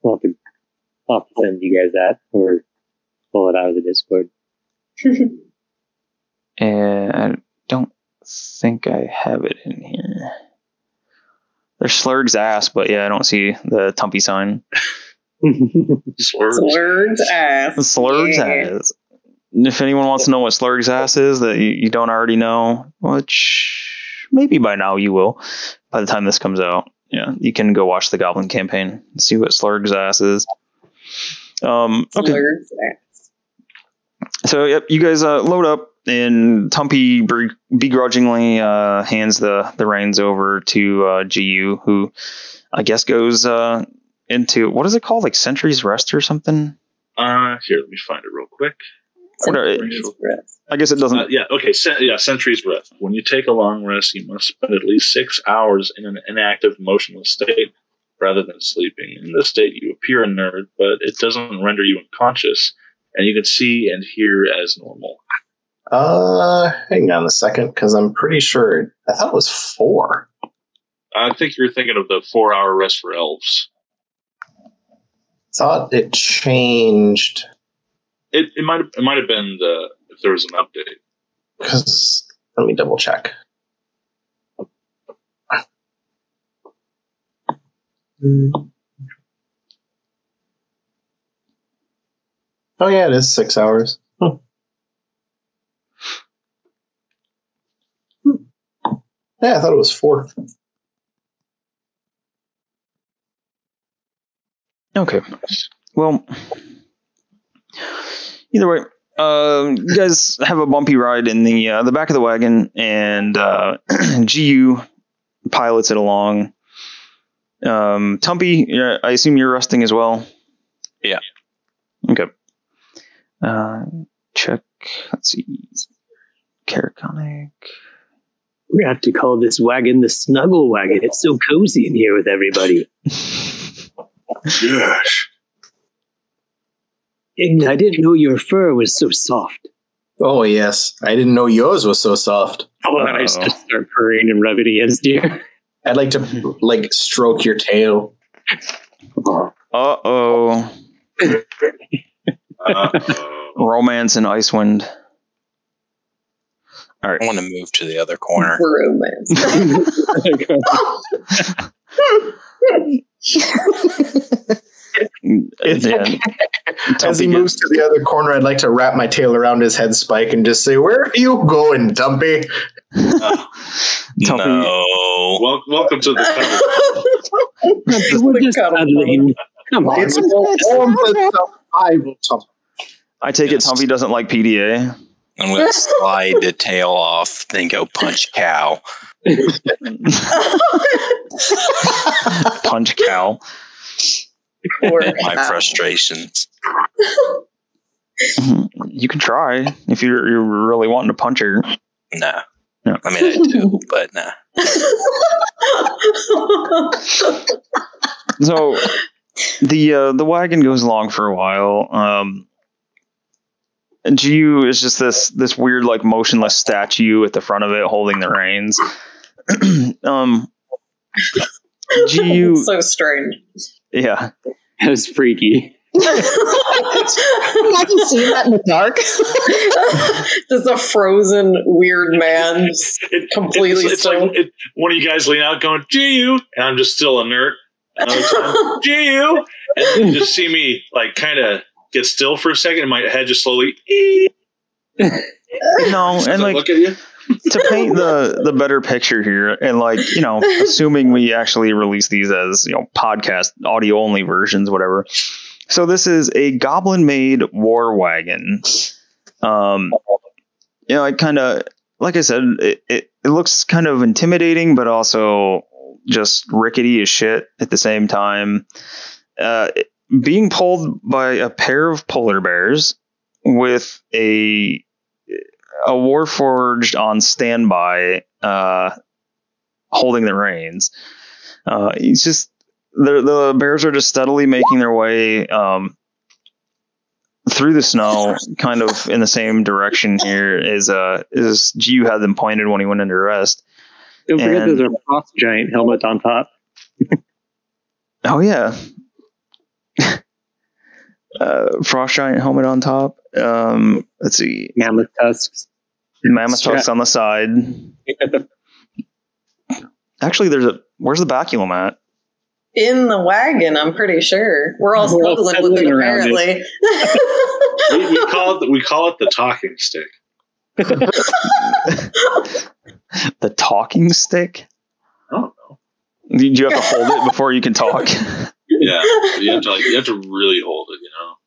I'll have to send you guys that, or pull it out of the Discord. I don't think I have it in here. There's Slurg's ass, but yeah, I don't see the Tumpy sign. Slurg's ass. Slurg's ass. If anyone wants to know what Slurg's ass is that you don't already know, which maybe by now you will, by the time this comes out, yeah, you can go watch the Goblin campaign and see what Slurg's ass is. Okay. Slurg's ass. So, yep, you guys load up, and Tumpy begrudgingly hands the reins over to GU, who I guess goes into, what is it called, like Sentry's Rest or something? Here, let me find it real quick. I guess it doesn't. Sentry's Rest. When you take a long rest, you must spend at least 6 hours in an inactive, motionless state rather than sleeping. In this state, you appear inert, but it doesn't render you unconscious, and you can see and hear as normal. Hang on a second, because I'm pretty sure I thought it was 4. I think you're thinking of the 4-hour rest for elves. Thought it changed. It might have been if there was an update. Because let me double check. Oh yeah, it is 6 hours. Yeah, I thought it was 4. Okay. Well, either way, you guys have a bumpy ride in the back of the wagon, and GU pilots it along. Tumpy, I assume you're resting as well? Yeah. Okay. Check. Let's see. Caer-Konig. We have to call this wagon the Snuggle Wagon. It's so cozy in here with everybody. Yes. And I didn't know your fur was so soft. Oh yes, I didn't know yours was so soft. Oh, I just start purring and rubbing against you. I'd like to stroke your tail. Uh-oh. Romance and Icewind. All right. I want to move to the other corner. Romance. As he moves to the other corner, I'd like to wrap my tail around his head spike and just say, "Where are you going, Dumpy?" No. Welcome to the We're just cuddling. Come on. It's I take it Tumpy doesn't like PDA. I'm going to slide the tail off, then go punch cow. Punch cow. My frustrations. You can try if you're really wanting to punch her. Nah. No. I mean, I do, but nah. So the wagon goes along for a while. And GU is just this weird, like, motionless statue at the front of it holding the reins. GU, so strange. Yeah. That was freaky. I can see that in the dark. Just a frozen, weird man, completely it's still. like one of you guys lean out going, "GU," and I'm just still inert. Another time, "GU," and then you just see me like kind of get still for a second, and my head just slowly. No, and like look at you. To paint the better picture here, and like, you know, assuming we actually release these as, you know, podcast audio only versions, whatever. So this is a goblin-made war wagon. You know, I kind of, like I said, it looks kind of intimidating, but also just rickety as shit at the same time. Being pulled by a pair of polar bears with a Warforged on standby, holding the reins. He's just the bears are just steadily making their way through the snow, kind of in the same direction here as GU had them pointed when he went into rest. Don't forget there's a frost giant helmet on top. Oh yeah. Frost giant helmet on top. Let's see. Mammoth tusks. Mammoth tusks on the side. Actually, where's the baculum at? in the wagon, I'm pretty sure. We're all snuggling with it, apparently. We call it the talking stick. The talking stick? I don't know. Do you have to hold it before you can talk? Yeah, you have to really hold it,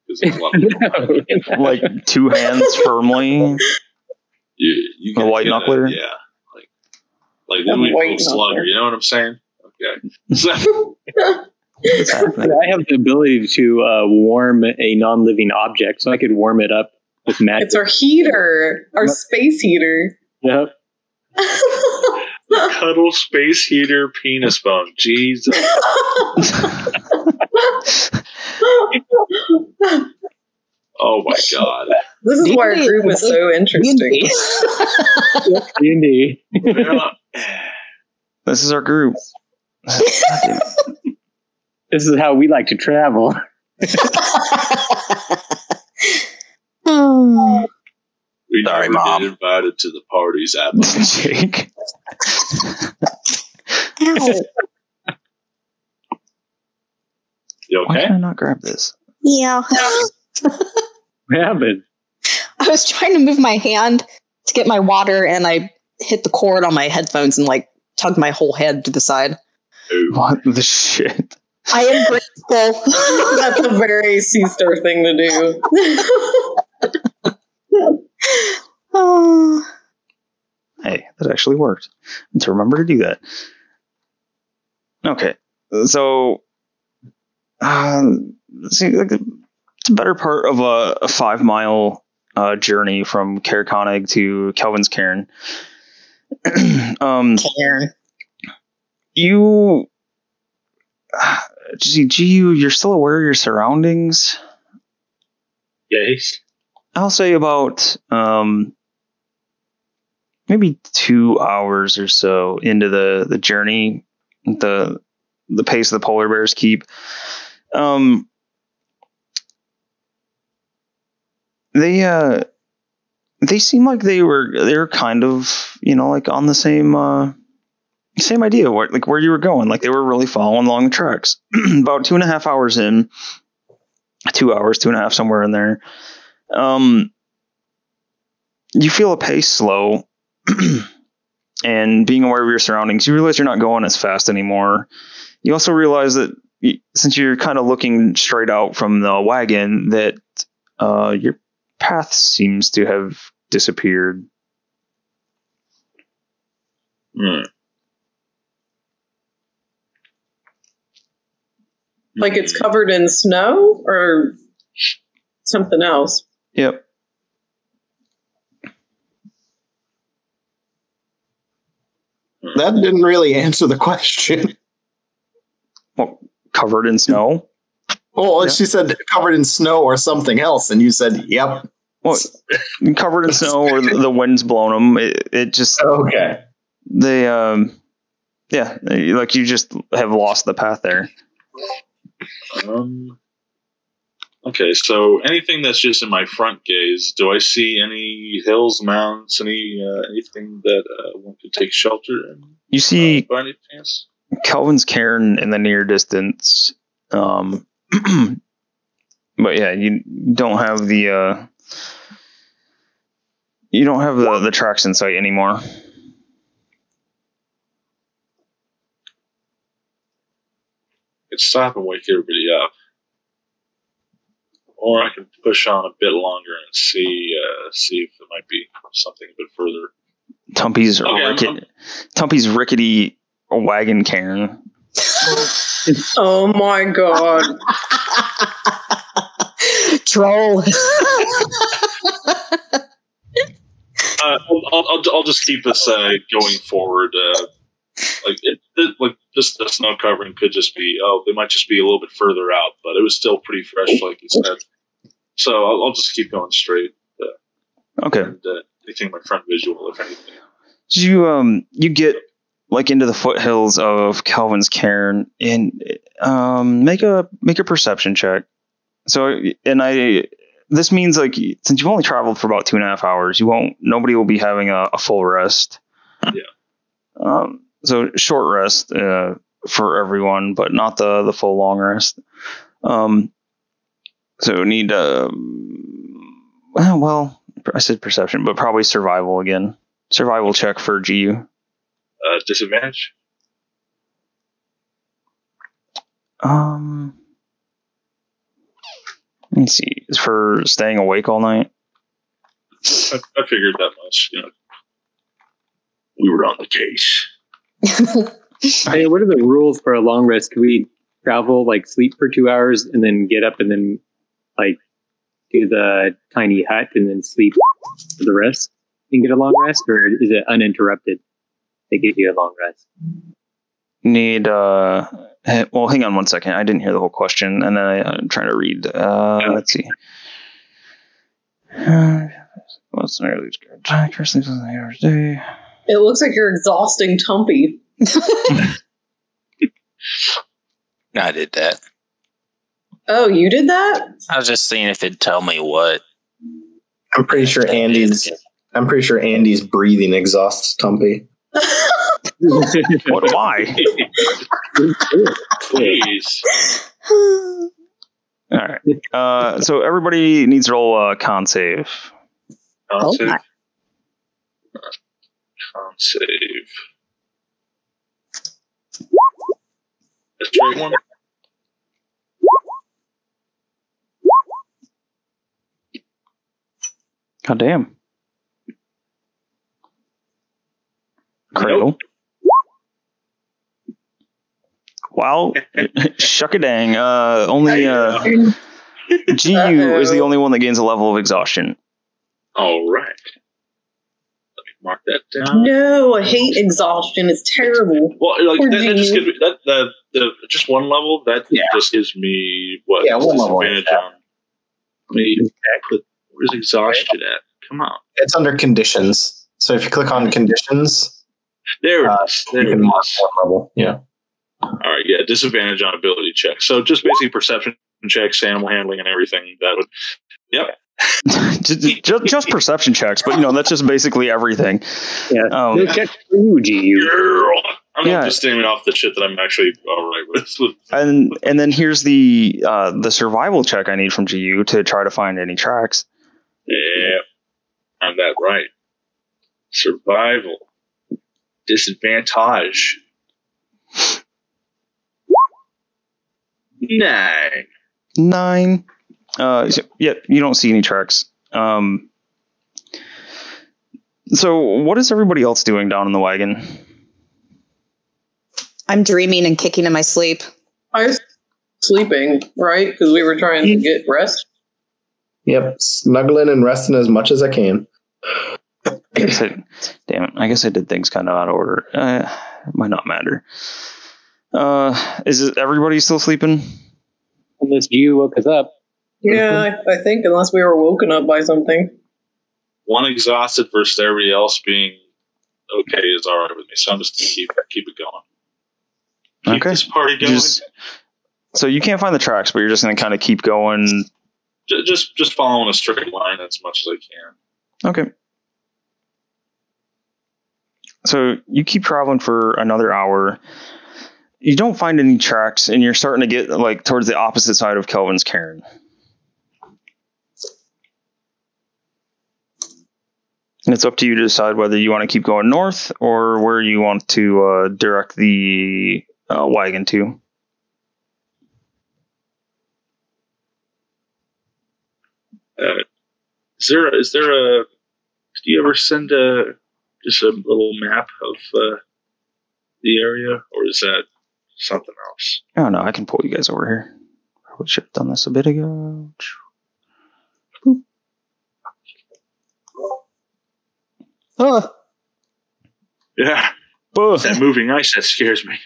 'cause there's a lot of people. Like 2 hands firmly. You a white knuckler. Yeah, like Louis Slugger. You know what I'm saying? Okay. I have the ability to warm a non-living object, so I could warm it up with magic. It's our heater, our space heater. Yep. Cuddle space heater penis bone. Jesus. Oh my God. This is why our group is so interesting. D&D. This is our group. This is how we like to travel. We never get invited to the parties at Jake. You okay? Why can I not grab this? Yeah. What happened? I was trying to move my hand to get my water, and I hit the cord on my headphones and tugged my whole head to the side. What the shit? I am grateful. That's a very C-Star thing to do. Oh. Hey, that actually worked. To remember to do that. Okay, so see, it's a better part of a 5-mile journey from Caer-Konig to Kelvin's Cairn. Cairn. You're still aware of your surroundings? Yes. I'll say about maybe 2 hours or so into the journey, the pace the polar bears keep. They seem like they were kind of, like on the same idea where you were going. Like they were really following along the tracks. About 2.5 hours in, 2 hours, 2.5, somewhere in there. You feel a pace slow, and being aware of your surroundings, you realize you're not going as fast anymore. You also realize that since you're kind of looking straight out from the wagon, that your path seems to have disappeared. Like it's covered in snow or something else? Yep. That didn't really answer the question. Well, covered in snow? Well, she said covered in snow or something else, and you said, yep. Well, covered in snow or the wind's blown them. It just... Okay. They, like you just have lost the path there. Okay, so anything that's just in my front gaze, do I see any hills, mountains, anything that one could take shelter in? You see by any chance? Kelvin's Cairn in the near distance. But yeah, you don't have the tracks in sight anymore. I could stop and wake everybody up. Or I can push on a bit longer and see if there might be something a bit further. Tumpy's rickety wagon cairn. Oh my God. Troll. I'll just keep this going forward. Just the snow covering could just be, they might just be a little bit further out, but it was still pretty fresh, like you said. So I'll just keep going straight. Okay. And, anything my front visual, if anything. You get like into the foothills of Kelvin's Cairn and make a perception check. So, this means like since you've only traveled for about 2.5 hours, nobody will be having a full rest. Yeah. So short rest, for everyone, but not the full long rest. So need well, I said perception, but probably survival again. Survival check for GU. Disadvantage. Let me see. For staying awake all night. I figured that much. We were on the case. Hey, what are the rules for a long rest? Can we travel, like sleep for 2 hours and then get up and then like do the tiny hut and then sleep for the rest and get a long rest, or is it uninterrupted? They give you a long rest. Need well, hang on one second. I didn't hear the whole question, and then I'm trying to read. Let's see. What's an early time? Sleeps 8 hours a day. It looks like you're exhausting Tumpy. I did that. Oh, you did that? I was just seeing if it'd tell me what. I'm pretty sure Andy's breathing exhausts Tumpy. What? Why? Please. All right. So everybody needs to roll a con save. Con save. A straight one. God damn. Cradle. Nope. Wow. Shuck a dang. Only GU is the only one that gains a level of exhaustion. All right. Let me mark that down. No, I hate exhaustion. It's terrible. Well, like that just gives me the just one level. That just gives me what? Yeah, one level. Advantage on. Where's exhaustion at? Come on. It's under conditions. So if you click on conditions, there it is. You can mark one level. Yeah. All right. Yeah. Disadvantage on ability checks. So just basically perception checks, animal handling, and everything. That would. Yep. just perception checks, but that's just basically everything. Yeah. No checks for you, GU. I'm not just naming off the shit that I'm actually all right with. And then here's the survival check I need from GU to try to find any tracks. Yeah, I'm that right. Survival. Disadvantage. 9. 9. Yeah, you don't see any tracks. So what is everybody else doing down in the wagon? I'm dreaming and kicking in my sleep. I was sleeping, right? Because we were trying to get rest. Yep, snuggling and resting as much as I can. Damn it. I guess I did things kind of out of order. It might not matter. Is everybody still sleeping? Unless GU woke us up. Yeah, I think unless we were woken up by something. One exhausted versus everybody else being okay is all right with me. So I'm just going to keep it going. Keep this party going. So you can't find the tracks, but you're just going to kind of keep going. Just following a straight line as much as I can. Okay. So you keep traveling for another hour. You don't find any tracks, and you're starting to get like towards the opposite side of Kelvin's cairn. And it's up to you to decide whether you want to keep going north or where you want to direct the wagon to. Is there a? Did you ever send just a little map of the area, or is that something else? Oh no, I can pull you guys over here. Probably should have done this a bit ago. Boop. Oh. Yeah. That moving ice, that scares me.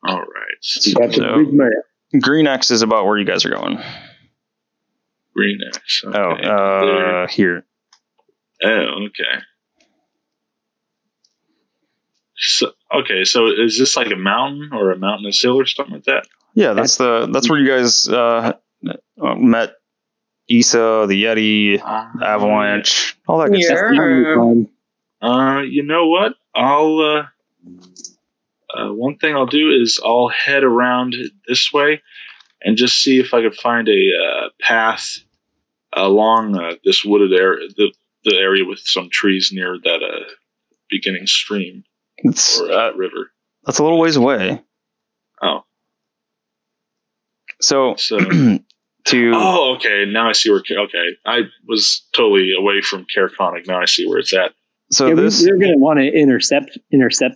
All right. So, Green X is about where you guys are going. Green X. Okay. Oh, here. Oh, okay. So is this like a mountain or a mountainous hill or something like that? Yeah, that's where you guys met Issa, the Yeti, Avalanche, all that good stuff. You know what? I'll one thing I'll do is I'll head around this way and just see if I could find a path along this wooded area, the area with some trees near that beginning stream or river. That's a little ways away. Oh. So Oh, okay. Now I see where. Okay, I was totally away from Caer-Konig. Now I see where it's at. So yeah, this we're going to want to intercept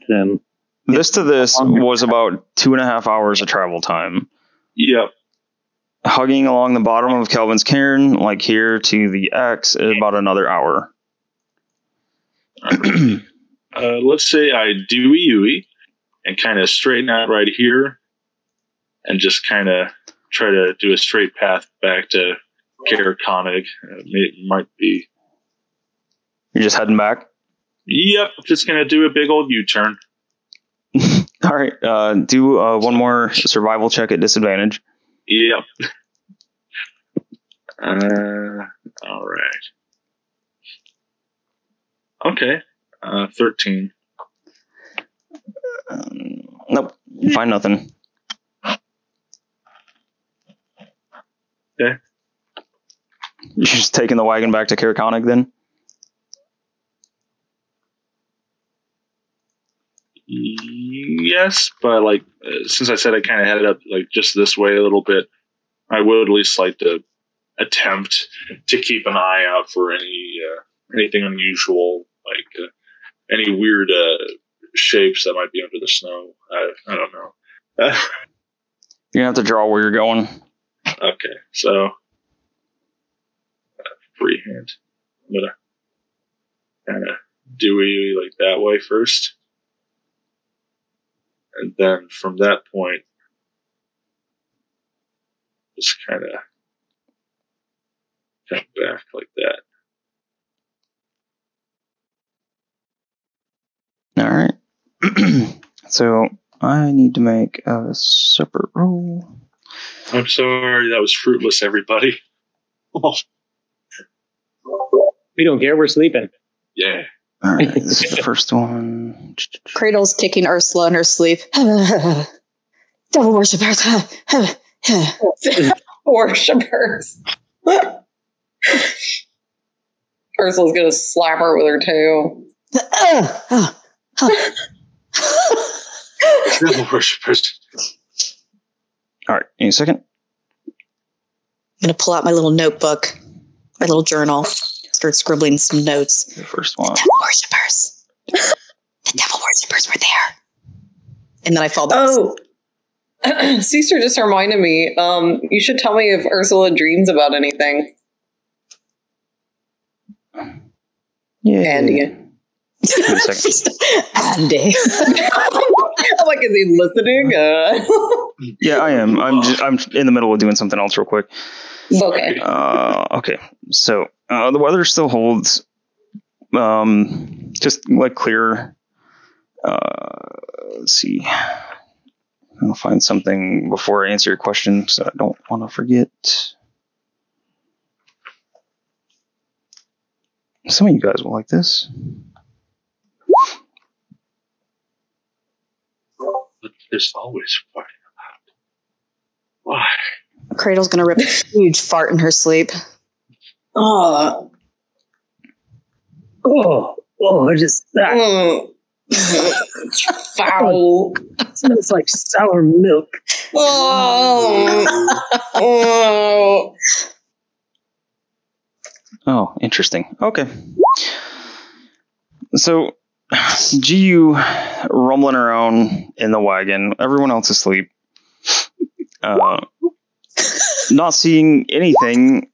them. This to this was about 2.5 hours of travel time. Yep. Hugging along the bottom of Kelvin's cairn, like here to the X, is about another hour. Let's say I dewey and kind of straighten out right here, and just kind of try to do a straight path back to Caer-Konig. It might be. You're just heading back? Yep, just gonna do a big old U-turn. All right, do one more survival check at disadvantage. Yep. All right. Okay. 13. Nope. Find nothing. Okay. You're just taking the wagon back to Caer-Konig then? Yes, but like since I said I kind of headed up like just this way a little bit, I would at least like to attempt to keep an eye out for anything unusual, like any weird shapes that might be under the snow. I don't know. You're gonna have to draw where you're going. Okay, so freehand. I'm gonna kind of dewey like that way first. And then from that point, just kind of come back like that. All right. So I need to make a separate roll. I'm sorry, that was fruitless, everybody. We don't care, we're sleeping. Yeah. All right, this is the first one. Cradle's kicking Ursula in her sleep. Devil worshippers. Worshippers. Ursula's gonna slap her with her tail. Devil worshippers. All right, in a second. I'm going to pull out my little notebook, my little journal, start scribbling some notes. The first one. The devil worshippers. The devil worshippers were there. And then I fall back. Oh, Caesar just reminded me. You should tell me if Ursula dreams about anything. Yeah. Andy. Andy. I'm like, is he listening? Yeah, I am. I'm in the middle of doing something else real quick. Okay. Okay. So the weather still holds. Just like clear. Let's see. I'll find something before I answer your question, so I don't want to forget. Some of you guys will like this. But there's always fighting about. Why? Cradle's going to rip a huge fart in her sleep. Oh, just that. Foul. Smells like sour milk. Oh, interesting. Okay. So, GU rumbling around in the wagon. Everyone else asleep. Not seeing anything.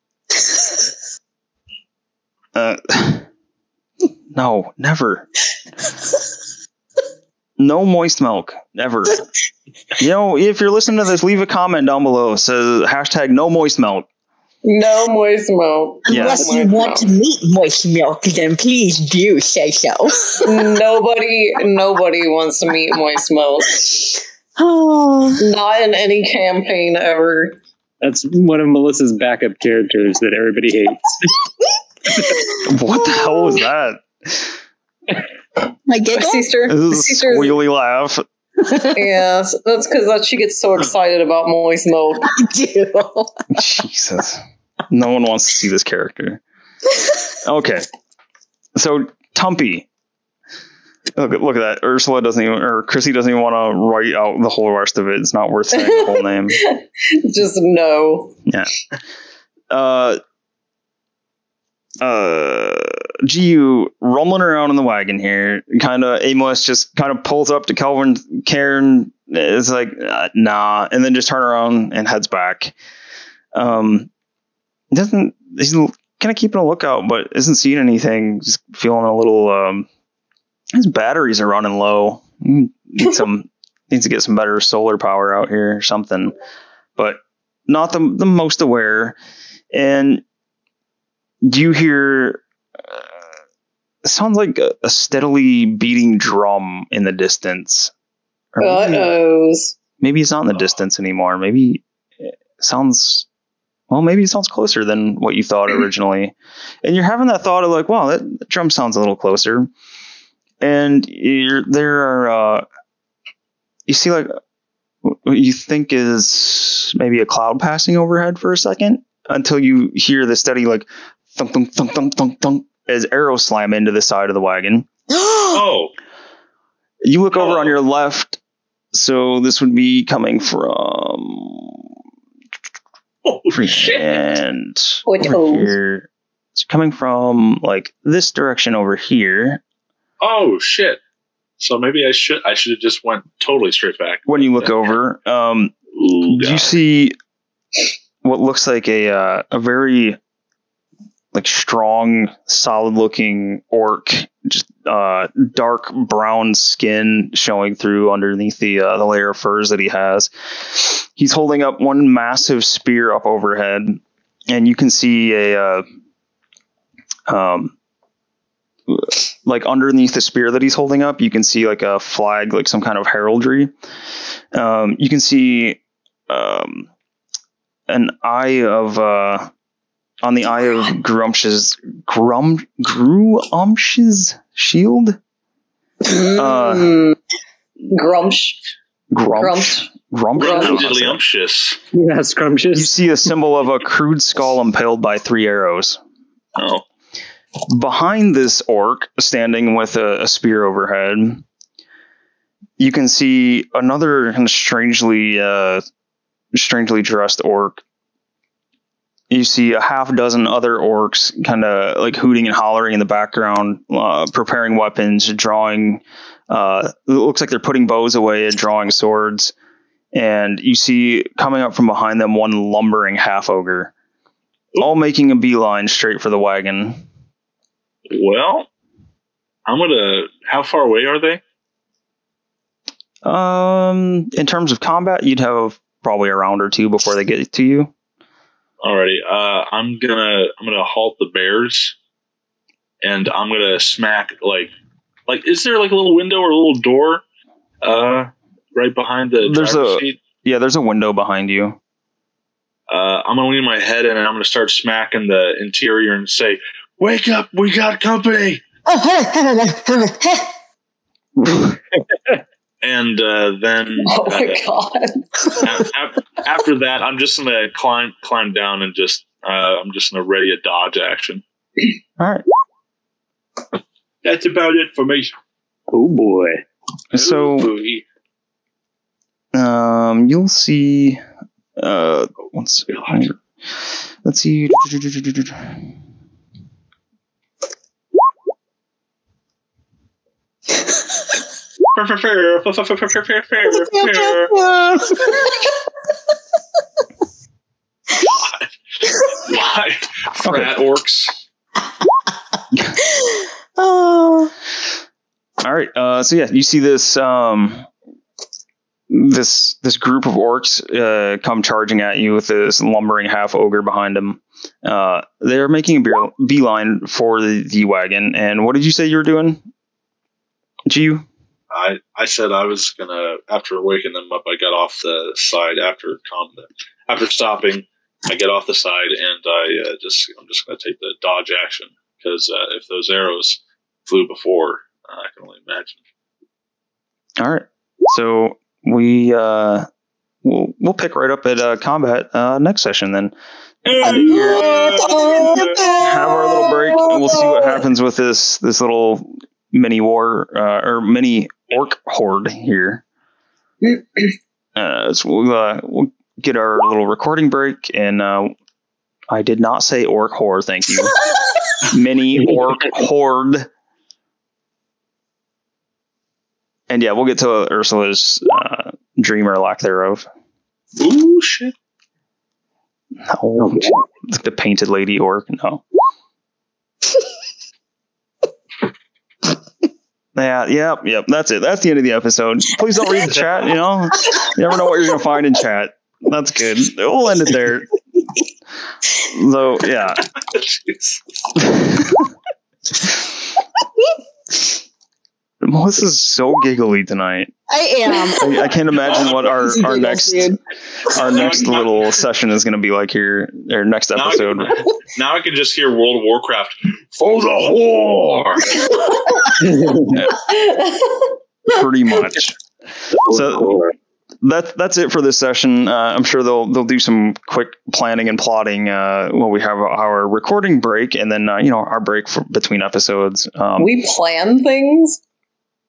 No, never. No moist milk, ever. You know, if you're listening to this, leave a comment down below. It says hashtag no moist milk. No moist milk. Unless No you moist want milk. to meet moist milk, then please do say so. Nobody wants to meet moist milk. Oh. Not in any campaign ever. That's one of Melissa's backup characters that everybody hates. What the hell was that? My giggle? Sister. This is a squealy laugh. Yeah, that's because she gets so excited about moist milk. I do. Jesus. No one wants to see this character. Okay. So, Tumpy. Look at that. Ursula doesn't even, or Crissy doesn't even want to write out the whole rest of it. It's not worth saying the whole name. Just no. Yeah. GU rumbling around in the wagon here, kind of aimless, just kind of pulls up to Kelvin Cairn, is like, nah, and then just turn around and heads back. He's kind of keeping a lookout, but isn't seeing anything, just feeling a little, his batteries are running low. Needs to get some better solar power out here or something, but not the most aware. And you hear it sounds like a steadily beating drum in the distance. Maybe it's not in the distance anymore. Maybe it sounds closer than what you thought originally. And you're having that thought of like, wow, that drum sounds a little closer. And you see like what you think is maybe a cloud passing overhead for a second until you hear the steady like thunk, thunk, thunk, thunk, thunk, thunk as arrows slam into the side of the wagon. Oh. You look over on your left, so this would be coming from... Oh, shit. And over here. It's coming from, like, this direction over here. Oh, shit. So maybe I should have just went totally straight back. When you look over, you see what looks like a very... like strong, solid-looking orc, just dark brown skin showing through underneath the layer of furs that he has. He's holding up one massive spear up overhead, and you can see like underneath the spear that he's holding up, you can see like a flag, like some kind of heraldry. You can see an eye of... on the eye of Grumpsh's shield. Grumptious. Yeah, scrumptious. You see a symbol of a crude skull impaled by 3 arrows. Oh. Behind this orc, standing with a spear overhead, you can see another kind of strangely dressed orc. You see a half dozen other orcs kind of like hooting and hollering in the background, preparing weapons, drawing. It looks like they're putting bows away and drawing swords. And you see coming up from behind them one lumbering half ogre, all making a beeline straight for the wagon. Well, how far away are they? In terms of combat, you'd have probably a round or two before they get to you. Alrighty, I'm gonna halt the bears, and I'm gonna smack like is there like a little window or a little door, right behind the driver's seat? Yeah, there's a window behind you. I'm gonna lean my head in and I'm gonna start smacking the interior and say, "Wake up, we got company!" And then, oh my god! After that, I'm just gonna climb down and I'm just gonna ready a dodge action. All right, that's about it for me. Oh boy! So, you'll see. Let's see. Why? Frat orcs. Oh. All right. So yeah, you see this this group of orcs come charging at you with this lumbering half ogre behind them. They're making a beeline for the wagon. And what did you say you were doing, Giu? I said I was gonna, after waking them up, I got off the side after stopping. I get off the side and I'm just gonna take the dodge action because if those arrows flew before, I can only imagine. All right. So we'll pick right up at combat next session then. Have our little break, and we'll see what happens with this little mini war or mini orc horde here. So we'll get our little recording break, and I did not say orc horde. Thank you. Mini orc horde. And yeah, we'll get to Ursula's dream or lack thereof. Ooh, shit. No, the painted lady orc. No. Yep. That's it. That's the end of the episode. Please don't read the chat. You know, you never know what you're going to find in chat. That's good. We'll end it there. So yeah. Melissa's so giggly tonight. I am. I can't imagine what our next little session is going to be like here, or next episode. Now I can just hear World of Warcraft for the whore. Pretty much. So that's it for this session. I'm sure they'll do some quick planning and plotting when we have our recording break, and then our break between episodes. We plan things.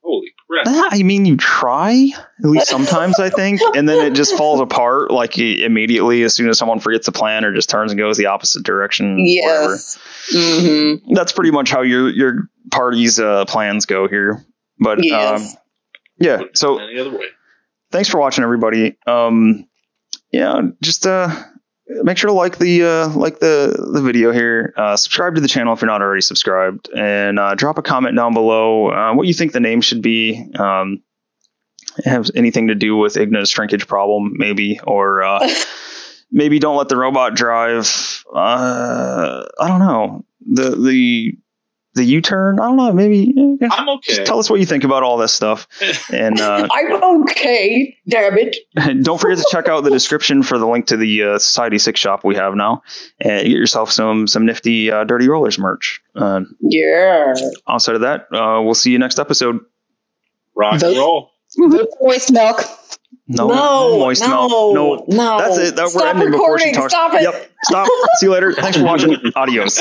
Holy crap. I mean, you try, at least sometimes, I think, and then it just falls apart like immediately as soon as someone forgets the plan or just turns and goes the opposite direction. Yes. Mm-hmm. That's pretty much how your party's plans go here. But yes. Yeah, so any other way. Thanks for watching, everybody. Just make sure to like the video here. Subscribe to the channel if you're not already subscribed, and drop a comment down below what you think the name should be. Have anything to do with Igna's shrinkage problem, maybe, or maybe don't let the robot drive. I don't know, the U-turn. I don't know. Maybe I'm okay. Just tell us what you think about all this stuff. And I'm okay. Damn it! Don't forget to check out the description for the link to the Society 6 shop we have now, and get yourself some nifty Dirty Rollers merch. Yeah. Outside of that, we'll see you next episode. Rock and roll. Moist milk. No, moist milk. No. No. That's it. We're Stop ending before she recording. talks. Stop it. Yep. Stop. See you later. Thanks for watching. Adios.